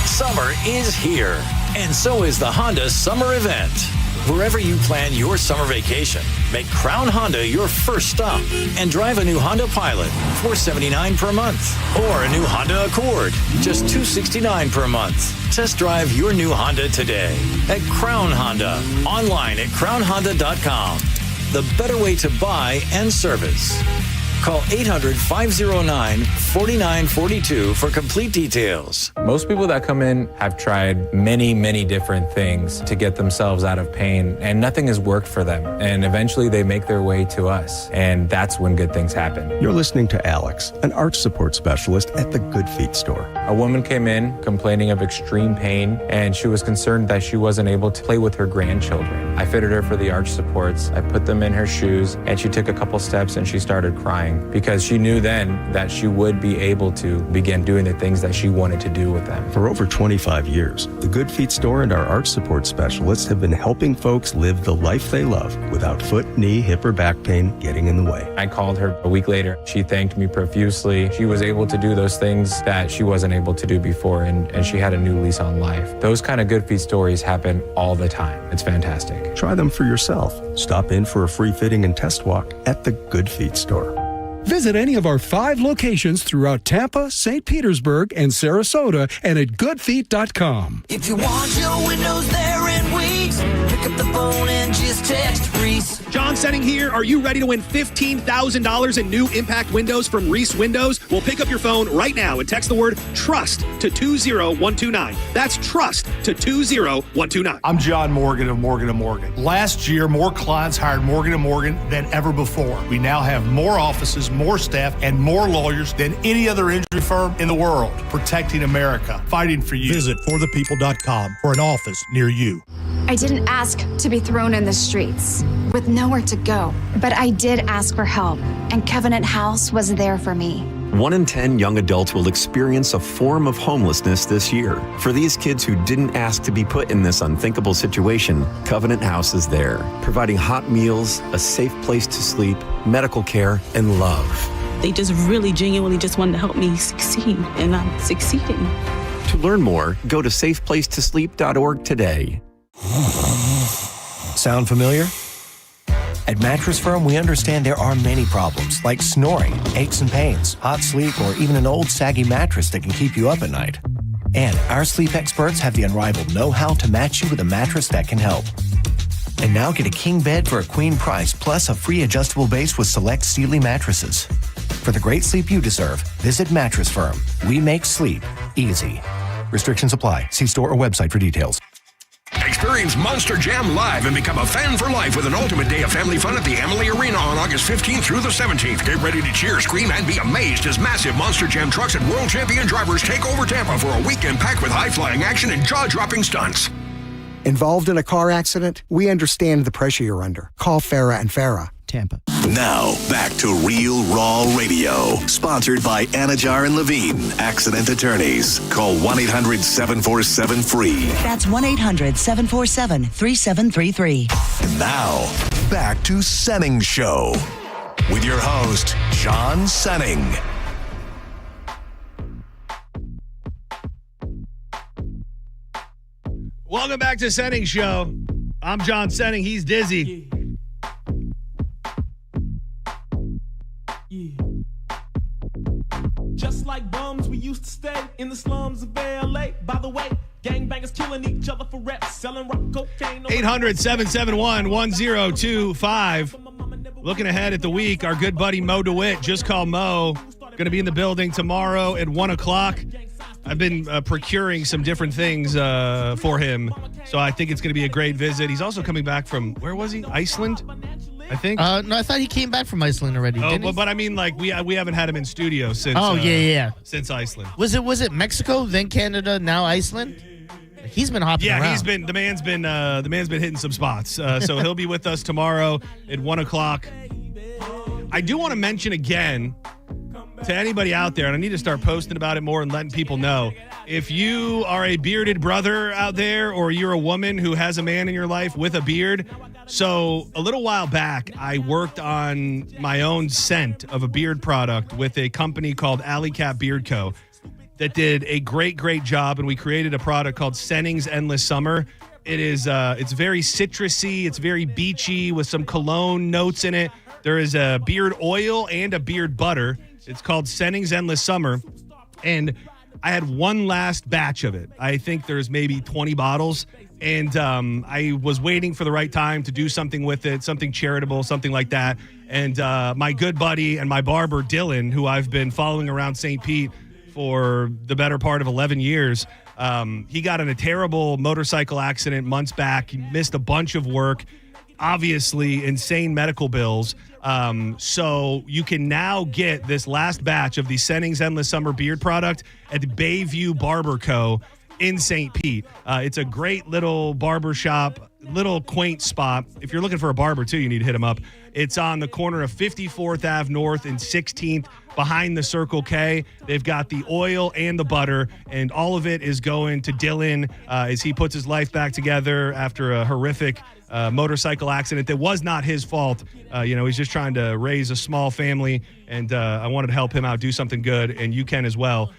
Summer is here, and so is the Honda Summer Event. Wherever you plan your summer vacation, make Crown Honda your first stop and drive a new Honda Pilot, $479 per month, or a new Honda Accord, just $269 per month. Test drive your new Honda today at Crown Honda, online at crownhonda.com. The better way to buy and service. Call 800-509-4942 for complete details. Most people that come in have tried many different things to get themselves out of pain, and nothing has worked for them. And eventually they make their way to us, and that's when good things happen. You're listening to Alex, an arch support specialist at the Good Feet store. A woman came in complaining of extreme pain, and she was concerned that she wasn't able to play with her grandchildren. I fitted her for the arch supports. I put them in her shoes, and she took a couple steps and she started crying. everything because she knew then that she would be able to begin doing the things that she wanted to do with them. For over 25 years, the Good Feet store and our arch support specialists have been helping folks live the life they love without foot, knee, hip, or back pain getting in the way. I called her a week later. She thanked me profusely. She was able to do those things that she wasn't able to do before, and she had a new lease on life. Those kind of Good Feet stories happen all the time. It's fantastic. Try them for yourself. Stop in for a free fitting and test walk at the Good Feet store. Visit any of our 5 locations throughout Tampa, St. Petersburg, and Sarasota, and at goodfeet.com. If you want your windows there in weeks, pick up the phone and just text Reese. John Senning here. Are you ready to win $15,000 in new impact windows from Reese Windows? Well, pick up your phone right now and text the word TRUST to 20129. That's TRUST to 20129. I'm John Morgan of Morgan & Morgan. Last year, more clients hired Morgan & Morgan than ever before. We now have more offices, more staff, and more lawyers than any other injury firm in the world. Protecting America. Fighting for you. Visit forthepeople.com for an office near you. I didn't ask to be thrown in the streets with nowhere to go, but I did ask for help, and Covenant House was there for me. 1 in 10 young adults will experience a form of homelessness this year. For these kids who didn't ask to be put in this unthinkable situation, Covenant House is there, providing hot meals, a safe place to sleep, medical care, and love. They just really genuinely just wanted to help me succeed, and I'm succeeding. To learn more, go to safeplacetosleep.org today. Sound familiar? At Mattress Firm, we understand there are many problems, like snoring, aches and pains, hot sleep, or even an old saggy mattress that can keep you up at night. And our sleep experts have the unrivaled know-how to match you with a mattress that can help. And now get a king bed for a queen price, plus a free adjustable base with select Sealy mattresses. For the great sleep you deserve, visit Mattress Firm. We make sleep easy. Restrictions apply. See store or website for details. Experience Monster Jam live and become a fan for life with an ultimate day of family fun at the Amalie Arena on August 15th through the 17th. Get ready to cheer, scream, and be amazed as massive Monster Jam trucks and world champion drivers take over Tampa for a weekend packed with high-flying action and jaw-dropping stunts. Involved in a car accident? We understand the pressure you're under. Call Farah and Farah, Tampa. Now, back to Real Raw Radio. Sponsored by Anajar and Levine, Accident Attorneys. Call 1-800-747-FREE. That's 1-800-747-3733. And now, back to Senning Show. With your host, John Senning. Welcome back to Senning Show. I'm John Senning. He's Dizzy. Just like bums, we used to stay in the slums of LA. By the way, gangbangers killing each other for reps, selling rock cocaine. 800-771-1025. Looking ahead at the week, our good buddy Mo DeWitt, just call Mo, going to be in the building tomorrow at 1 o'clock. I've been procuring some different things for him, so I think it's going to be a great visit. He's also coming back from, where was he? Iceland, I think? No, I thought he came back from Iceland already. Oh, but I mean, like, we haven't had him in studio since. Oh, yeah. Since Iceland. Was it Mexico, then Canada, now Iceland? He's been hopping around. Yeah, the man's been hitting some spots. So he'll be with us tomorrow at 1 o'clock. I do want to mention again to anybody out there, and I need to start posting about it more and letting people know, if you are a bearded brother out there, or you're a woman who has a man in your life with a beard. So a little while back, I worked on my own scent of a beard product with a company called Alley Cat Beard Co. that did a great job, and we created a product called Senning's Endless Summer. It is it's very citrusy, it's very beachy with some cologne notes in it. There is a beard oil and a beard butter. It's called Senning's Endless Summer, and I had one last batch of it. I think there's maybe 20 bottles, and I was waiting for the right time to do something with it, something charitable, something like that. And my good buddy and my barber, Dylan, who I've been following around St. Pete for the better part of 11 years, he got in a terrible motorcycle accident months back. He missed a bunch of work, obviously insane medical bills. So you can now get this last batch of the Senning's Endless Summer beard product at Bayview Barber Co. in St. Pete. It's a great little barber shop, little quaint spot. If you're looking for a barber, too, you need to hit them up. It's on the corner of 54th Ave North and 16th, behind the Circle K. They've got the oil and the butter, and all of it is going to Dylan as he puts his life back together after a horrific motorcycle accident that was not his fault. He's just trying to raise a small family, and I wanted to help him out, do something good, and you can as well.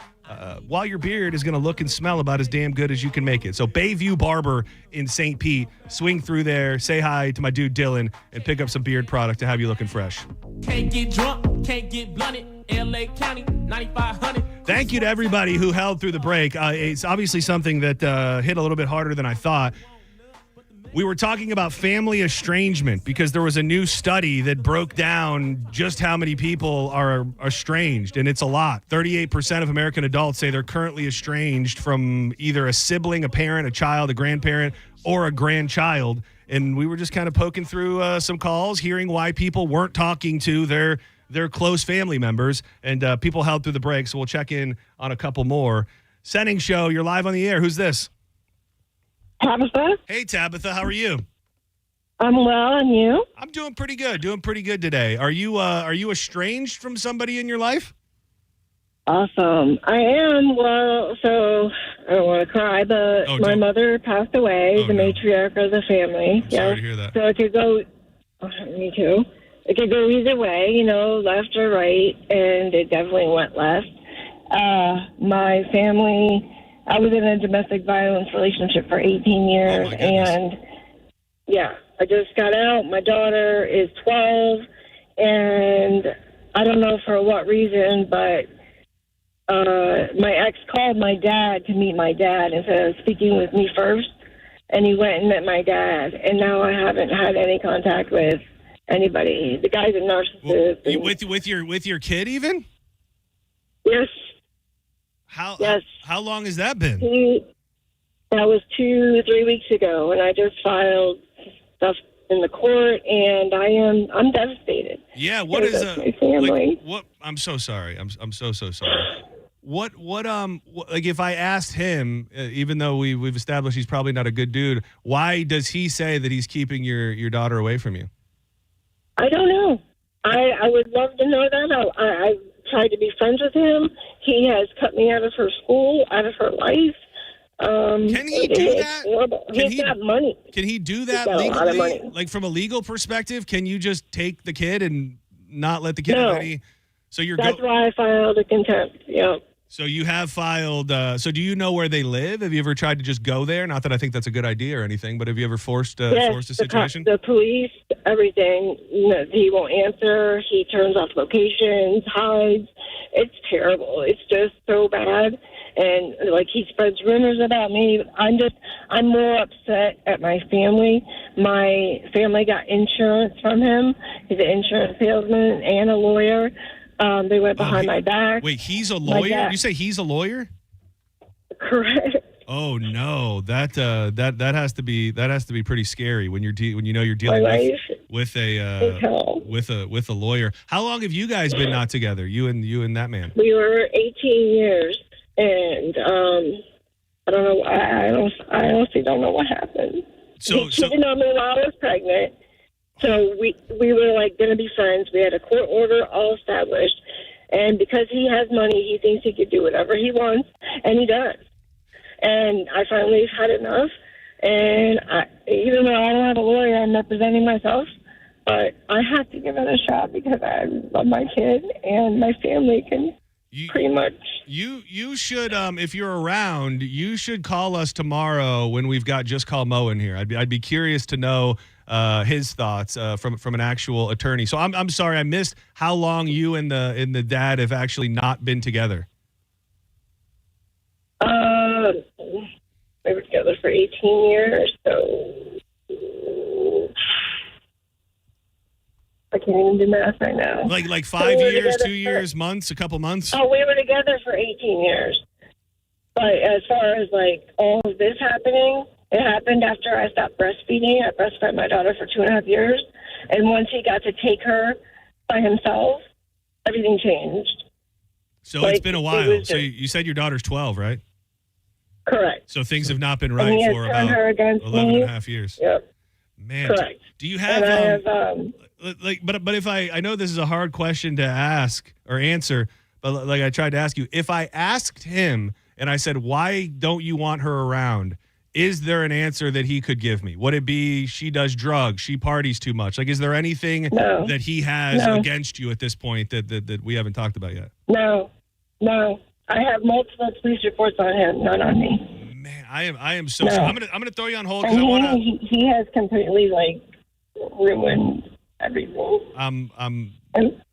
While your beard is going to look and smell about as damn good as you can make it. So Bayview Barber in St. Pete. Swing through there, say hi to my dude Dylan, and pick up some beard product to have you looking fresh. Can't get drunk, can't get blunted. LA County, 9500. Thank you to everybody who held through the break. It's obviously something that hit a little bit harder than I thought. We were talking about family estrangement because there was a new study that broke down just how many people are estranged, and it's a lot. 38% of American adults say they're currently estranged from either a sibling, a parent, a child, a grandparent, or a grandchild. And we were just kind of poking through some calls, hearing why people weren't talking to their close family members, and people held through the break, so we'll check in on a couple more. Senning Show, you're live on the air. Who's this? Tabitha. Hey, Tabitha, how are you? I'm well, and you? I'm doing pretty good today. Are you estranged from somebody in your life? Awesome. I am. Well, so I don't want to cry, but my mother passed away, the matriarch of the family. Sorry to hear that. So it could go, me too. It could go either way, left or right, and it definitely went left. My family, I was in a domestic violence relationship for 18 years, and I just got out. My daughter is 12, and I don't know for what reason, but my ex called my dad to meet my dad instead of speaking with me first, and he went and met my dad, and now I haven't had any contact with anybody. The guy's a narcissist. With your kid even? Yes. How long has that been? That was 2-3 weeks ago, and I just filed stuff in the court, and I'm devastated. Yeah, what is my family? What? I'm so sorry. I'm so sorry. What if I asked him, even though we've established he's probably not a good dude, why does he say that he's keeping your daughter away from you? I don't know. I would love to know that. I tried to be friends with him. He has cut me out of her school, out of her life. Can he do that? He's got money. Can he do that He's got a lot of legally? money. Like from a legal perspective, can you just take the kid and not let the kid No. have any? So That's why I filed a contempt. Yeah. So you have filed. So do you know where they live? Have you ever tried to just go there? Not that I think that's a good idea or anything, but have you ever forced a situation? The police, everything. He won't answer. He turns off locations, hides. It's terrible. It's just so bad. And he spreads rumors about me. I'm more upset at my family. My family got insurance from him. He's an insurance salesman and a lawyer. They went behind my back. Wait, he's a lawyer? You say he's a lawyer? Correct. Oh no, that has to be pretty scary when you're dealing with a lawyer. How long have you guys been not together? You and that man? We were 18 years, and I don't know. I honestly don't know what happened. He cheated on me while I was pregnant. So we were going to be friends. We had a court order all established. And because he has money, he thinks he could do whatever he wants, and he does. And I finally had enough. And even though I don't have a lawyer, I'm representing myself. But I have to give it a shot because I love my kid, and my family can pretty much. You should, if you're around, you should call us tomorrow when we've got Just Call Mo in here. I'd be curious to know his thoughts from an actual attorney. So I'm sorry I missed how long you and the dad have actually not been together. We were together for 18 years, so I can't even do math right now. Like 5 years, 2 years, months, a couple months? Oh, we were together for 18 years. But as far as all of this happening, it happened after I stopped breastfeeding. I breastfed my daughter for 2.5 years. And once he got to take her by himself, everything changed. So it's been a while. So you said your daughter's 12, right? Correct. So things have not been And right he has for turned about her against 11 me. and a half years. Yep. Man, Correct. do you have, And I have but if I know this is a hard question to ask or answer, but like I tried to ask you, if I asked him and I said, why don't you want her around? Is there an answer that he could give me? Would it be she does drugs, she parties too much? Like, is there anything that he has against you at this point that we haven't talked about yet? No. I have multiple police reports on him, not on me. Man, I am so sorry. I'm gonna throw you on hold because And I want to. he has completely ruined everything. I'm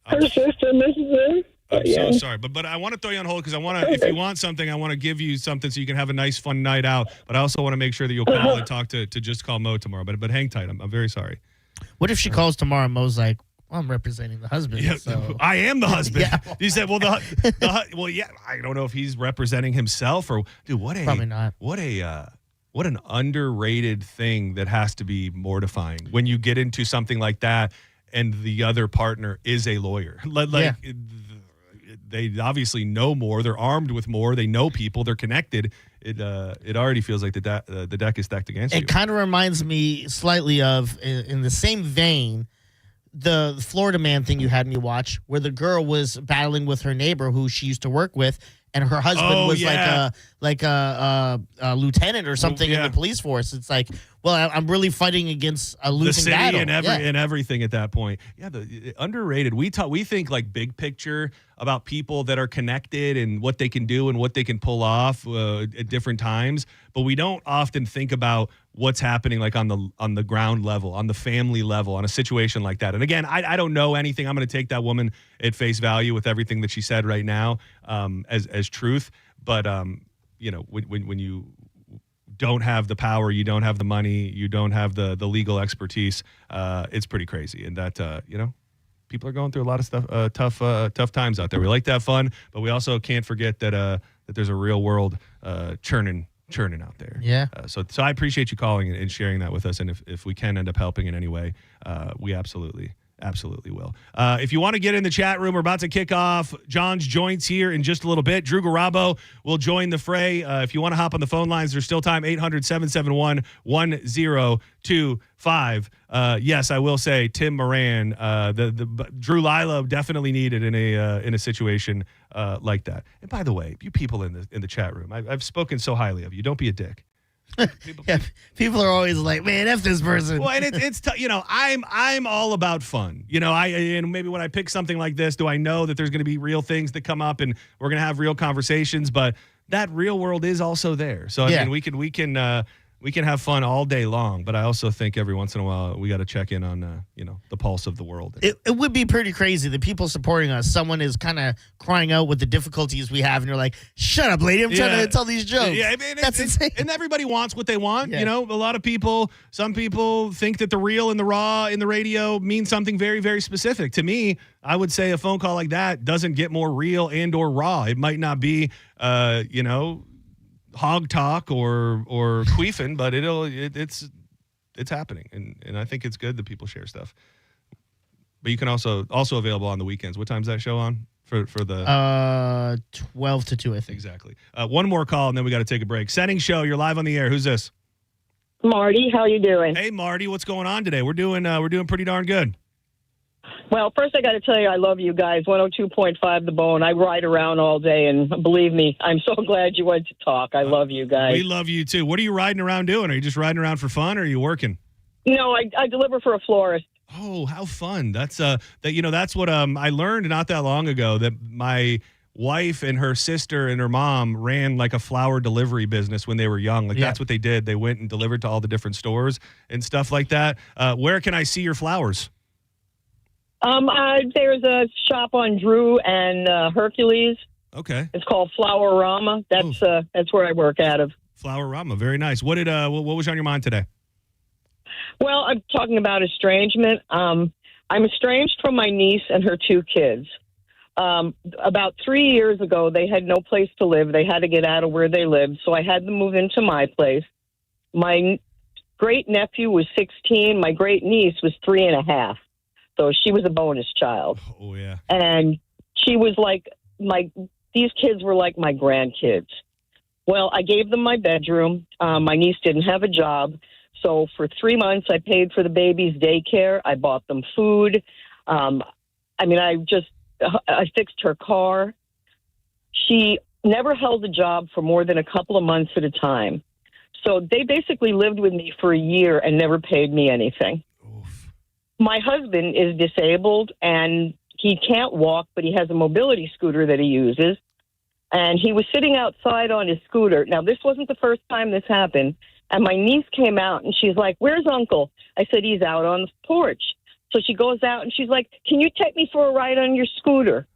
her sister misses him. I'm so sorry, but I want to throw you on hold because I want to. If you want something, I want to give you something so you can have a nice, fun night out. But I also want to make sure that you'll call and talk to Just Call Mo tomorrow. But hang tight. I'm very sorry. What if she calls tomorrow and Mo's like, well, I'm representing the husband. Yeah, so. I am the husband. Yeah. He said, well, well, yeah. I don't know if he's representing himself or dude. Probably not. What an underrated thing that has to be mortifying when you get into something like that and the other partner is a lawyer. They obviously know more. They're armed with more. They know people. They're connected. It already feels like the deck is stacked against you. It kind of reminds me slightly of, in the same vein, the Florida Man thing you had me watch, where the girl was battling with her neighbor who she used to work with, and her husband was like a lieutenant or something in the police force. It's like, well, I'm really fighting against a losing the city battle. and everything at that point. Yeah, underrated. We think like big picture about people that are connected and what they can do and what they can pull off at different times, but we don't often think about what's happening like on the ground level, on the family level, on a situation like that. And again, I don't know anything. I'm going to take that woman at face value with everything that she said right now as truth. But when you don't have the power, you don't have the money, you don't have the legal expertise, it's pretty crazy. And that people are going through a lot of stuff, tough times out there. We like to have fun, but we also can't forget that there's a real world churning out there. Yeah. So I appreciate you calling and sharing that with us. And if we can end up helping in any way, we absolutely will. If you want to get in the chat room, we're about to kick off John's Joints here in just a little bit. Drew Garabo will join the fray. If you want to hop on the phone lines, there's still time. 800-771-1025. Yes, I will say Tim Moran, the Drew Lila definitely needed in a situation like that. And by the way, you people in the chat room, I've spoken so highly of you. Don't be a dick. People are always like, man, F this person. Well, and it's I'm all about fun. And maybe when I pick something like this, do I know that there's going to be real things that come up and we're going to have real conversations, but that real world is also there. So I mean, we can have fun all day long, but I also think every once in a while we got to check in on the pulse of the world. It would be pretty crazy. The people supporting us, someone is kind of crying out with the difficulties we have, and you're like, "Shut up, lady! I'm trying to tell these jokes." Yeah, that's insane. And everybody wants what they want. Yeah. A lot of people. Some people think that the real and the raw in the radio means something very, very specific. To me, I would say a phone call like that doesn't get more real and/or raw. It might not be, hog talk or queefing, but it's happening, and I think it's good that people share stuff. But you can also available on the weekends. What time's that show on for the 12 to 2, I think. Exactly. One more call and then we got to take a break. Senning Show, you're live on the air. Who's this? Marty, how you doing? Hey Marty, what's going on today? We're doing pretty darn good. Well, first I got to tell you I love you guys. 102.5 The Bone. I ride around all day, and believe me, I'm so glad you went to talk. I love you guys. We love you too. What are you riding around doing? Are you just riding around for fun, or are you working? No, I deliver for a florist. Oh, how fun! That's that's what I learned not that long ago, that my wife and her sister and her mom ran like a flower delivery business when they were young. That's what they did. They went and delivered to all the different stores and stuff like that. Where can I see your flowers? There's a shop on Drew and Hercules. Okay. It's called Flowerama. That's where I work out of. Flowerama, very nice. What was on your mind today? Well, I'm talking about estrangement. I'm estranged from my niece and her 2 kids. About 3 years ago, they had no place to live. They had to get out of where they lived, so I had them move into my place. My great nephew was 16. My great niece was 3.5. So she was a bonus child. Oh, yeah. And she was like these kids were like my grandkids. Well, I gave them my bedroom. My niece didn't have a job. So for 3 months, I paid for the baby's daycare. I bought them food. I fixed her car. She never held a job for more than a couple of months at a time. So they basically lived with me for a year and never paid me anything. Oof. My husband is disabled and he can't walk, but he has a mobility scooter that he uses. And he was sitting outside on his scooter. Now, this wasn't the first time this happened. And my niece came out and she's like, "Where's Uncle?" I said, "He's out on the porch." So she goes out and she's like, "Can you take me for a ride on your scooter?"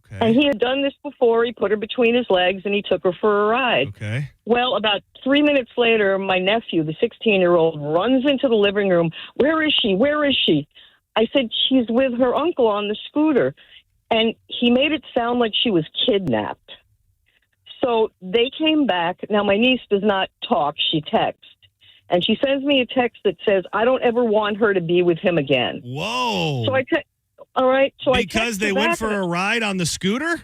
Okay. And he had done this before. He put her between his legs and he took her for a ride. Okay. Well, about 3 minutes later, my nephew, the 16-year-old, runs into the living room. "Where is she? Where is she?" I said, "She's with her uncle on the scooter." And he made it sound like she was kidnapped. So they came back. Now, my niece does not talk. She texts. And she sends me a text that says, "I don't ever want her to be with him again." Whoa. So all right. So because they went for a ride on the scooter?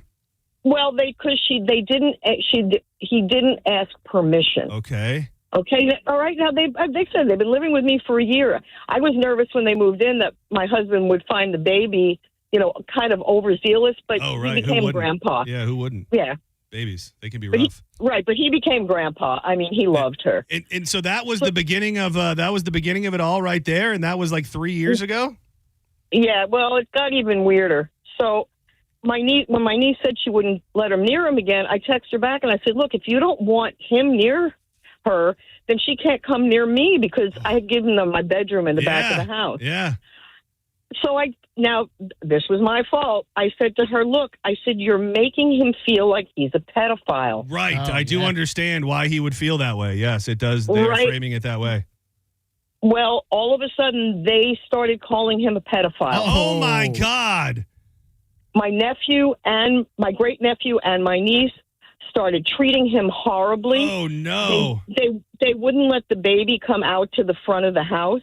Well, he didn't ask permission. Okay. Okay. All right. Now, they said they've been living with me for a year. I was nervous when they moved in that my husband would find the baby, kind of overzealous, but he became grandpa. Yeah, who wouldn't? Yeah. Babies, they can be rough. But he became grandpa. I mean, he loved her. And so that was the beginning of it all right there, and that was like 3 years ago? Yeah, well, it got even weirder. So when my niece said she wouldn't let him near him again, I texted her back and I said, "Look, if you don't want him near her, then she can't come near me because I had given them my bedroom in the back of the house." Yeah. So now this was my fault. I said to her, "Look," I said, "you're making him feel like he's a pedophile." Right. I do understand why he would feel that way. Yes, it does. They're framing it that way. Well, all of a sudden, they started calling him a pedophile. Oh my God. My nephew and my great-nephew and my niece started treating him horribly. Oh, no. They wouldn't let the baby come out to the front of the house.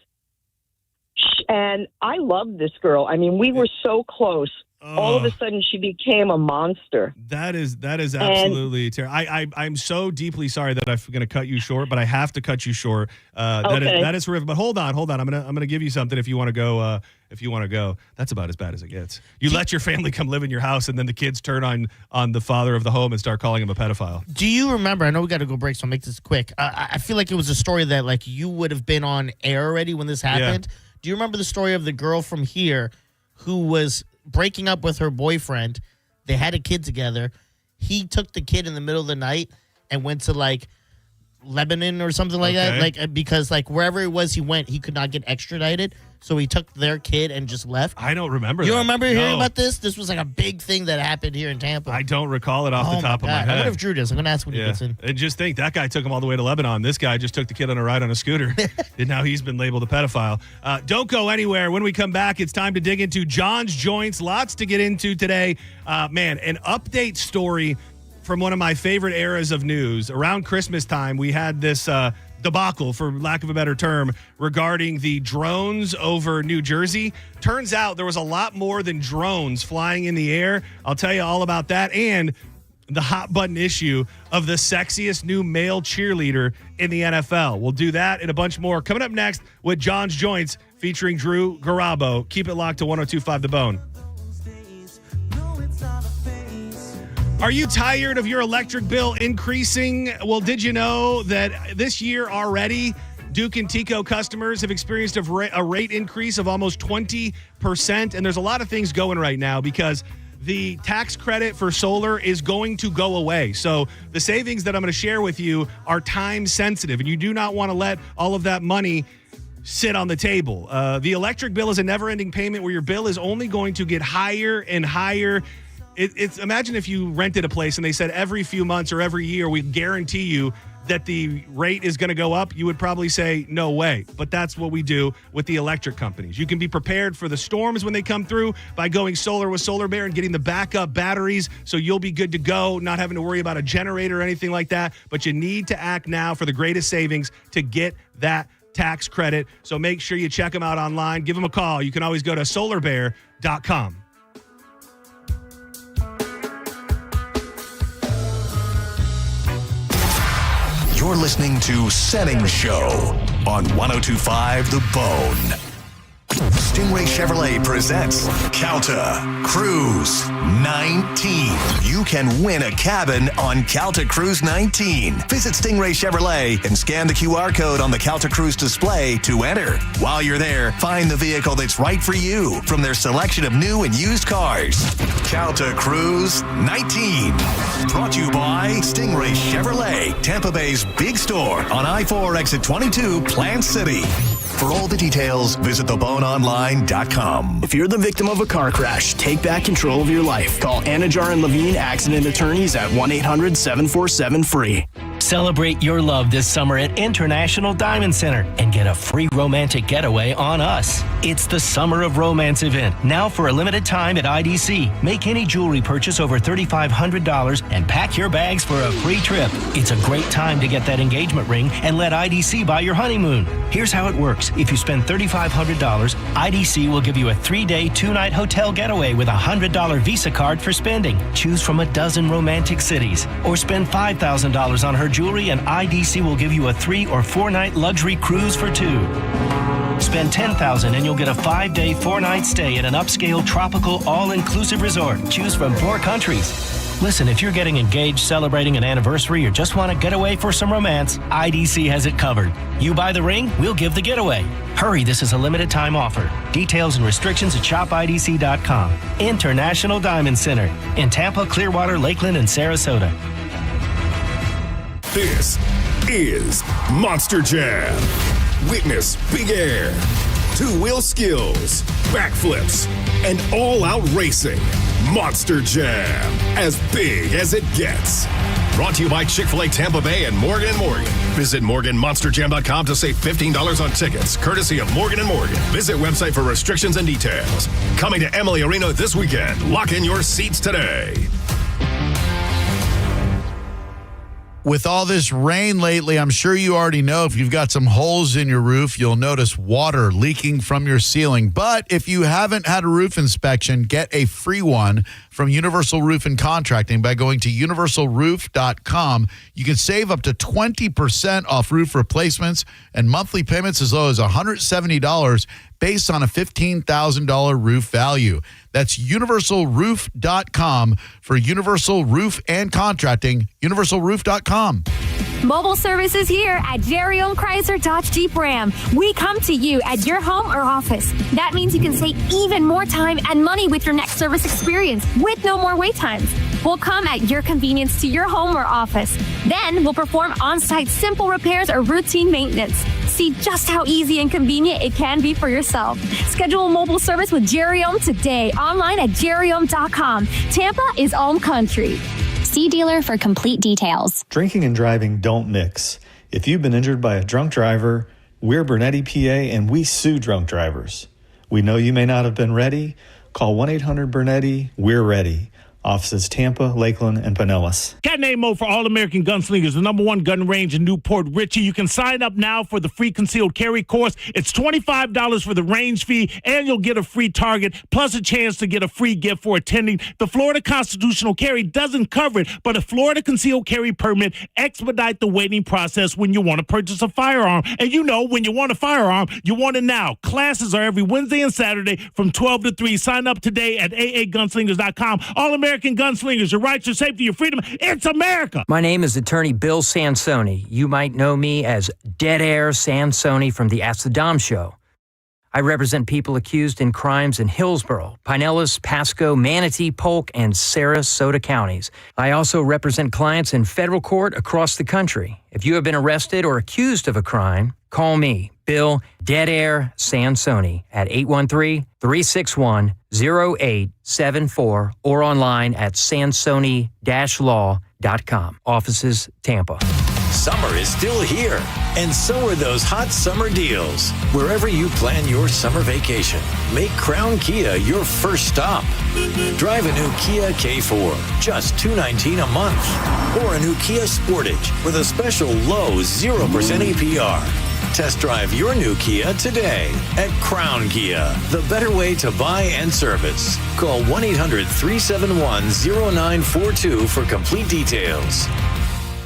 And I loved this girl. I mean, we were so close. All of a sudden, she became a monster. That is absolutely terrible. I'm so deeply sorry that I'm going to cut you short, but I have to cut you short. That is horrific. But hold on. I'm gonna give you something if you want to go. That's about as bad as it gets. You let your family come live in your house, and then the kids turn on the father of the home and start calling him a pedophile. Do you remember? I know we got to go break, so I'll make this quick. I feel like it was a story that like you would have been on air already when this happened. Yeah. Do you remember the story of the girl from here who was breaking up with her boyfriend? They had a kid together. He took the kid in the middle of the night and went to like Lebanon or something like that. Like because like wherever it was he went, he could not get extradited. So he took their kid and just left. I don't remember. You don't remember hearing about this? This was like a big thing that happened here in Tampa. I don't recall it off the top of my head. I would have Drew this. I'm going to ask when he gets in. And just think, that guy took him all the way to Lebanon. This guy just took the kid on a ride on a scooter. And now he's been labeled a pedophile. Don't go anywhere. When we come back, it's time to dig into John's Joints. Lots to get into today. Man, an update story from one of my favorite eras of news. Around Christmas time, we had this debacle, for lack of a better term, regarding the drones over New Jersey. Turns out there was a lot more than drones flying in the air. I'll tell you all about that, and the hot button issue of the sexiest new male cheerleader in the NFL. We'll do that and a bunch more coming up next with John's Joints featuring Drew Garabo. Keep it locked to 102.5 The Bone. Are you tired of your electric bill increasing? Well, did you know that this year already, Duke and Tico customers have experienced a rate increase of almost 20%? And there's a lot of things going right now because the tax credit for solar is going to go away. So the savings that I'm going to share with you are time sensitive, and you do not want to let all of that money sit on the table. The electric bill is a never-ending payment where your bill is only going to get higher and higher. It's imagine if you rented a place and they said every few months or every year we guarantee you that the rate is going to go up. You would probably say no way, but that's what we do with the electric companies. You can be prepared for the storms when they come through by going solar with Solar Bear and getting the backup batteries so you'll be good to go, not having to worry about a generator or anything like that. But you need to act now for the greatest savings to get that tax credit. So make sure you check them out online. Give them a call. You can always go to solarbear.com. You're listening to Senning Show on 102.5 The Bone. Stingray Chevrolet presents Calta Cruise 19. You can win a cabin on Calta Cruise 19. Visit Stingray Chevrolet and scan the QR code on the Calta Cruise display to enter. While you're there, find the vehicle that's right for you from their selection of new and used cars. Calta Cruise 19. Brought to you by Stingray Chevrolet, Tampa Bay's big store on I-4 exit 22, Plant City. For all the details, visit theboneonline.com. If you're the victim of a car crash, take back control of your life. Call Anajar and Levine Accident Attorneys at 1-800-747-FREE. Celebrate your love this summer at International Diamond Center and get a free romantic getaway on us. It's the Summer of Romance event, now for a limited time at IDC. Make any jewelry purchase over $3,500 and pack your bags for a free trip. It's a great time to get that engagement ring and let IDC buy your honeymoon. Here's how it works. If you spend $3,500, IDC will give you a 3-day, 2-night hotel getaway with a $100 Visa card for spending. Choose from a dozen romantic cities. Or spend $5,000 on her jewelry and IDC will give you a 3- or 4-night luxury cruise for 2. Spend $10,000 and you'll get a 5-day, 4-night stay at an upscale tropical all-inclusive resort. Choose from 4 countries. Listen, if you're getting engaged, celebrating an anniversary, or just want to get away for some romance, IDC has it covered. You buy the ring, we'll give the getaway. Hurry, this is a limited time offer. Details and restrictions at shopidc.com. International Diamond Center in Tampa, Clearwater, Lakeland, and Sarasota. This is Monster Jam. Witness big air, 2-wheel skills, backflips, and all-out racing. Monster Jam, as big as it gets. Brought to you by Chick-fil-A Tampa Bay and Morgan & Morgan. Visit MorganMonsterJam.com to save $15 on tickets, courtesy of Morgan & Morgan. Visit website for restrictions and details. Coming to Emily Arena this weekend. Lock in your seats today. With all this rain lately, I'm sure you already know if you've got some holes in your roof, you'll notice water leaking from your ceiling. But if you haven't had a roof inspection, get a free one from Universal Roof and Contracting by going to universalroof.com. You can save up to 20% off roof replacements and monthly payments as low as $170 based on a $15,000 roof value. That's universalroof.com for Universal Roof and Contracting, universalroof.com. Mobile service is here at Jerry Owned Chrysler Dodge Jeep Ram. We come to you at your home or office. That means you can save even more time and money with your next service experience with no more wait times. We'll come at your convenience to your home or office. Then we'll perform on-site simple repairs or routine maintenance. See just how easy and convenient it can be for yourself. Schedule a mobile service with Jerry Ohm today online at jerryohm.com. Tampa is Ohm Country. See dealer for complete details. Drinking and driving don't mix. If you've been injured by a drunk driver, we're Bernetti PA and we sue drunk drivers. We know you may not have been ready. Call 1-800-BERNETTI. We're ready. Offices Tampa, Lakeland, and Pinellas. Cat name mode for All American Gunslingers, the #1 gun range in Newport Richey. You can sign up now for the free concealed carry course. It's $25 for the range fee, and you'll get a free target, plus a chance to get a free gift for attending. The Florida Constitutional Carry doesn't cover it, but a Florida concealed carry permit expedite the waiting process when you want to purchase a firearm. And you know, when you want a firearm, you want it now. Classes are every Wednesday and Saturday from 12 to 3. Sign up today at aagunslingers.com. All American Gunslingers, your rights, your safety, your freedom. It's America. My name is Attorney Bill Sansoni. You might know me as Dead Air Sansoni from the Ask the Dom show. I represent people accused in crimes in Hillsborough, Pinellas, Pasco, Manatee, Polk, and Sarasota counties. I also represent clients in federal court across the country. If you have been arrested or accused of a crime, call me, Bill Dead Air Sansoni, at 813-361-0874 or online at sansoni-law.com. Offices, Tampa. Summer is still here, and so are those hot summer deals. Wherever you plan your summer vacation, make Crown Kia your first stop. Drive a new Kia K4, just $219 a month, or a new Kia Sportage with a special low 0% APR. Test drive your new Kia today at Crown Kia, the better way to buy and service. Call 1-800-371-0942 for complete details.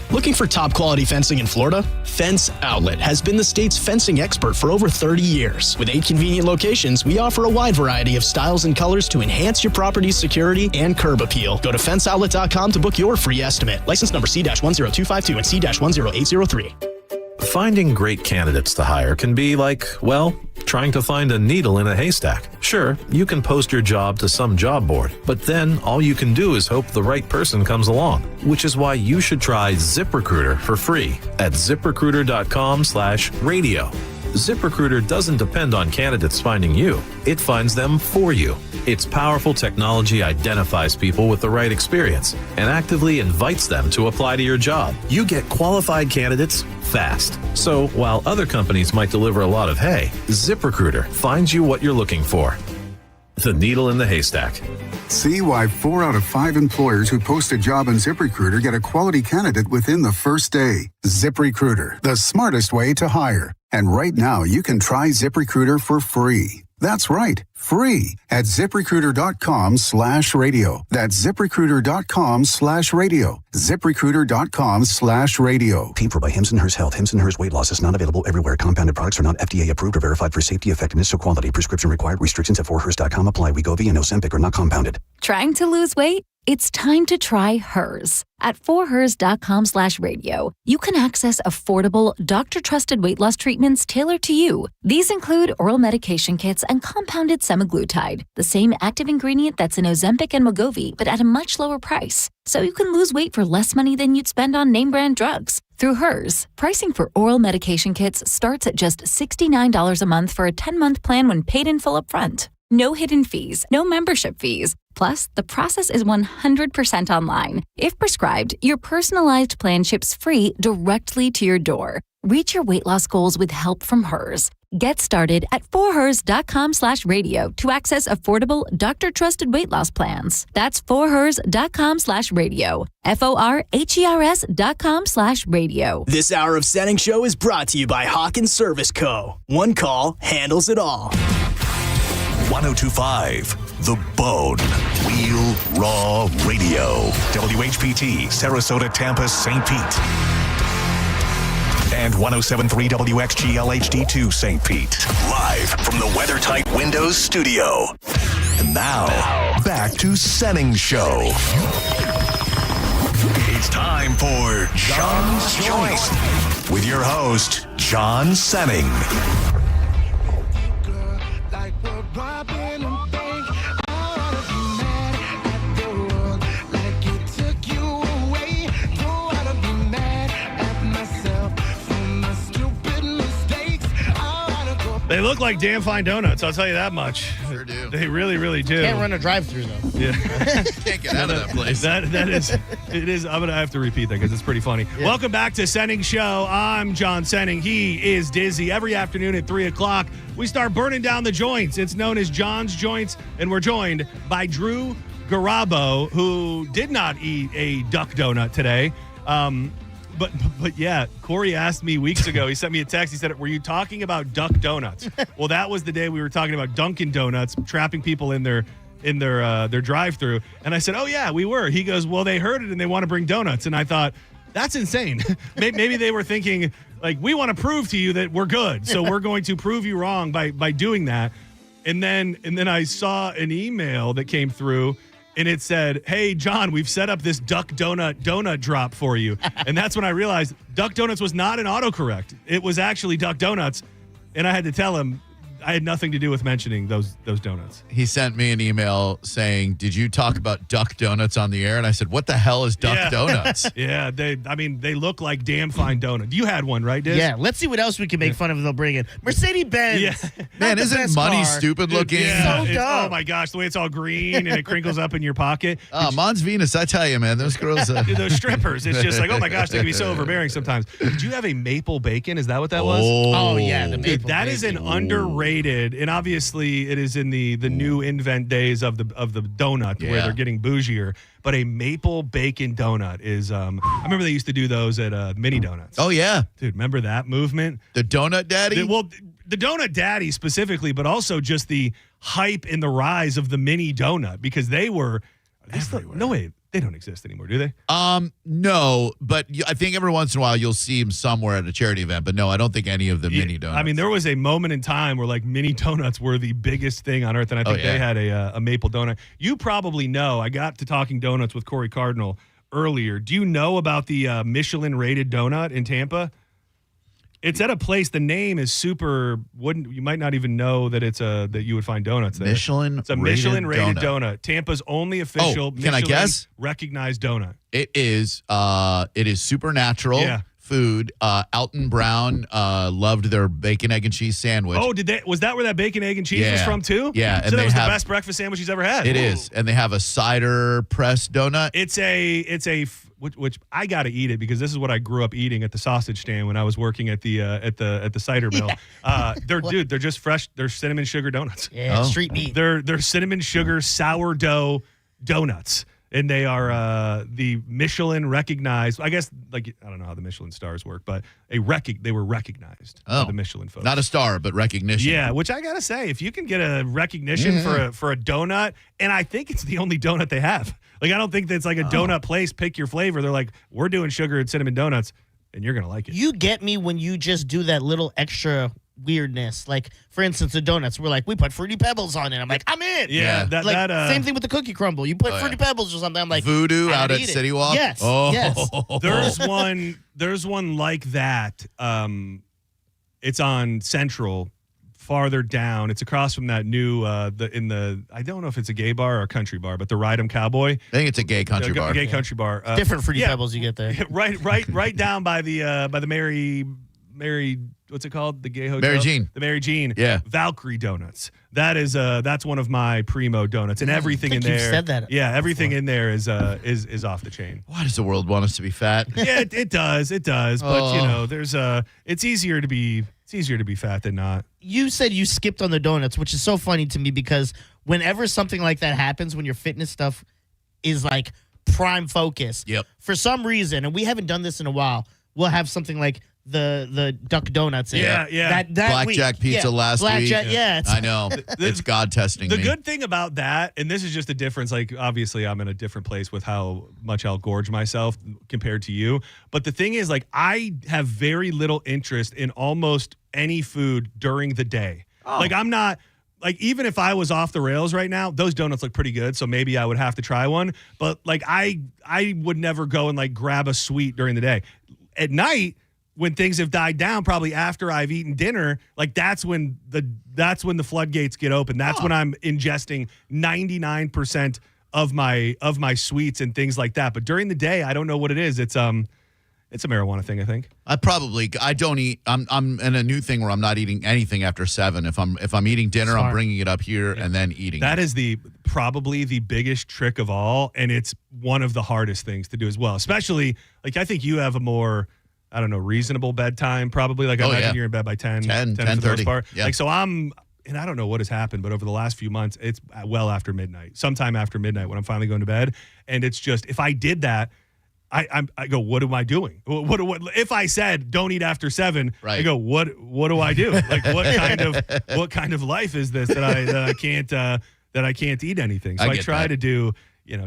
Looking for top quality fencing in Florida? Fence Outlet has been the state's fencing expert for over 30 years. With 8 convenient locations, we offer a wide variety of styles and colors to enhance your property's security and curb appeal. Go to fenceoutlet.com to book your free estimate. License number C-10252 and C-10803. Finding great candidates to hire can be like, well, trying to find a needle in a haystack. Sure, you can post your job to some job board, but then all you can do is hope the right person comes along, which is why you should try ZipRecruiter for free at ZipRecruiter.com/radio. ZipRecruiter doesn't depend on candidates finding you. It finds them for you. Its powerful technology identifies people with the right experience and actively invites them to apply to your job. You get qualified candidates fast. So while other companies might deliver a lot of hay, ZipRecruiter finds you what you're looking for. The needle in the haystack. See why 4 out of 5 employers who post a job on ZipRecruiter get a quality candidate within the first day. ZipRecruiter, the smartest way to hire. And right now, you can try ZipRecruiter for free. That's right, free at ZipRecruiter.com/radio. That's ZipRecruiter.com/radio. ZipRecruiter.com/radio. Paid for by Hims & Hers Health. Hims & Hers Weight Loss is not available everywhere. Compounded products are not FDA approved or verified for safety, effectiveness, or quality. Prescription required. Restrictions at 4hers.com apply. Wegovy and Ozempic are not compounded. Trying to lose weight? It's time to try Hers. At 4hers.com/radio, you can access affordable, doctor-trusted weight loss treatments tailored to you. These include oral medication kits and compounded semaglutide, the same active ingredient that's in Ozempic and Wegovy, but at a much lower price. So you can lose weight for less money than you'd spend on name-brand drugs. Through Hers, pricing for oral medication kits starts at just $69 a month for a 10-month plan when paid in full upfront. No hidden fees, no membership fees. Plus, the process is 100% online. If prescribed, your personalized plan ships free directly to your door. Reach your weight loss goals with help from Hers. Get started at 4hers.com/radio to access affordable, doctor-trusted weight loss plans. That's 4hers.com/radio. FORHERS.com/radio. This hour of Senning Show is brought to you by Hawkins Service Co. One call handles it all. 1025 The Bone. Real Raw Radio. WHPT, Sarasota, Tampa, St. Pete. And 1073 WXGL HD2 St. Pete. Live from the WeatherTight Windows studio. And now, back to Senning Show. It's time for John's Joint with your host, John Senning. They look like damn fine donuts, I'll tell you that much. Sure do. They really, really do. Can't run a drive-thru though. Yeah. Can't get out of that place. It is. I'm going to have to repeat that because it's pretty funny. Yeah. Welcome back to Senning Show. I'm John Senning. He is Dizzy. Every afternoon at 3 o'clock, we start burning down the joints. It's known as John's Joints, and we're joined by Drew Garabo, who did not eat a duck donut today. But yeah, Corey asked me weeks ago, he sent me a text, he said, were you talking about duck donuts? Well, that was the day we were talking about Dunkin' Donuts, trapping people in their drive-thru. And I said, oh yeah, we were. He goes, well, they heard it and they want to bring donuts. And I thought, that's insane. Maybe they were thinking, like, we want to prove to you that we're good. So we're going to prove you wrong by doing that. And then I saw an email that came through, and it said, hey, John, we've set up this duck donut drop for you. And that's when I realized Duck Donuts was not an autocorrect. It was actually Duck Donuts. And I had to tell him I had nothing to do with mentioning those donuts. He sent me an email saying, did you talk about Duck Donuts on the air? And I said, what the hell is Duck Donuts? Yeah, they look like damn fine donuts. You had one, right, Diz? Yeah, let's see what else we can make fun of they'll bring in. Mercedes-Benz. Yeah. Man, isn't money stupid looking? Yeah, so dumb. Oh, my gosh, the way it's all green and it crinkles up in your pocket. Mons Venus, I tell you, man, those girls. Those strippers, it's just like, oh, my gosh, they can be so overbearing sometimes. Did you have a maple bacon? Is that what that was? Oh yeah, the maple that bacon. is an underrated, and obviously it is in the new invent days of the donut where they're getting bougier. But a maple bacon donut is I remember they used to do those at Mini Donuts. Oh yeah, dude, remember that movement? The Donut Daddy. The Donut Daddy specifically, but also just the hype and the rise of the Mini Donut because they were everywhere. They don't exist anymore, do they? No, but I think every once in a while you'll see them somewhere at a charity event. But no, I don't think any of the mini donuts. I mean, there was a moment in time where like mini donuts were the biggest thing on earth, and I think they had a maple donut. You probably know. I got to talking donuts with Corey Cardinal earlier. Do you know about the Michelin-rated donut in Tampa? It's at a place. The name is super. You might not even know that it's that you would find donuts there. It's a Michelin-rated donut. Tampa's only official. Can I guess? Recognized donut. It is. It is supernatural food. Alton Brown loved their bacon, egg, and cheese sandwich. Oh, was that where that bacon, egg, and cheese was from too? Yeah, so that was the best breakfast sandwich he's ever had. It is, and they have a cider press donut. It's a. Which I got to eat it because this is what I grew up eating at the sausage stand when I was working at the cider mill. They're just fresh. They're cinnamon sugar donuts. Yeah, street meat. They're cinnamon sugar sourdough donuts, and they are the Michelin recognized. I guess I don't know how the Michelin stars work, but they were recognized by the Michelin folks. Not a star, but recognition. Yeah, which I gotta say, if you can get a recognition for a donut, and I think it's the only donut they have. Like, I don't think that's like a donut place, pick your flavor. They're like, we're doing sugar and cinnamon donuts, and you're going to like it. You get me when you just do that little extra weirdness. Like, for instance, the donuts, we're like, we put Fruity Pebbles on it. I'm like, I'm in. Yeah. Same thing with the cookie crumble. You put Fruity Pebbles or something. I'm like, Voodoo out at City Walk? Yes, yes. There's one like that. It's on Central. Farther down, it's across from that new I don't know if it's a gay bar or a country bar, but the Ride 'em Cowboy. I think it's a gay country bar. Gay country bar. Different Fruity Pebbles you get there. Right down by the Mary. What's it called? The gay hotel. Mary Jean. The Mary Jean. Yeah. Valkyrie Donuts. That's one of my primo donuts, and everything in there. You've said that. Yeah, everything in there is off the chain. Why does the world want us to be fat? Yeah, it does. It does. But there's it's easier to be fat than not. You said you skipped on the donuts, which is so funny to me because whenever something like that happens, when your fitness stuff is like prime focus, for some reason, and we haven't done this in a while, we'll have something like the Duck Donuts in. Yeah. That Blackjack week. pizza last week. Yeah. I know. It's God testing The me. good thing about that, and this is just a difference, like obviously I'm in a different place with how much I'll gorge myself compared to you. But the thing is, like, I have very little interest in almost any food during the day. Like, I'm not, like, even if I was off the rails right now, those donuts look pretty good, so maybe I would have to try one. But like, I would never go and like grab a sweet during the day. At night, when things have died down, probably after I've eaten dinner, like that's when the floodgates get open. That's when I'm ingesting 99% of my sweets and things like that. But during the day, I don't know what it is. It's a marijuana thing, I think. I don't eat. I'm in a new thing where I'm not eating anything after 7. If I'm eating dinner, Smart. I'm bringing it up here and then eating. That is probably the biggest trick of all, and it's one of the hardest things to do as well. Especially, like, I think you have a more, I don't know, reasonable bedtime, probably. Like, I imagine you're in bed by 10 for the most part. Yeah. Like, so and I don't know what has happened, but over the last few months, it's well after midnight, sometime after midnight when I'm finally going to bed. And it's just, if I did that, I go, what am I doing? What if I said don't eat after 7? Right. I go, what do I do? Like, what kind of life is this that I can't eat anything? So I try to do,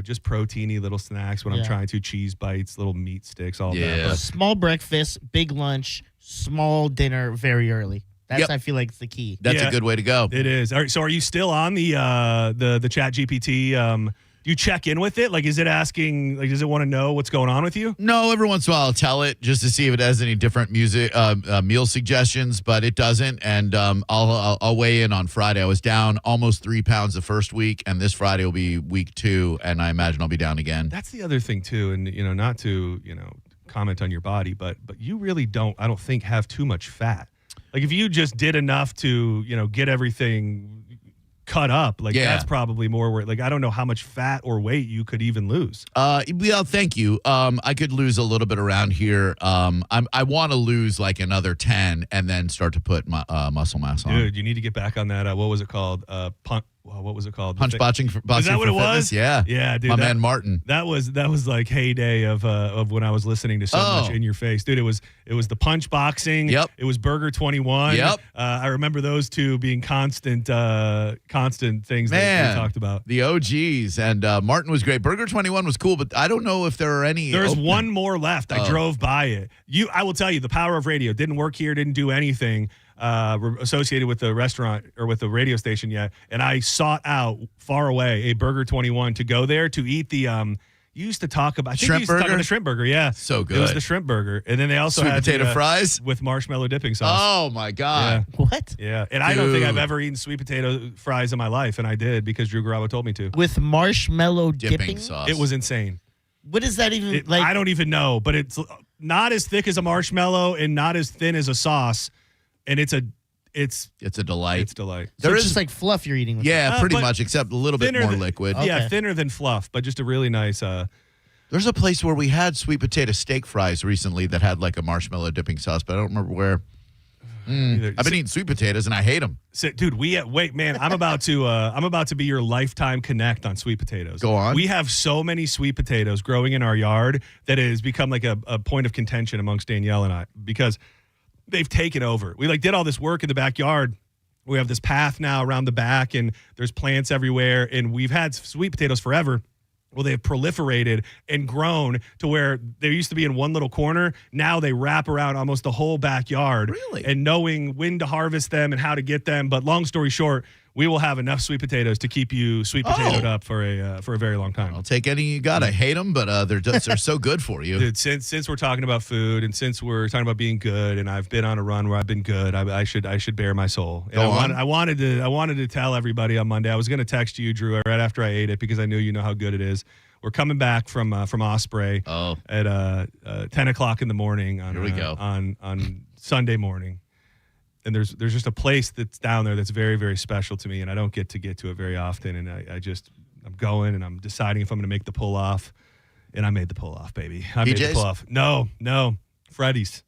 just proteiny little snacks when I'm trying to, cheese bites, little meat sticks, all that. But small breakfast, big lunch, small dinner, very early. That's I feel like it's the key. That's a good way to go. It is. All right, so are you still on the Chat GPT? Do you check in with it? Like, is it asking? Like, does it want to know what's going on with you? No, every once in a while I'll tell it just to see if it has any different meal suggestions, but it doesn't. And I'll weigh in on Friday. I was down almost 3 pounds the first week, and this Friday will be week 2, and I imagine I'll be down again. That's the other thing too, and not to comment on your body, but you really don't. I don't think have too much fat. Like, if you just did enough to get everything cut up, like that's probably more where, like, I don't know how much fat or weight you could even lose. Thank you. I could lose a little bit around here. I want to lose like another 10 and then start to put my muscle mass on. Dude, you need to get back on that. What was it called? what was it called? Punch boxing. Is that what it was? Yeah, yeah, dude. My man Martin. That was like heyday of when I was listening to so much In Your Face, dude. It was the punch boxing. Yep. It was Burger 21. Yep. I remember those two being constant things that we talked about. The OGs and Martin was great. Burger 21 was cool, but I don't know if there are any. There's one more left. I drove by it. I will tell you, the power of radio didn't work here. Didn't do anything. Associated with the restaurant or with the radio station yet, and I sought out far away a Burger 21 to go there to eat the you used to talk about shrimp burger. The shrimp burger, yeah, so good. It was the shrimp burger, and then they also sweet had potato fries with marshmallow dipping sauce. Oh my god, yeah. What? Yeah, and I don't think I've ever eaten sweet potato fries in my life, and I did because Drew Garabo told me to. With marshmallow dipping sauce. It was insane. What is that even like? I don't even know, but it's not as thick as a marshmallow and not as thin as a sauce, and it's a delight. It's delight. So it's just like fluff you're eating with yeah, pretty much, except a little bit more liquid. Yeah, Okay. thinner than fluff, but just a really nice. There's a place where we had sweet potato steak fries recently that had like a marshmallow dipping sauce, but I don't remember where. I've been eating sweet potatoes and I hate them. Dude, wait, man, I'm about to be your lifetime connect on sweet potatoes. Go on. We have so many sweet potatoes growing in our yard that it has become like a point of contention amongst Danielle and I because they've taken over. We did all this work in the backyard. We have this path now around the back and there's plants everywhere and we've had sweet potatoes forever. Well, they have proliferated and grown to where they used to be in one little corner. Now they wrap around almost the whole backyard. Really? And knowing when to harvest them and how to get them. But long story short, we will have enough sweet potatoes to keep you sweet potatoed up for a very long time. I'll take any you got. I hate them, but they're so good for you. Dude, since we're talking about food and since we're talking about being good, and I've been on a run where I've been good, I should bare my soul. And I wanted to tell everybody on Monday. I was going to text you, Drew, right after I ate it because I knew you know how good it is. We're coming back from Osprey at 10 o'clock in the morning on Here we go. on Sunday morning. And there's just a place that's down there that's very, very special to me, and I don't get to it very often. And I'm going, and I'm deciding if I'm going to make the pull off, and I made the pull off, baby. I made the pull off. No, Freddy's.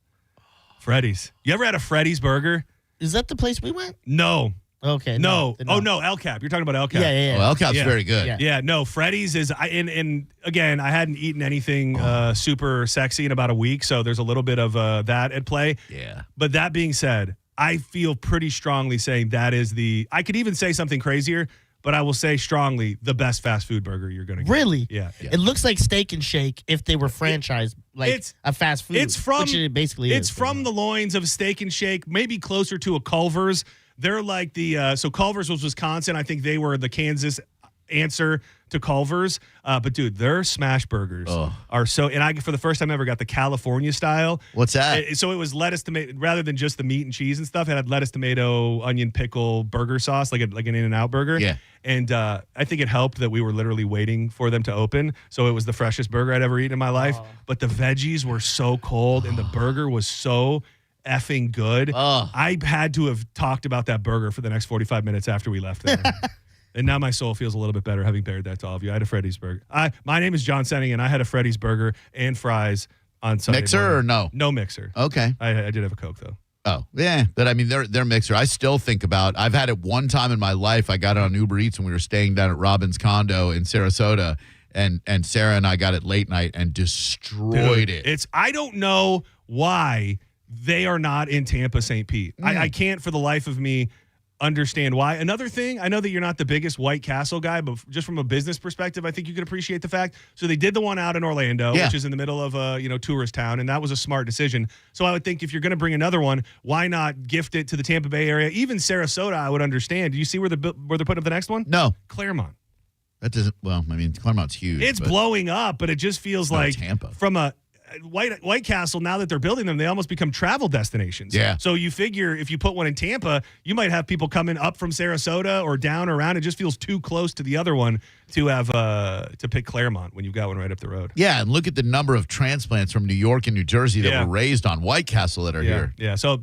You ever had a Freddy's burger? Is that the place we went? No. Okay. No. Oh no, El Cap. You're talking about El Cap. Yeah. Well, El Cap's very good. Yeah. No, Freddy's is. And again, I hadn't eaten anything super sexy in about a week, so there's a little bit of that at play. Yeah. But that being said, I feel pretty strongly saying that is I could even say something crazier, but I will say strongly the best fast food burger you're going to get. Really? Yeah. It looks like Steak and Shake if they were franchised it's a fast food. It's from which it basically it's is. from the loins of Steak and Shake, maybe closer to a Culver's. They're like so Culver's was Wisconsin. I think they were the Kansas answer to Culver's. But dude, their smash burgers are so. And I, for the first time ever, got the California style. What's that? So it was lettuce, tomato, rather than just the meat and cheese and stuff. It had lettuce, tomato, onion, pickle, burger sauce, like an In-N-Out burger. Yeah. And I think it helped that we were literally waiting for them to open. So it was the freshest burger I'd ever eaten in my life. But the veggies were so cold, and the burger was so effing good. I had to have talked about that burger for the next 45 minutes after we left there. And now my soul feels a little bit better having bared that to all of you. I had a Freddy's burger. My name is John Senning, and I had a Freddy's burger and fries on Sunday Mixer morning. or no? No mixer. Okay. I did have a Coke, though. Oh, yeah. But, I mean, their mixer, I still think about. I've had it one time in my life. I got it on Uber Eats when we were staying down at Robin's condo in Sarasota. And Sarah and I got it late night and destroyed it. I don't know why they are not in Tampa, St. Pete. I can't for the life of me understand why. Another thing, I know that you're not the biggest White Castle guy, but just from a business perspective, I think you could appreciate the fact. So they did the one out in Orlando, which is in the middle of a tourist town, and that was a smart decision. So I would think if you're going to bring another one, why not gift it to the Tampa Bay area? Even Sarasota, I would understand. Do you see where they're putting up the next one? No. Claremont. That doesn't, well, I mean, Claremont's huge. It's blowing up, but it just feels like Tampa. From a White Castle, now that they're building them, they almost become travel destinations. Yeah. So you figure if you put one in Tampa, you might have people coming up from Sarasota or down around. It just feels too close to the other one to have to pick Claremont when you've got one right up the road. Yeah, and look at the number of transplants from New York and New Jersey that were raised on White Castle that are here. Yeah. So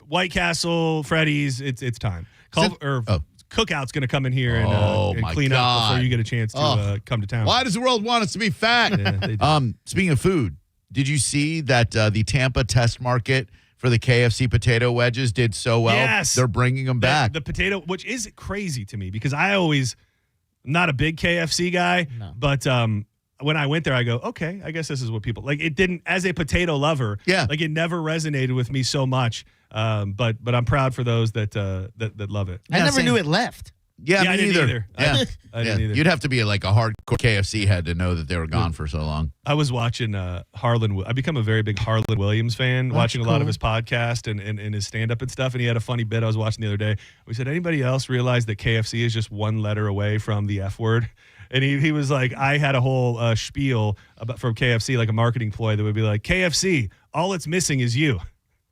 White Castle, Freddy's, it's time. Cookout's going to come in here and clean up before you get a chance to come to town. Why does the world want us to be fat? Yeah, Speaking of food, did you see that the Tampa test market for the KFC potato wedges did so well. Yes. They're bringing them back. The potato, which is crazy to me because I'm not a big KFC guy, but when I went there, I go, okay, I guess this is what people like. It didn't, as a potato lover, like it never resonated with me so much. But I'm proud for those that love it. I never knew it left. Yeah, I me didn't either. either. I didn't either. You'd have to be like a hardcore KFC head to know that they were gone for so long. I was watching Harlan. I become a very big Harlan Williams fan, watching a lot of his podcast and his stand-up and stuff. And he had a funny bit I was watching the other day. We said, anybody else realize that KFC is just one letter away from the F word? And he was like, I had a whole spiel from KFC, like a marketing ploy that would be like, KFC, all it's missing is you.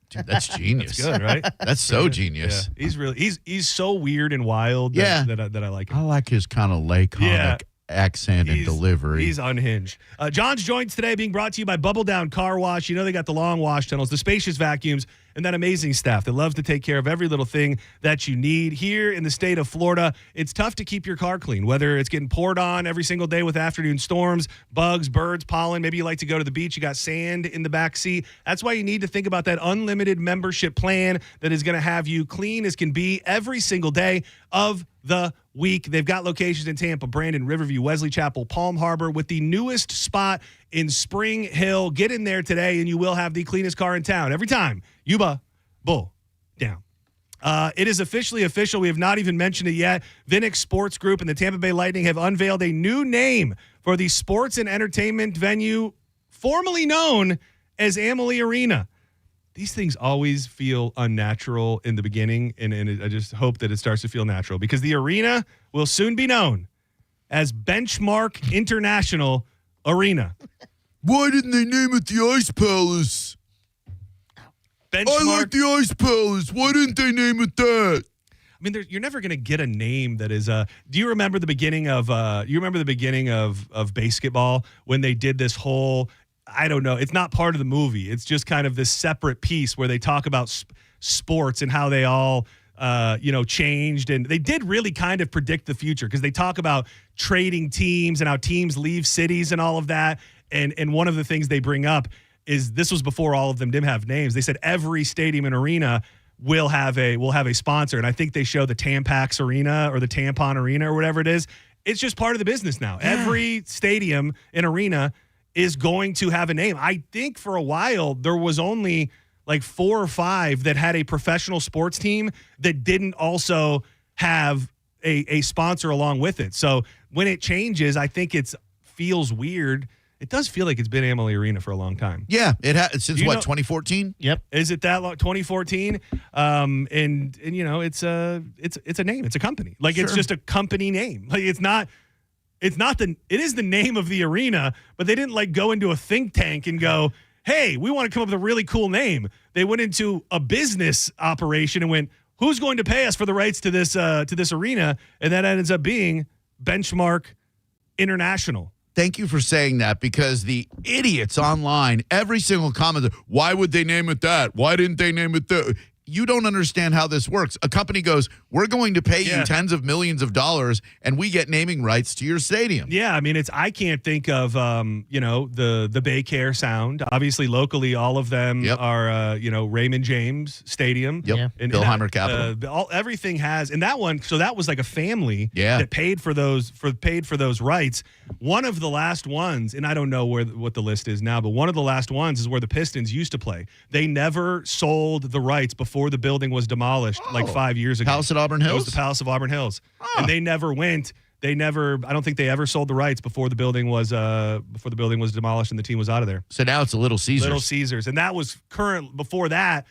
Dude, that's genius. That's good, right? That's so genius. Yeah. He's so weird and wild that I like him. I like his kind of laconic accent and delivery. He's unhinged. John's Joints today being brought to you by Bubble Down Car Wash. You know they got the long wash tunnels, the spacious vacuums, and that amazing staff that loves to take care of every little thing that you need. Here in the state of Florida, it's tough to keep your car clean, whether it's getting poured on every single day with afternoon storms, bugs, birds, pollen. Maybe you like to go to the beach. You got sand in the back seat. That's why you need to think about that unlimited membership plan that is going to have you clean as can be every single day of the week. They've got locations in Tampa, Brandon, Riverview, Wesley Chapel, Palm Harbor, with the newest spot in Spring Hill. Get in there today and you will have the cleanest car in town every time. Yuba, bull, down. It is officially official. We have not even mentioned it yet. Vinix Sports Group and the Tampa Bay Lightning have unveiled a new name for the sports and entertainment venue formerly known as Amalie Arena. These things always feel unnatural in the beginning, and I just hope that it starts to feel natural because the arena will soon be known as Benchmark International Arena. Why didn't they name it the Ice Palace? I like the Ice Palace. Why didn't they name it that? I mean, you're never going to get a name that is. Do you remember the beginning of? Of basketball when they did this whole? I don't know. It's not part of the movie. It's just kind of this separate piece where they talk about sports and how they all, changed. And they did really kind of predict the future because they talk about trading teams and how teams leave cities and all of that. And one of the things they bring up is this was before all of them didn't have names. They said every stadium and arena will have a sponsor. And I think they show the Tampax Arena or the Tampon Arena or whatever it is. It's just part of the business now. Yeah. Every stadium and arena is going to have a name. I think for a while there was only like 4 or 5 that had a professional sports team that didn't also have a sponsor along with it. So when it changes, I think it feels weird. It does feel like it's been Amalie Arena for a long time. Yeah, it has since 2014. Yep. Is it that long? 2014? And it's a name. It's a company. Like It's just a company name. Like it is the name of the arena, but they didn't like go into a think tank and go, hey, we want to come up with a really cool name. They went into a business operation and went, who's going to pay us for the rights to this arena? And that ends up being Benchmark International. Thank you for saying that because the idiots online, every single comment, why would they name it that? Why didn't they name it that? You don't understand how this works. A company goes, we're going to pay you tens of millions of dollars, and we get naming rights to your stadium. Yeah, I mean, I can't think of, the Baycare Sound. Obviously, locally, all of them are, Raymond James Stadium. Yep, yeah. Billheimer Capital. Everything has, and that one, so that was like a family that paid for those rights. One of the last ones, and I don't know what the list is now, but one of the last ones is where the Pistons used to play. They never sold the rights before the building was demolished like 5 years ago. Palace at Auburn Hills? It was the Palace of Auburn Hills. And they never went. I don't think they ever sold the rights before the building was demolished and the team was out of there. So now it's a Little Caesars. Little Caesars. And that was before that,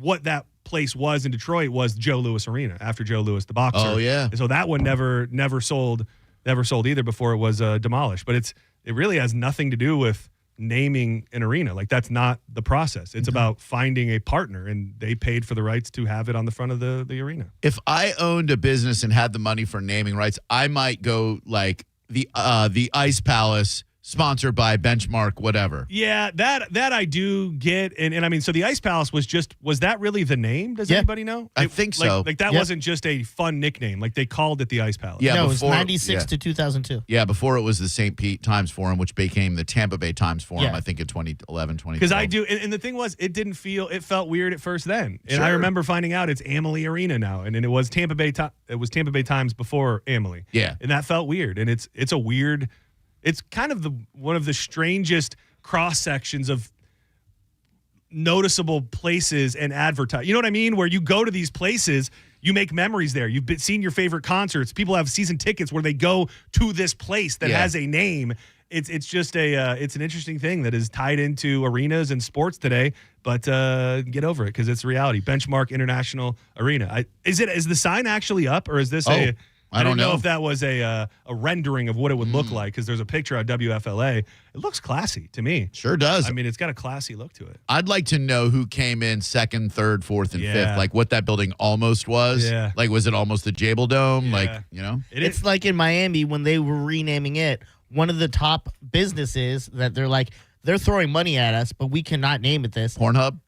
what that place was in Detroit was Joe Louis Arena after Joe Louis the boxer. Oh yeah. And so that one never sold either before it was demolished. But it really has nothing to do with naming an arena. Like that's not the process. It's about finding a partner, and they paid for the rights to have it on the front of the arena. If I owned a business and had the money for naming rights, I might go like the Ice Palace sponsored by Benchmark, whatever. Yeah, that I do get. And I mean, so the Ice Palace was that really the name? Does anybody know? I think so. Like that wasn't just a fun nickname. Like they called it the Ice Palace. Yeah, no, it was 96 to 2002. Yeah, before it was the St. Pete Times Forum, which became the Tampa Bay Times Forum, Yeah. I think in 2011, 2012. Because I do, and the thing was, it felt weird at first then. And I Sure. remember finding out it's Amalie Arena now. And it was Tampa Bay Times before Amalie. Yeah. And that felt weird. And it's a weird, it's kind of one of the strangest cross sections of noticeable places and advertise. You know what I mean? Where you go to these places, you make memories there. You've seen your favorite concerts. People have season tickets where they go to this place that has a name. It's just it's an interesting thing that is tied into arenas and sports today. But get over it because it's reality. Benchmark International Arena. Is the sign actually up or is this a? I don't know if that was a rendering of what it would look like because there's a picture on WFLA. It looks classy to me. Sure does. I mean, it's got a classy look to it. I'd like to know who came in second, third, fourth, and fifth. Like what that building almost was. Yeah. Like was it almost the Jable Dome? Yeah. Like, you know? It's like in Miami when they were renaming it. One of the top businesses that they're throwing money at us, but we cannot name it this. Pornhub?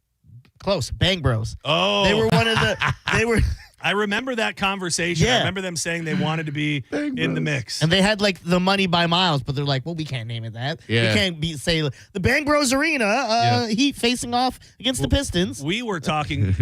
Close. Bang Bros. Oh. They were one of the they were I remember that conversation. Yeah. I remember them saying they wanted to be in the mix. and they had like the money by miles, but they're like, well, we can't name it that. Yeah. We can't say the Bang Bros Arena, Heat facing off against the Pistons. We were talking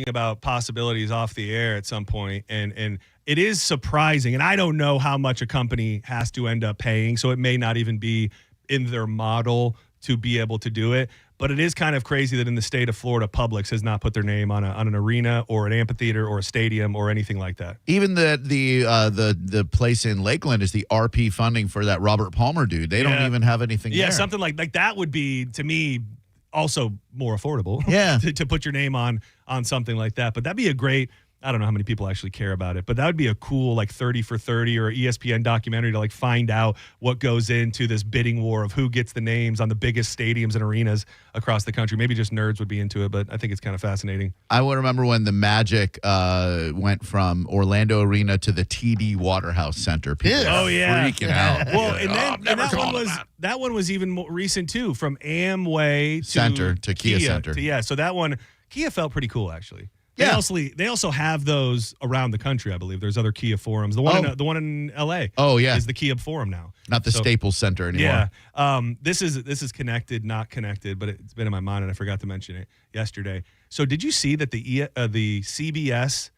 about possibilities off the air at some point, and it is surprising, and I don't know how much a company has to end up paying, so it may not even be in their model to be able to do it. But it is kind of crazy that in the state of Florida, Publix has not put their name on an arena or an amphitheater or a stadium or anything like that. Even the place in Lakeland is the RP funding for that Robert Palmer dude. They don't even have anything there. Yeah, something like that would be, to me, also more affordable. Yeah. to put your name on something like that. But that'd be a great, I don't know how many people actually care about it, but that would be a cool 30 for 30 or ESPN documentary to find out what goes into this bidding war of who gets the names on the biggest stadiums and arenas across the country. Maybe just nerds would be into it, but I think it's kind of fascinating. I would remember when the Magic went from Orlando Arena to the TD Waterhouse Center. People were freaking out. Well, and that one was even more recent too, from Amway to Center to Kia Center. So that one, Kia felt pretty cool actually. Yeah. They also have those around the country, I believe. There's other Kia forums. The one in LA. Oh, yeah. Is the Kia forum now. Not the Staples Center anymore. Yeah. This is connected, not connected, but it's been in my mind and I forgot to mention it yesterday. So did you see that the CBS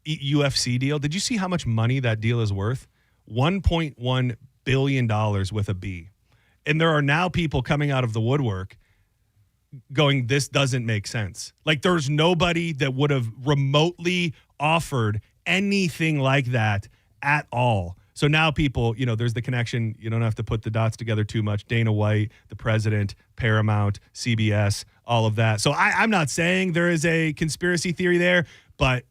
UFC deal? Did you see how much money that deal is worth? $1.1 billion with a B. And there are now people coming out of the woodwork going, this doesn't make sense. There's nobody that would have remotely offered anything like that at all. So now people, there's the connection. You don't have to put the dots together too much. Dana White, the president, Paramount, CBS, all of that. So I'm not saying there is a conspiracy theory there, but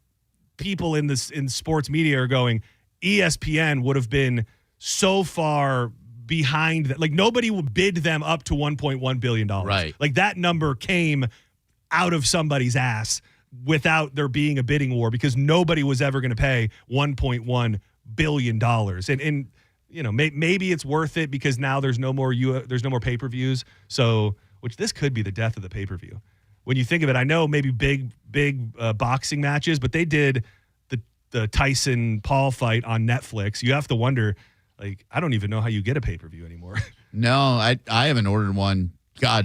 people in sports media are going, ESPN would have been so far behind that. Nobody would bid them up to $1.1 billion. Right. That number came out of somebody's ass without there being a bidding war because nobody was ever going to pay $1.1 billion. And maybe it's worth it because now there's no more pay-per-views. So, which this could be the death of the pay-per-view. When you think of it, I know maybe big boxing matches, but they did the Tyson Paul fight on Netflix. You have to wonder, I don't even know how you get a pay-per-view anymore. No, I haven't ordered one,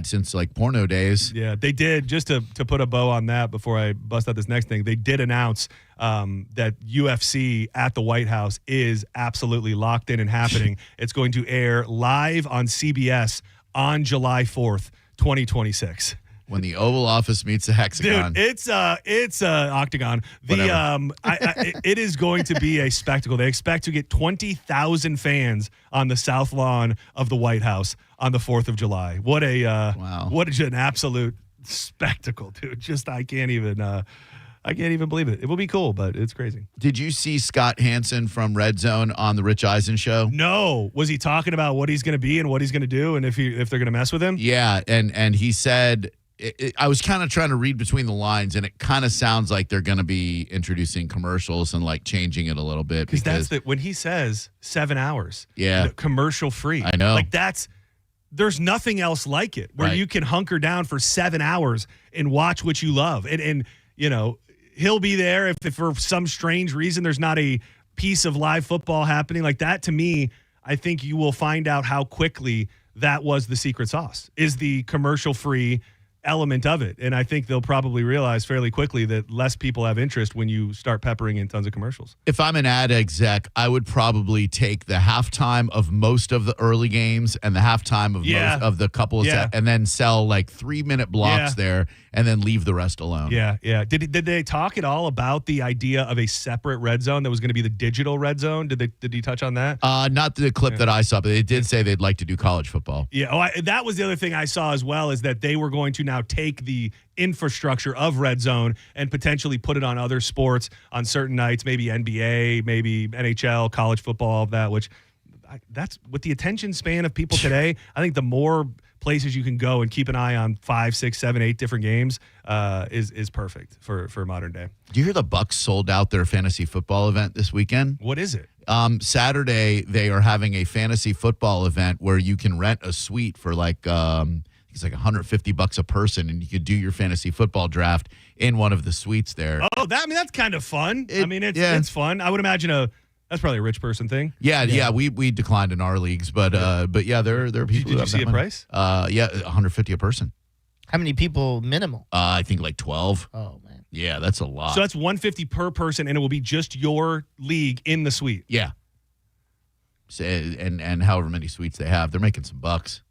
since porno days. Yeah, they did, just to put a bow on that before I bust out this next thing, they did announce that UFC at the White House is absolutely locked in and happening. It's going to air live on CBS on July 4th, 2026. When the Oval Office meets the Hexagon. Dude, it's Octagon. It is going to be a spectacle. They expect to get 20,000 fans on the South Lawn of the White House on the 4th of July. What an absolute spectacle, dude. I can't even believe it. It will be cool, but it's crazy. Did you see Scott Hansen from Red Zone on the Rich Eisen show? No. Was he talking about what he's going to be and what he's going to do and if they're going to mess with him? Yeah, and he said I was kind of trying to read between the lines, and it kind of sounds like they're going to be introducing commercials and like changing it a little bit. Because when he says 7 hours, commercial free. I know. Like there's nothing else like it where you can hunker down for 7 hours and watch what you love. And he'll be there if for some strange reason there's not a piece of live football happening like that. To me, I think you will find out how quickly that was the secret sauce, is the commercial free element of it. And I think they'll probably realize fairly quickly that less people have interest when you start peppering in tons of commercials. If I'm an ad exec, I would probably take the halftime of most of the early games and the halftime of most of the couple of and then sell like 3-minute blocks there and then leave the rest alone. Yeah. Did they talk at all about the idea of a separate red zone that was going to be the digital red zone? Did he touch on that? Not the clip that I saw, but they did say they'd like to do college football. Yeah. That was the other thing I saw as well, is that they were going to now take the infrastructure of red zone and potentially put it on other sports on certain nights, maybe NBA, maybe NHL, college football, all of that, which that's with the attention span of people today. I think the more places you can go and keep an eye on 5, 6, 7, 8 different games is perfect for modern day. Do you hear the Bucks sold out their fantasy football event this weekend? What is it? Saturday, they are having a fantasy football event where you can rent a suite for like it's like $150 a person, and you could do your fantasy football draft in one of the suites there. Oh, that's kind of fun. It's fun. I would imagine that's probably a rich person thing. Yeah. We declined in our leagues, but yeah, there are people. Did you see a price? $150 a person. How many people minimal? I think like 12. Oh man. Yeah, that's a lot. So that's $150 per person, and it will be just your league in the suite. Yeah. So, and however many suites they have, they're making some bucks.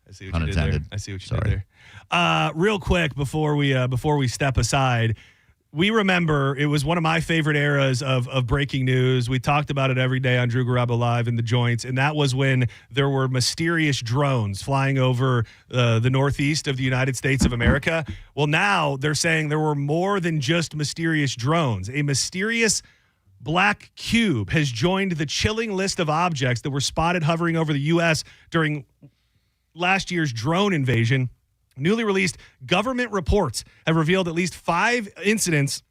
I see what you did there. Real quick before we step aside, we remember it was one of my favorite eras of breaking news. We talked about it every day on Drew Garabo Live in the joints, and that was when there were mysterious drones flying over the northeast of the United States of America. Well, now they're saying there were more than just mysterious drones. A mysterious black cube has joined the chilling list of objects that were spotted hovering over the U.S. during last year's drone invasion. Newly released government reports have revealed at least 5 incidents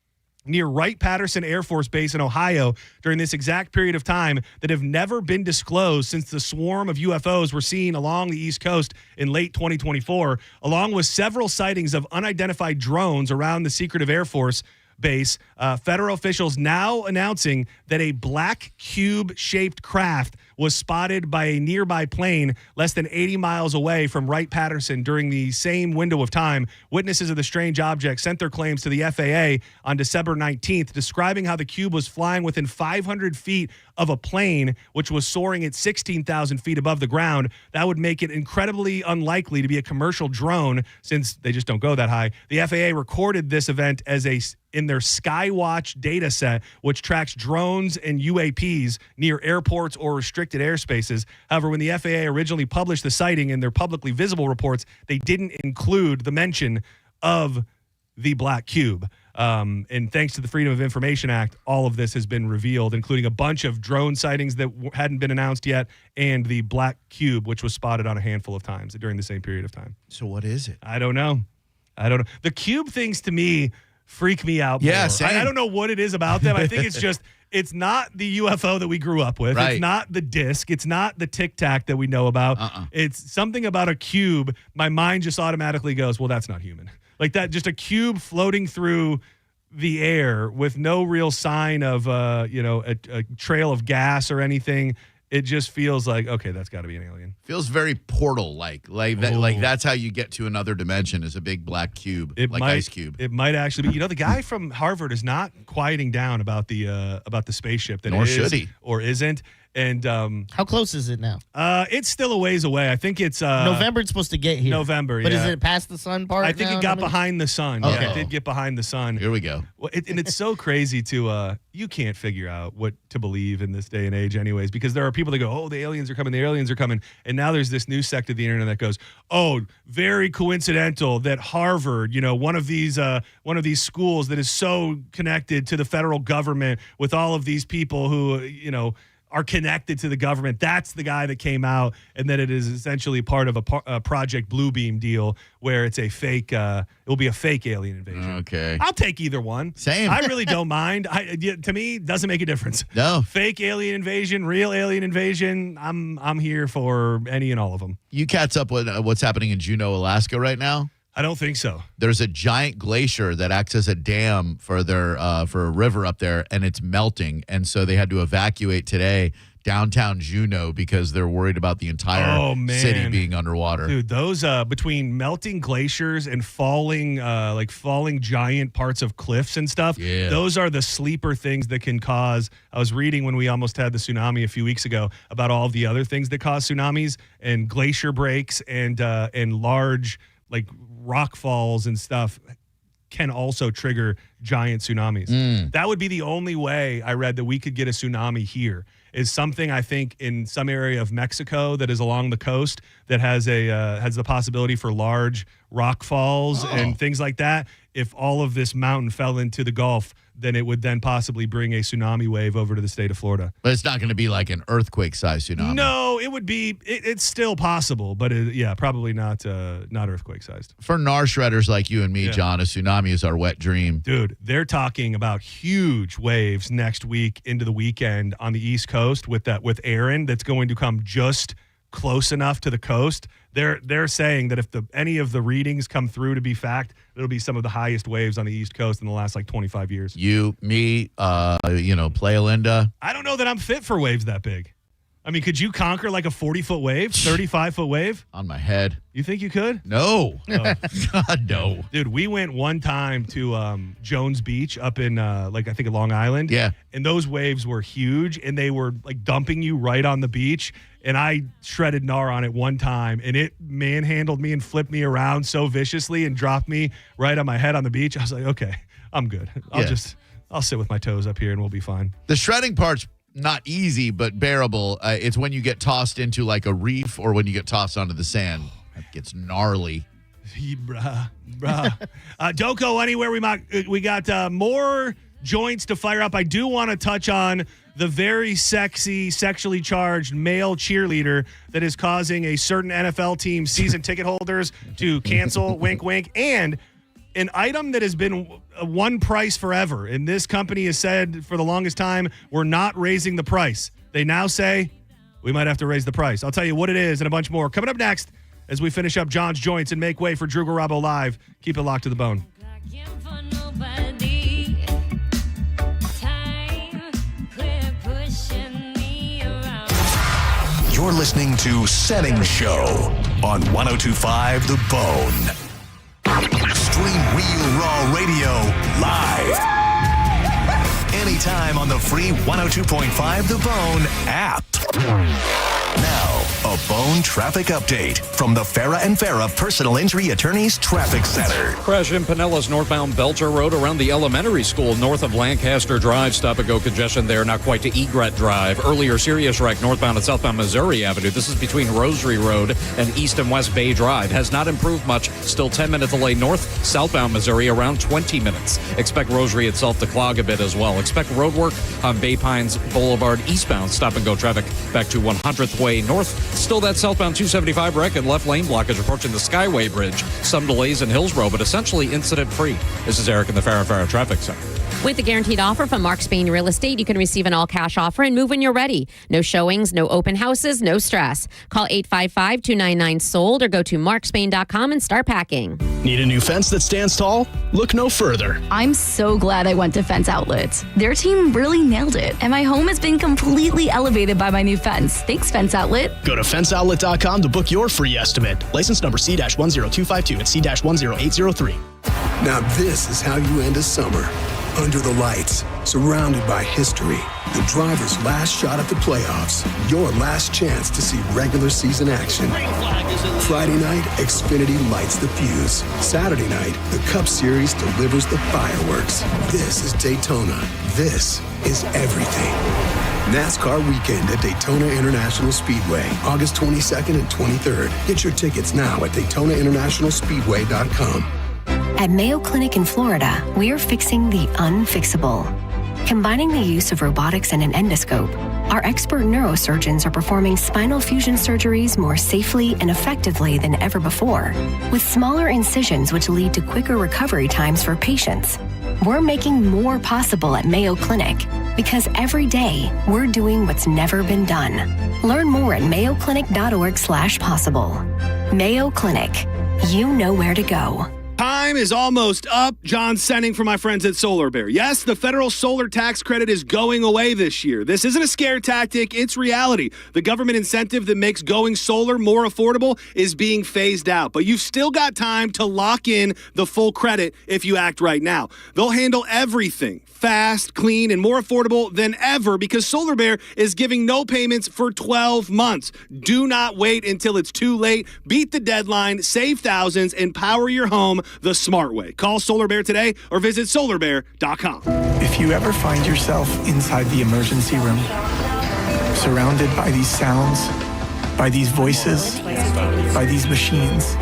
near Wright-Patterson Air Force Base in Ohio during this exact period of time that have never been disclosed since the swarm of UFOs were seen along the East Coast in late 2024, along with several sightings of unidentified drones around the secretive Air Force Base. Federal officials now announcing that a black cube-shaped craft was spotted by a nearby plane less than 80 miles away from Wright-Patterson during the same window of time. Witnesses of the strange object sent their claims to the FAA on December 19th, describing how the cube was flying within 500 feet of a plane, which was soaring at 16,000 feet above the ground. That would make it incredibly unlikely to be a commercial drone since they just don't go that high. The FAA recorded this event in their Skywatch data set, which tracks drones and UAPs near airports or restricted airspaces. However, when the FAA originally published the sighting in their publicly visible reports, they didn't include the mention of the black cube. And thanks to the Freedom of Information Act, all of this has been revealed, including a bunch of drone sightings that hadn't been announced yet, and the black cube, which was spotted on a handful of times during the same period of time. So what is it? I don't know. The cube things to me freak me out more. Yeah, same. I don't know what it is about them. I think it's just, it's not the UFO that we grew up with. Right. It's not the disc. It's not the Tic Tac that we know about. It's something about a cube. My mind just automatically goes, well, that's not human. Like that, just a cube floating through the air with no real sign of, a trail of gas or anything. It just feels like, okay, that's got to be an alien. Feels very portal-like. Like that's how you get to another dimension, is a big black cube, ice cube. It might actually be. The guy from Harvard is not quieting down about the spaceship that Nor is should he. or isn't. And how close is it now? It's still a ways away. I think it's November. It's supposed to get here. November, but yeah. is it past the sun part? I think it got behind the sun. Okay. Yeah, it did get behind the sun. Here we go. Well, and it's so crazy to you can't figure out what to believe in this day and age, anyways, because there are people that go, "Oh, the aliens are coming, and now there's this new sect of the internet that goes, "Oh, very coincidental that Harvard, one of these schools that is so connected to the federal government with all of these people who, are connected to the government. That's the guy that came out, and that it is essentially part of a Project Bluebeam deal where it's a fake, it will be a fake alien invasion. Okay. I'll take either one. Same. I really don't mind. To me, it doesn't make a difference. No. Fake alien invasion, real alien invasion, I'm here for any and all of them. You catch up with what's happening in Juneau, Alaska right now? I don't think so. There's a giant glacier that acts as a dam for for a river up there, and it's melting. And so they had to evacuate today downtown Juneau because they're worried about the entire city being underwater. Dude, those between melting glaciers and falling giant parts of cliffs and stuff, those are the sleeper things that can cause. I was reading when we almost had the tsunami a few weeks ago about all of the other things that cause tsunamis, and glacier breaks and large rock falls and stuff can also trigger giant tsunamis. That would be the only way I read that we could get a tsunami here, is something I think in some area of Mexico that is along the coast that has the possibility for large rock falls and things like that. If all of this mountain fell into the Gulf, then it would then possibly bring a tsunami wave over to the state of Florida. But it's not going to be like an earthquake-sized tsunami. No, it would be. It's still possible, but probably not earthquake-sized. For NAR shredders like you and me, John, a tsunami is our wet dream. Dude, they're talking about huge waves next week into the weekend on the East Coast with Aaron that's going to come just close enough to the coast. They're saying that if any of the readings come through to be fact, it'll be some of the highest waves on the East Coast in the last 25 years. You, me, Playa Linda. I don't know that I'm fit for waves that big. I mean, could you conquer like a 40-foot wave, 35-foot wave? On my head. You think you could? No. God, no. Dude, we went one time to Jones Beach up in, I think Long Island. Yeah. And those waves were huge, and they were dumping you right on the beach. And I shredded NAR on it one time, and it manhandled me and flipped me around so viciously and dropped me right on my head on the beach. I was like, okay, I'm good. I'll sit with my toes up here, and we'll be fine. The shredding part's not easy, but bearable. It's when you get tossed into a reef or when you get tossed onto the sand. That gets gnarly. Bruh. Don't go anywhere. We got more joints to fire up. I do want to touch on the very sexy, sexually charged male cheerleader that is causing a certain NFL team season ticket holders to cancel, wink, wink, and an item that has been one price forever. And this company has said for the longest time, we're not raising the price. They now say we might have to raise the price. I'll tell you what it is and a bunch more coming up next as we finish up John's Joints and make way for Drew Garabo Live. Keep it locked to the bone. You're listening to Senning Show on 102.5 The Bone. Stream Real Raw Radio live. Anytime on the free 102.5 The Bone app. Now, a Bone traffic update from the Farah and Farah Personal Injury Attorneys Traffic Center. Crash in Pinellas northbound Belcher Road around the elementary school north of Lancaster Drive. Stop and go congestion there, not quite to Egret Drive. Earlier, serious wreck northbound and southbound Missouri Avenue. This is between Rosary Road and East and West Bay Drive. Has not improved much. Still 10-minute delay north, southbound Missouri around 20 minutes. Expect Rosary itself to clog a bit as well. Expect road work on Bay Pines Boulevard eastbound. Stop and go traffic back to 100th Way North. Still that southbound 275 wreck and left lane blockage approaching the Skyway Bridge. Some delays in Hillsborough, but essentially incident-free. This is Eric in the Farah Traffic Center. With the guaranteed offer from Mark Spain Real Estate, you can receive an all-cash offer and move when you're ready. No showings, no open houses, no stress. Call 855-299-SOLD or go to markspain.com and start packing. Need a new fence that stands tall? Look no further. I'm so glad I went to Fence Outlet. Their team really nailed it, and my home has been completely elevated by my new fence. Thanks, Fence Outlet. Go to fenceoutlet.com to book your free estimate. License number C-10252 and C-10803. Now this is how you end a summer. Under the lights, surrounded by history, the driver's last shot at the playoffs, your last chance to see regular season action. Friday night, Xfinity lights the fuse. Saturday night, the Cup Series delivers the fireworks. This is Daytona. This is everything. NASCAR weekend at Daytona International Speedway, August 22nd and 23rd. Get your tickets now at DaytonaInternationalSpeedway.com. At Mayo Clinic in Florida, we are fixing the unfixable. Combining the use of robotics and an endoscope, Our expert neurosurgeons are performing spinal fusion surgeries more safely and effectively than ever before, with smaller incisions which lead to quicker recovery times for patients. We're making more possible at Mayo Clinic because every day we're doing what's never been done. Learn more at mayoclinic.org/possible. Mayo Clinic. You know where to go. Time is almost up. John Senning for my friends at Solar Bear. Yes, the federal solar tax credit is going away this year. This isn't a scare tactic, it's reality. The government incentive that makes going solar more affordable is being phased out. But you've still got time to lock in the full credit if you act right now. They'll handle everything fast, clean, and more affordable than ever because Solar Bear is giving no payments for 12 months. Do not wait until it's too late. Beat the deadline, save thousands, and power your home the smart way. Call Solar Bear today or visit solarbear.com. If you ever find yourself inside the emergency room, surrounded by these sounds, by these voices, by these machines,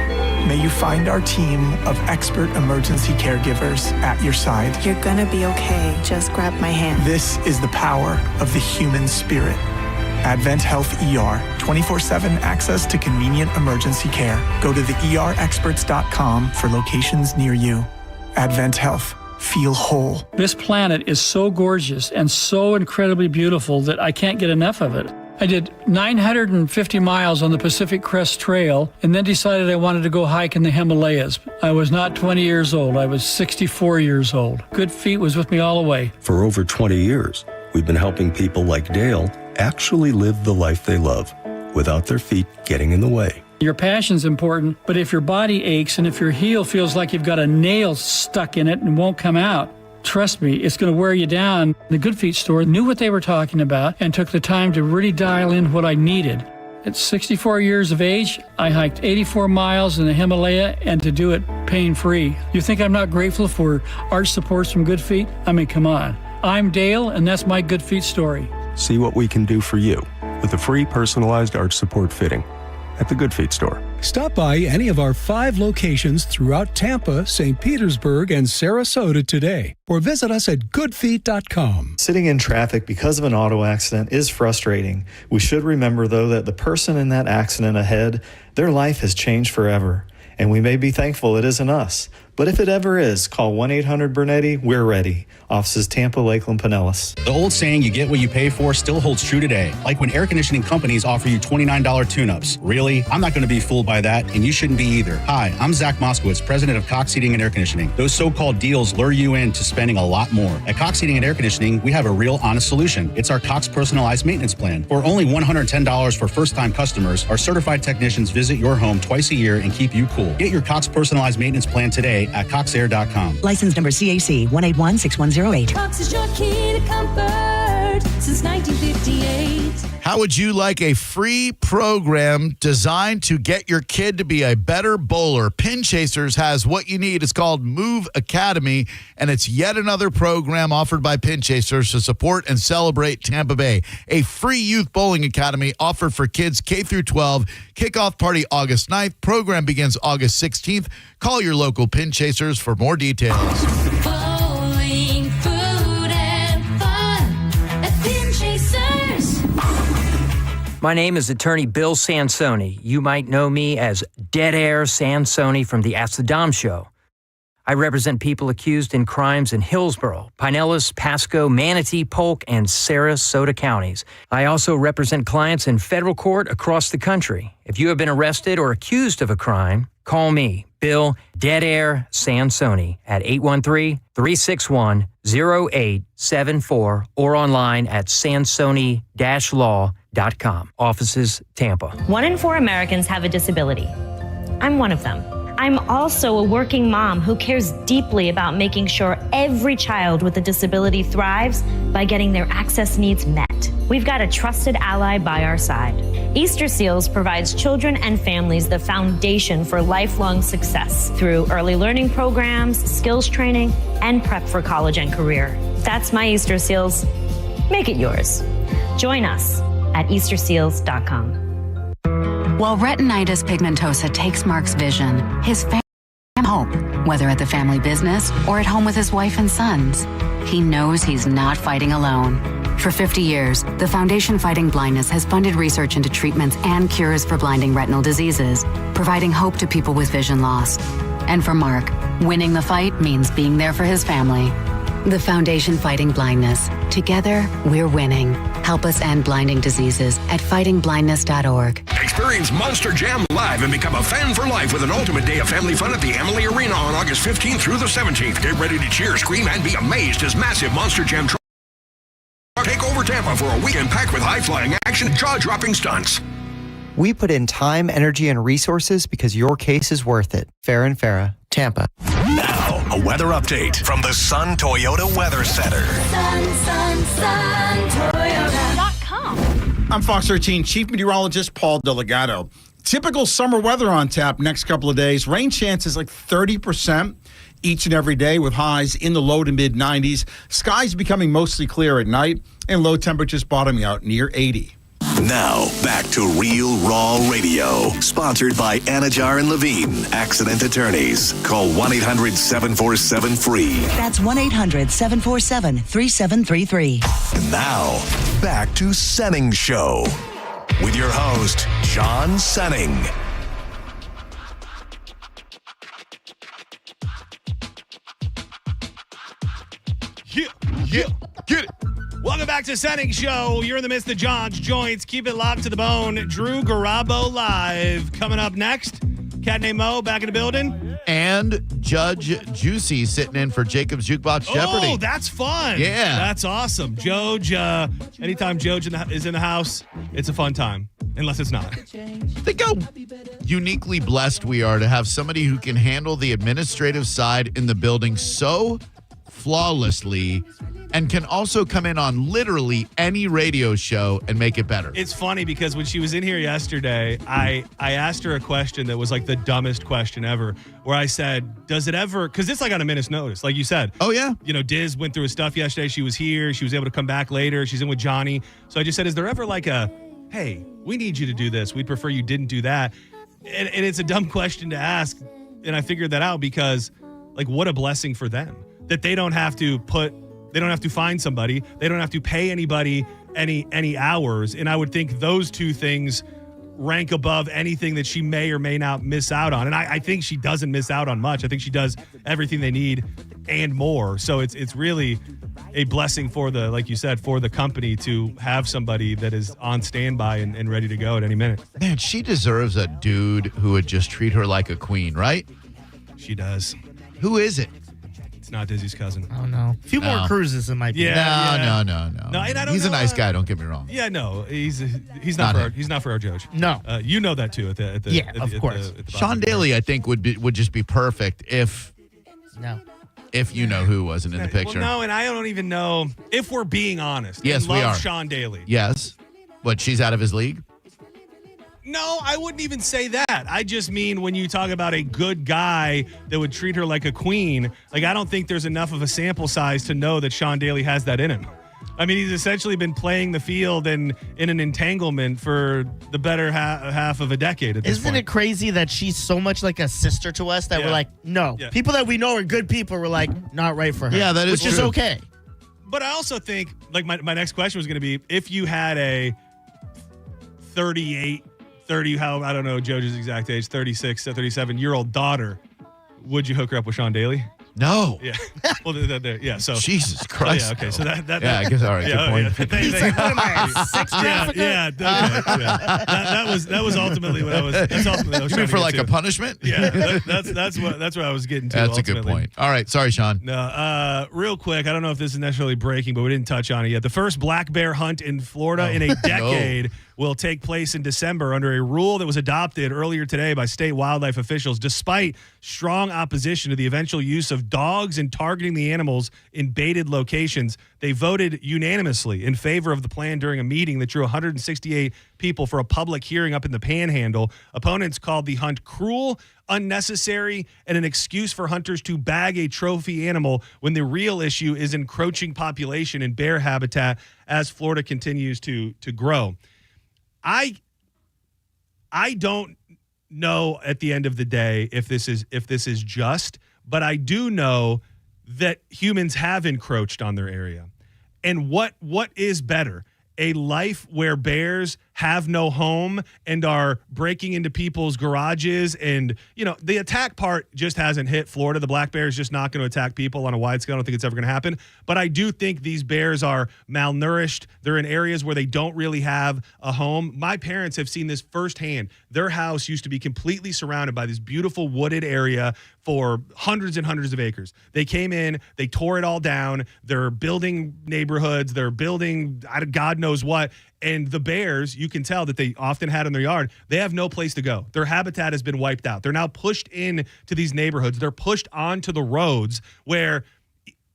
may you find our team of expert emergency caregivers at your side. You're gonna be okay. Just grab my hand. This is the power of the human spirit. Advent Health ER, 24/7 access to convenient emergency care. Go to theerexperts.com for locations near you. Advent Health. Feel whole. This planet is so gorgeous and so incredibly beautiful that I can't get enough of it. I did 950 miles on the Pacific Crest Trail and then decided I wanted to go hike in the Himalayas. I was not 20 years old. I was 64 years old. Good Feet was with me all the way. For over 20 years, we've been helping people like Dale actually live the life they love without their feet getting in the way. Your passion's important, but if your body aches and if your heel feels like you've got a nail stuck in it and won't come out, trust me, it's going to wear you down. The Good Feet store knew what they were talking about and took the time to really dial in what I needed. At 64 years of age, I hiked 84 miles in the Himalaya and to do it pain-free. You think I'm not grateful for arch supports from Good Feet? I mean, come on. I'm Dale, and that's my Good Feet story. See what we can do for you with a free personalized arch support fitting at the Good Feet store. Stop by any of our 5 locations throughout Tampa, St. Petersburg, and Sarasota today, or visit us at goodfeet.com. Sitting in traffic because of an auto accident is frustrating. We should remember, though, that the person in that accident ahead, their life has changed forever. And we may be thankful it isn't us. But if it ever is, call 1-800-BURNETTI. We're ready. Offices Tampa, Lakeland, Pinellas. The old saying, you get what you pay for, still holds true today. Like when air conditioning companies offer you $29 tune-ups. Really? I'm not going to be fooled by that, and you shouldn't be either. Hi, I'm Zach Moskowitz, president of Cox Heating and Air Conditioning. Those so-called deals lure you into spending a lot more. At Cox Heating and Air Conditioning, we have a real honest solution. It's our Cox Personalized Maintenance Plan. For only $110 for first-time customers, our certified technicians visit your home twice a year and keep you cool. Get your Cox Personalized Maintenance Plan today at coxair.com. License number CAC 1816108. Cox is your key to comfort since 1958. How would you like a free program designed to get your kid to be a better bowler? Pin Chasers has what you need. It's called Move Academy, and it's yet another program offered by Pin Chasers to support and celebrate Tampa Bay. A free youth bowling academy offered for kids K through 12. Kickoff party August 9th. Program begins August 16th. Call your local Pin Chasers for more details. Bowling, food, and fun at Pin Chasers. My name is Attorney Bill Sansoni. You might know me as Dead Air Sansoni from the Ask the Dom Show. I represent people accused in crimes in Hillsborough, Pinellas, Pasco, Manatee, Polk, and Sarasota counties. I also represent clients in federal court across the country. If you have been arrested or accused of a crime, call me, Bill Dead Air Sansoni, at 813-361-0874 or online at sansoni-law.com. Offices, Tampa. 1 in 4 Americans have a disability. I'm one of them. I'm also a working mom who cares deeply about making sure every child with a disability thrives by getting their access needs met. We've got a trusted ally by our side. Easter Seals provides children and families the foundation for lifelong success through early learning programs, skills training, and prep for college and career. That's my Easter Seals. Make it yours. Join us at easterseals.com. While retinitis pigmentosa takes Mark's vision, his family hope, whether at the family business or at home with his wife and sons. He knows he's not fighting alone. For 50 years, the Foundation Fighting Blindness has funded research into treatments and cures for blinding retinal diseases, providing hope to people with vision loss. And for Mark, winning the fight means being there for his family. The Foundation Fighting Blindness. Together, we're winning. Help us end blinding diseases at fightingblindness.org. Experience Monster Jam live and become a fan for life with an ultimate day of family fun at the Amalie Arena on August 15th through the 17th. Get ready to cheer, scream, and be amazed as massive Monster Jam take over Tampa for a weekend packed with high-flying action, jaw-dropping stunts. We put in time, energy, and resources because your case is worth it. Farah and Farah, Tampa. Now, a weather update from the Sun Toyota Weather Center. I'm Fox 13 Chief Meteorologist Paul Delgado. Typical summer weather on tap next couple of days. Rain chances like 30% each and every day with highs in the low to mid 90s. Skies becoming mostly clear at night and low temperatures bottoming out near 80. Now, back to Real Raw Radio. Sponsored by Anajar and Levine, Accident Attorneys. Call 1-800-747-FREE. That's 1-800-747-3733. And now, back to Senning Show. With your host, John Senning. Yeah, get it. Welcome back to Senning Show. You're in the midst of John's Joints. Keep it locked to the bone. Drew Garabo live. Coming up next, cat named Mo back in the building. And Judge Juicy sitting in for Jacob's Jukebox Jeopardy. Oh, that's fun. Yeah. That's awesome. Joj, anytime Joj is in the house, it's a fun time. Unless it's not. Think how uniquely blessed we are to have somebody who can handle the administrative side in the building so flawlessly and can also come in on literally any radio show and make it better. It's funny because when she was in here yesterday, I asked her a question that was like the dumbest question ever, where I said, does it ever, because it's like on a minute's notice, like you said. Oh, yeah. You know, Diz went through his stuff yesterday. She was here. She was able to come back later. She's in with Johnny. So I just said, is there ever like a, hey, we need you to do this. We'd prefer you didn't do that. And it's a dumb question to ask. And I figured that out because, like, what a blessing for them that they don't have to find somebody. They don't have to pay anybody any hours. And I would think those two things rank above anything that she may or may not miss out on. And I think she doesn't miss out on much. I think she does everything they need and more. So it's really a blessing for the, like you said, for the company to have somebody that is on standby and ready to go at any minute. Man, she deserves a dude who would just treat her like a queen, right? She does. Who is it? It's not Dizzy's cousin. Oh, no. A few more cruises it might be. No. And I don't He's know, a nice guy, don't get me wrong. Yeah, no. He's not for our Judge. No. You know that too at the of course. Sean Daly, I think, would just be perfect if you know who wasn't in the picture. Well, no, and I don't even know if we're being honest. Yes, we are. Sean Daly. Yes. What, she's out of his league? No, I wouldn't even say that. I just mean when you talk about a good guy that would treat her like a queen, like I don't think there's enough of a sample size to know that Sean Daly has that in him. I mean, he's essentially been playing the field and in an entanglement for the better half of a decade at this point. Isn't it crazy that she's so much like a sister to us that we're like, no. Yeah. People that we know are good people, we're like, not right for her. Yeah, that is Which is okay. But I also think, like, my next question was going to be, if you had a 30, I don't know Jojo's exact age, 36, 37-year-old daughter, would you hook her up with Sean Daly? No. Yeah. Well, yeah. So Jesus Christ. Okay. So that. Yeah, I guess. All right. Good point. That was ultimately what I was. That's ultimately what I was You mean for like to. a punishment? Yeah. That's what I was getting to. That's ultimately. a good point. All right. Sorry, Sean. No. Real quick. I don't know if this is necessarily breaking, but we didn't touch on it yet. The first black bear hunt in Florida in a decade. Will take place in December under a rule that was adopted earlier today by state wildlife officials. Despite strong opposition to the eventual use of dogs and targeting the animals in baited locations, they voted unanimously in favor of the plan during a meeting that drew 168 people for a public hearing up in the Panhandle. Opponents called the hunt cruel, unnecessary, and an excuse for hunters to bag a trophy animal when the real issue is encroaching population in bear habitat as Florida continues to grow. I don't know at the end of the day if this is just, but I do know that humans have encroached on their area. And what is better? A life where bears have no home and are breaking into people's garages, and the attack part just hasn't hit Florida. The black bear is just not going to attack people on a wide scale. I don't think it's ever going to happen. But I do think these bears are malnourished. They're in areas where they don't really have a home. My parents have seen this firsthand. Their house used to be completely surrounded by this beautiful wooded area for hundreds and hundreds of acres. They came in, they tore it all down. They're building neighborhoods. They're building God knows what. And the bears, you can tell that they often had in their yard, they have no place to go. Their habitat has been wiped out. They're now pushed in to these neighborhoods. They're pushed onto the roads where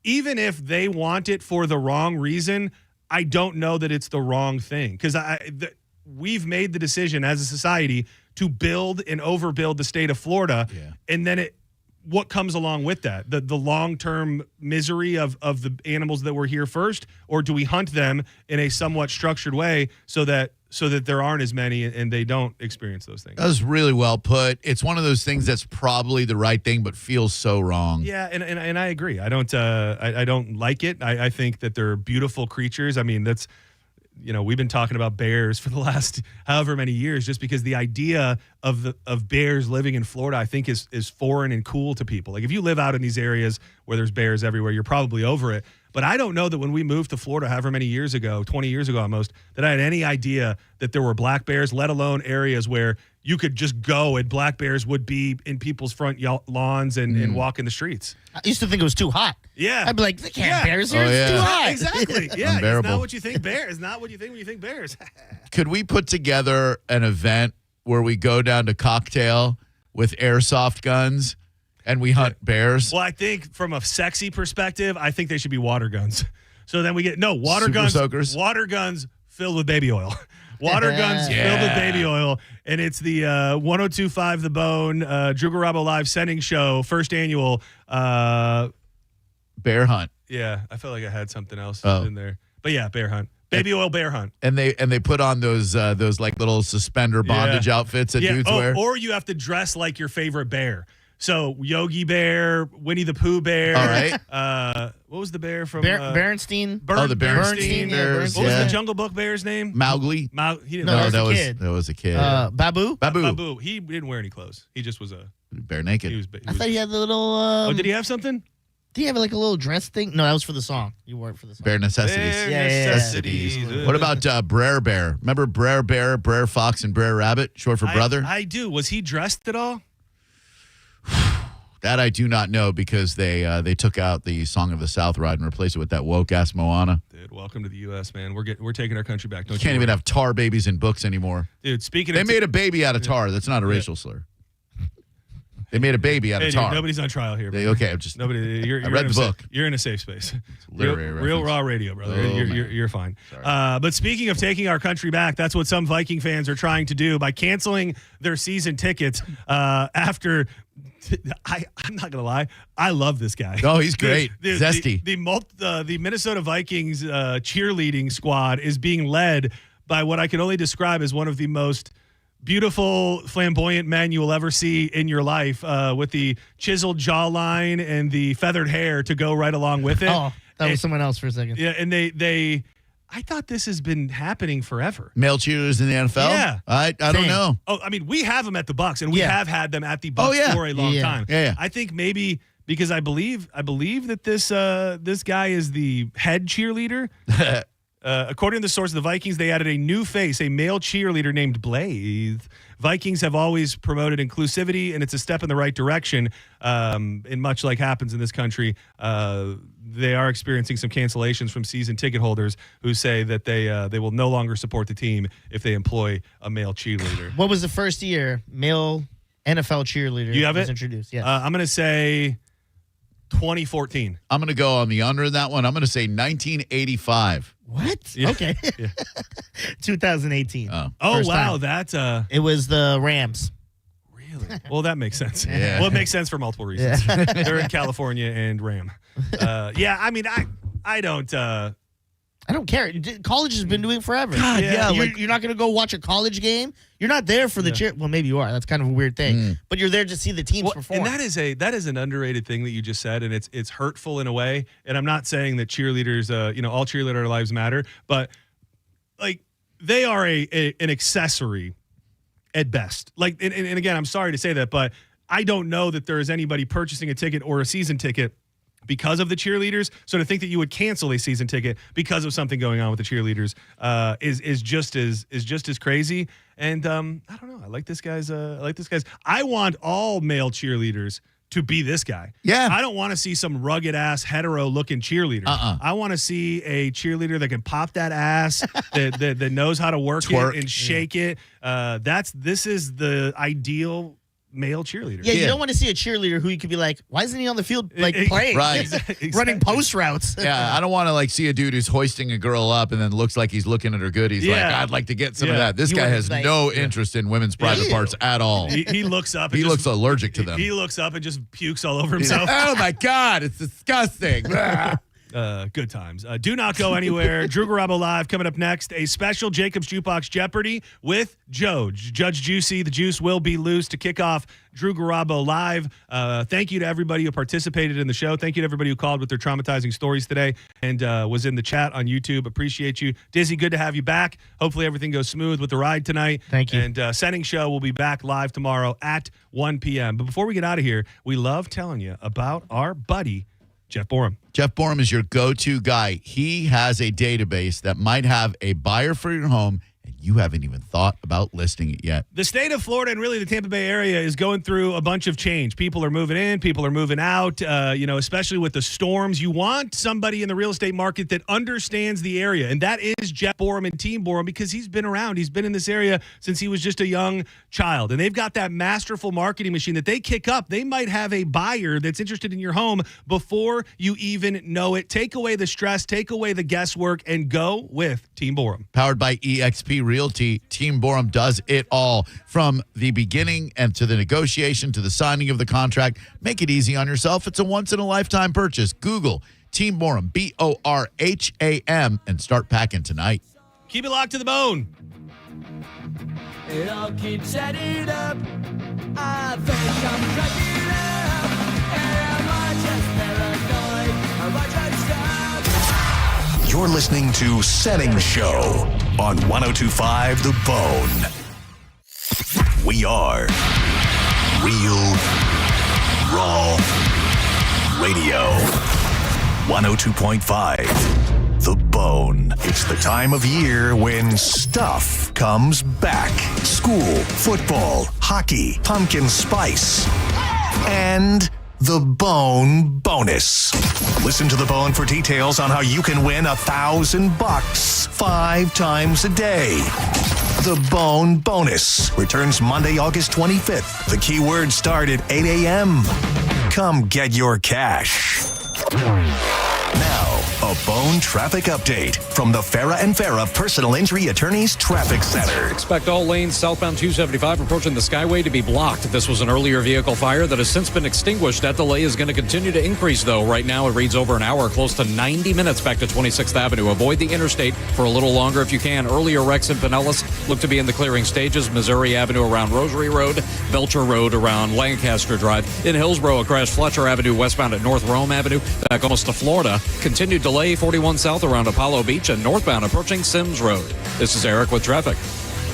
even if they want it for the wrong reason, I don't know that it's the wrong thing. Because we've made the decision as a society to build and overbuild the state of Florida. Yeah. And then what comes along with that? The long-term misery of the animals that were here first, or do we hunt them in a somewhat structured way so that there aren't as many and they don't experience those things? That was really well put. It's one of those things that's probably the right thing, but feels so wrong. Yeah, and I agree. I don't like it. I think that they're beautiful creatures. I mean, that's. We've been talking about bears for the last however many years, just because the idea of bears living in Florida, I think, is foreign and cool to people. Like, if you live out in these areas where there's bears everywhere, you're probably over it. But I don't know that when we moved to Florida however many years ago, 20 years ago almost, that I had any idea that there were black bears, let alone areas where you could just go and black bears would be in people's front lawns and walk in the streets. I used to think it was too hot. Yeah. I'd be like, they can't bears here. It's too hot. Exactly. Yeah. Unbearable. It's not what you think bears. It's not what you think when you think bears. Could we put together an event where we go down to Cocktail with airsoft guns and we hunt bears? Well, I think from a sexy perspective, I think they should be water guns. So then we get water Super guns. soakers. Water guns filled with baby oil. Water guns filled with baby oil. And it's the 102.5 The Bone, Drew Garabo Live Senning Show, first annual. Bear hunt. Yeah, I felt like I had something else in there. But yeah, bear hunt. Baby oil bear hunt. And they put on those like little suspender bondage outfits that dudes wear. Or you have to dress like your favorite bear. So Yogi Bear, Winnie the Pooh Bear. All right. What was the bear from Berenstein? The Berenstein bears. What was the Jungle Book bear's name? Mowgli. He didn't. No, that was a kid. Babu? Babu. He didn't wear any clothes. He just was bare naked. I thought he had the little. Did he have something? Did he have like a little dress thing? No, that was for the song. You wore it for the song. Bare necessities. Necessities. What about Brer Bear? Remember Brer Bear, Brer Fox, and Brer Rabbit, short for brother? I do. Was he dressed at all? That I do not know, because they took out the Song of the South ride and replaced it with that woke ass Moana. Dude, welcome to the U.S., man. We're taking our country back. You can't even have tar babies in books anymore. Dude, they made a baby out of tar. That's not a racial slur. They made a baby out of tar. Dude, nobody's on trial here. Okay, I'm just. Nobody. I read the book. You're in a safe space. Real raw radio, brother. Oh, you're fine. But speaking of taking our country back, that's what some Viking fans are trying to do by canceling their season tickets after. I'm not gonna lie. I love this guy. Oh, he's great. Zesty. The Minnesota Vikings cheerleading squad is being led by what I can only describe as one of the most beautiful, flamboyant men you will ever see in your life, with the chiseled jawline and the feathered hair to go right along with it. Oh, that was someone else for a second. Yeah, and I thought this has been happening forever. Male cheerleaders in the NFL? Yeah. I don't know. Oh, I mean, we have them at the Bucs, and we have had them at the Bucs for a long time. Yeah. I think maybe because I believe that this guy is the head cheerleader. According to the source of the Vikings, they added a new face, a male cheerleader named Blaze. Vikings have always promoted inclusivity, and it's a step in the right direction. And much like happens in this country, they are experiencing some cancellations from season ticket holders who say that they will no longer support the team if they employ a male cheerleader. What was the first year male NFL cheerleader you have was it? Introduced? Yeah. I'm going to say 2014. I'm going to go on the under in that one. I'm going to say 1985. What? Yeah. Okay. 2018. Oh wow, that's it was the Rams. Really? Well, that makes sense. Yeah. Well, it makes sense for multiple reasons. Yeah. They're in California and Ram. Yeah, I mean, I don't. I I don't care. College has been doing it forever. God, yeah. You're not going to go watch a college game. You're not there for the cheer. Well, maybe you are. That's kind of a weird thing. But you're there to see the teams perform. And that is an underrated thing that you just said, and it's hurtful in a way. And I'm not saying that cheerleaders, all cheerleader lives matter, but like they are an accessory at best. Like, and again, I'm sorry to say that, but I don't know that there is anybody purchasing a ticket or a season ticket because of the cheerleaders. So to think that you would cancel a season ticket because of something going on with the cheerleaders is just as crazy. And I don't know. I like this guy's. I want all male cheerleaders to be this guy. Yeah. I don't want to see some rugged ass hetero looking cheerleader. I want to see a cheerleader that can pop that ass, that knows how to work Twerk. it and shake it. This is the ideal male cheerleader. Yeah, you don't want to see a cheerleader who you could be like, why isn't he on the field playing? Right. He's running post routes. Yeah, I don't want to see a dude who's hoisting a girl up and then looks like he's looking at her good. He's like, I'd like to get some of that. This guy has no interest in women's private parts at all. He looks up. He looks allergic to them. He looks up and just pukes all over himself. Oh my God, it's disgusting. Good times. Do not go anywhere. Drew Garabo Live coming up next. A special Jacob's Jukebox Jeopardy with Judge Juicy. The juice will be loose to kick off Drew Garabo Live. Thank you to everybody who participated in the show. Thank you to everybody who called with their traumatizing stories today and was in the chat on YouTube. Appreciate you. Dizzy, good to have you back. Hopefully everything goes smooth with the ride tonight. Thank you. And Senning Show will be back live tomorrow at 1 p.m. But before we get out of here, we love telling you about our buddy, Jeff Borum. Jeff Borum is your go-to guy. He has a database that might have a buyer for your home, and you haven't even thought about listing it yet. The state of Florida and really the Tampa Bay area is going through a bunch of change. People are moving in, people are moving out, especially with the storms. You want somebody in the real estate market that understands the area, and that is Jeff Borum and Team Borum because he's been around. He's been in this area since he was just a young child, and they've got that masterful marketing machine that they kick up. They might have a buyer that's interested in your home before you even know it. Take away the stress, take away the guesswork, and go with Team Borum. Powered by eXp Realty, Team Borum does it all from the beginning and to the negotiation to the signing of the contract. Make it easy on yourself. It's a once-in-a-lifetime purchase. Google Team Borum, BORHAM, and start packing tonight. Keep it locked to the bone. It all keeps adding up. I think I'm cracking up. Am I just paranoid? Am I just stuck? You're listening to Senning Show on 102.5 The Bone. We are Real Raw Radio. 102.5 The Bone. It's the time of year when stuff comes back. School, football, hockey, pumpkin spice, and the Bone Bonus. Listen to The Bone for details on how you can win $1,000 5 times a day. The Bone Bonus returns Monday, August 25th. The keyword start at 8 a.m. Come get your cash. Now, a Bone traffic update from the Farah and Farah Personal Injury Attorneys Traffic Center. Expect all lanes southbound 275 approaching the Skyway to be blocked. This was an earlier vehicle fire that has since been extinguished. That delay is going to continue to increase, though. Right now, it reads over an hour, close to 90 minutes back to 26th Avenue. Avoid the interstate for a little longer if you can. Earlier wrecks in Pinellas look to be in the clearing stages. Missouri Avenue around Rosary Road, Belcher Road around Lancaster Drive. In Hillsborough, a crash Fletcher Avenue westbound at North Rome Avenue, back almost to Florida. Continued delay 41 south around Apollo Beach and northbound approaching Sims Road. This is Eric with traffic.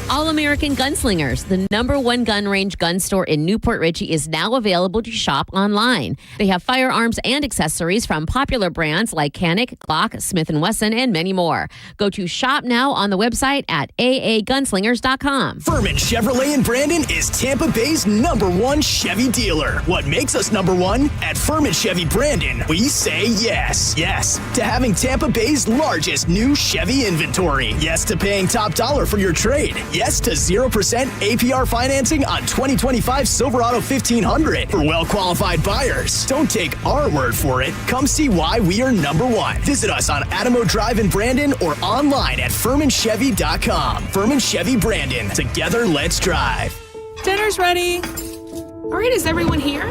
All American Gunslingers, the #1 gun range gun store in Newport Richey, is now available to shop online. They have firearms and accessories from popular brands like Canik, Glock, Smith & Wesson, and many more. Go to shop now on the website at aagunslingers.com. Furman Chevrolet in Brandon is Tampa Bay's #1 Chevy dealer. What makes us #1? At Furman Chevy Brandon, we say yes. Yes to having Tampa Bay's largest new Chevy inventory. Yes to paying top dollar for your trade. Yes to 0% APR financing on 2025 Silverado 1500 for well-qualified buyers. Don't take our word for it. Come see why we are #1. Visit us on Adamo Drive in Brandon or online at FurmanChevy.com. Furman Chevy Brandon. Together, let's drive. Dinner's ready. All right, is everyone here?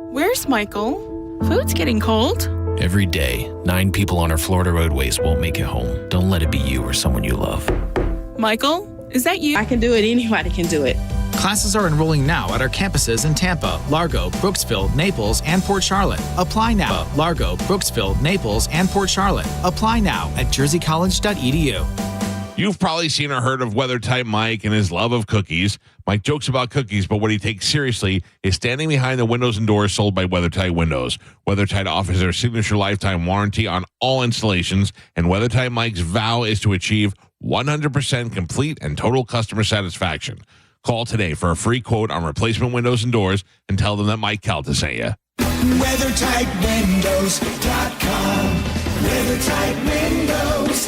Where's Michael? Food's getting cold. Every day, 9 people on our Florida roadways won't make it home. Don't let it be you or someone you love. Michael, is that you? I can do it. Anybody can do it. Classes are enrolling now at our campuses in Tampa, Largo, Brooksville, Naples, and Port Charlotte. Apply now. Largo, Brooksville, Naples, and Port Charlotte. Apply now at jerseycollege.edu. You've probably seen or heard of WeatherTight Mike and his love of cookies. Mike jokes about cookies, but what he takes seriously is standing behind the windows and doors sold by WeatherTight Windows. WeatherTight offers their signature lifetime warranty on all installations, and WeatherTight Mike's vow is to achieve 100% complete and total customer satisfaction. Call today for a free quote on replacement windows and doors and tell them that Mike Calta sent you. WeatherTightWindows.com. WeatherTight Windows.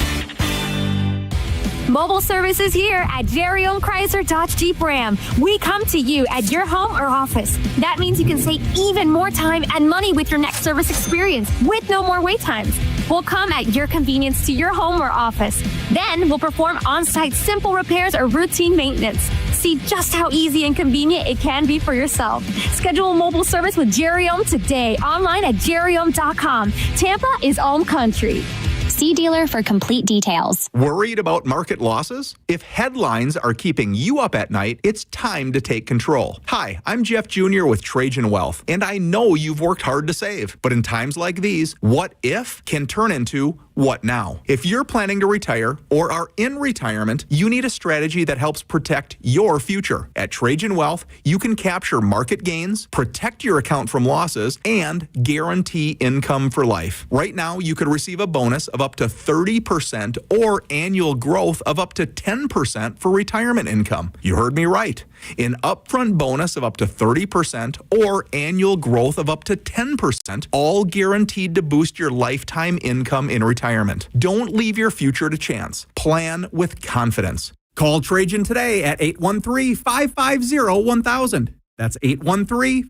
Mobile service is here at Jerry Ohm Chrysler Dodge Jeep Ram. We come to you at your home or office. That means you can save even more time and money with your next service experience with no more wait times. We'll come at your convenience to your home or office. Then we'll perform on-site simple repairs or routine maintenance. See just how easy and convenient it can be for yourself. Schedule mobile service with Jerry Ohm today online at jerryohm.com. Tampa is Ohm Country. See dealer for complete details. Worried about market losses? If headlines are keeping you up at night, it's time to take control. Hi, I'm Jeff Jr. with Trajan Wealth, and I know you've worked hard to save. But in times like these, what if can turn into what now? If you're planning to retire or are in retirement, you need a strategy that helps protect your future. At Trajan Wealth, you can capture market gains, protect your account from losses, and guarantee income for life. Right now, you could receive a bonus of up to 30% or annual growth of up to 10% for retirement income. You heard me right. An upfront bonus of up to 30% or annual growth of up to 10%, all guaranteed to boost your lifetime income in retirement. Don't leave your future to chance. Plan with confidence. Call Trajan today at 813-550-1000. That's 813-550-1000.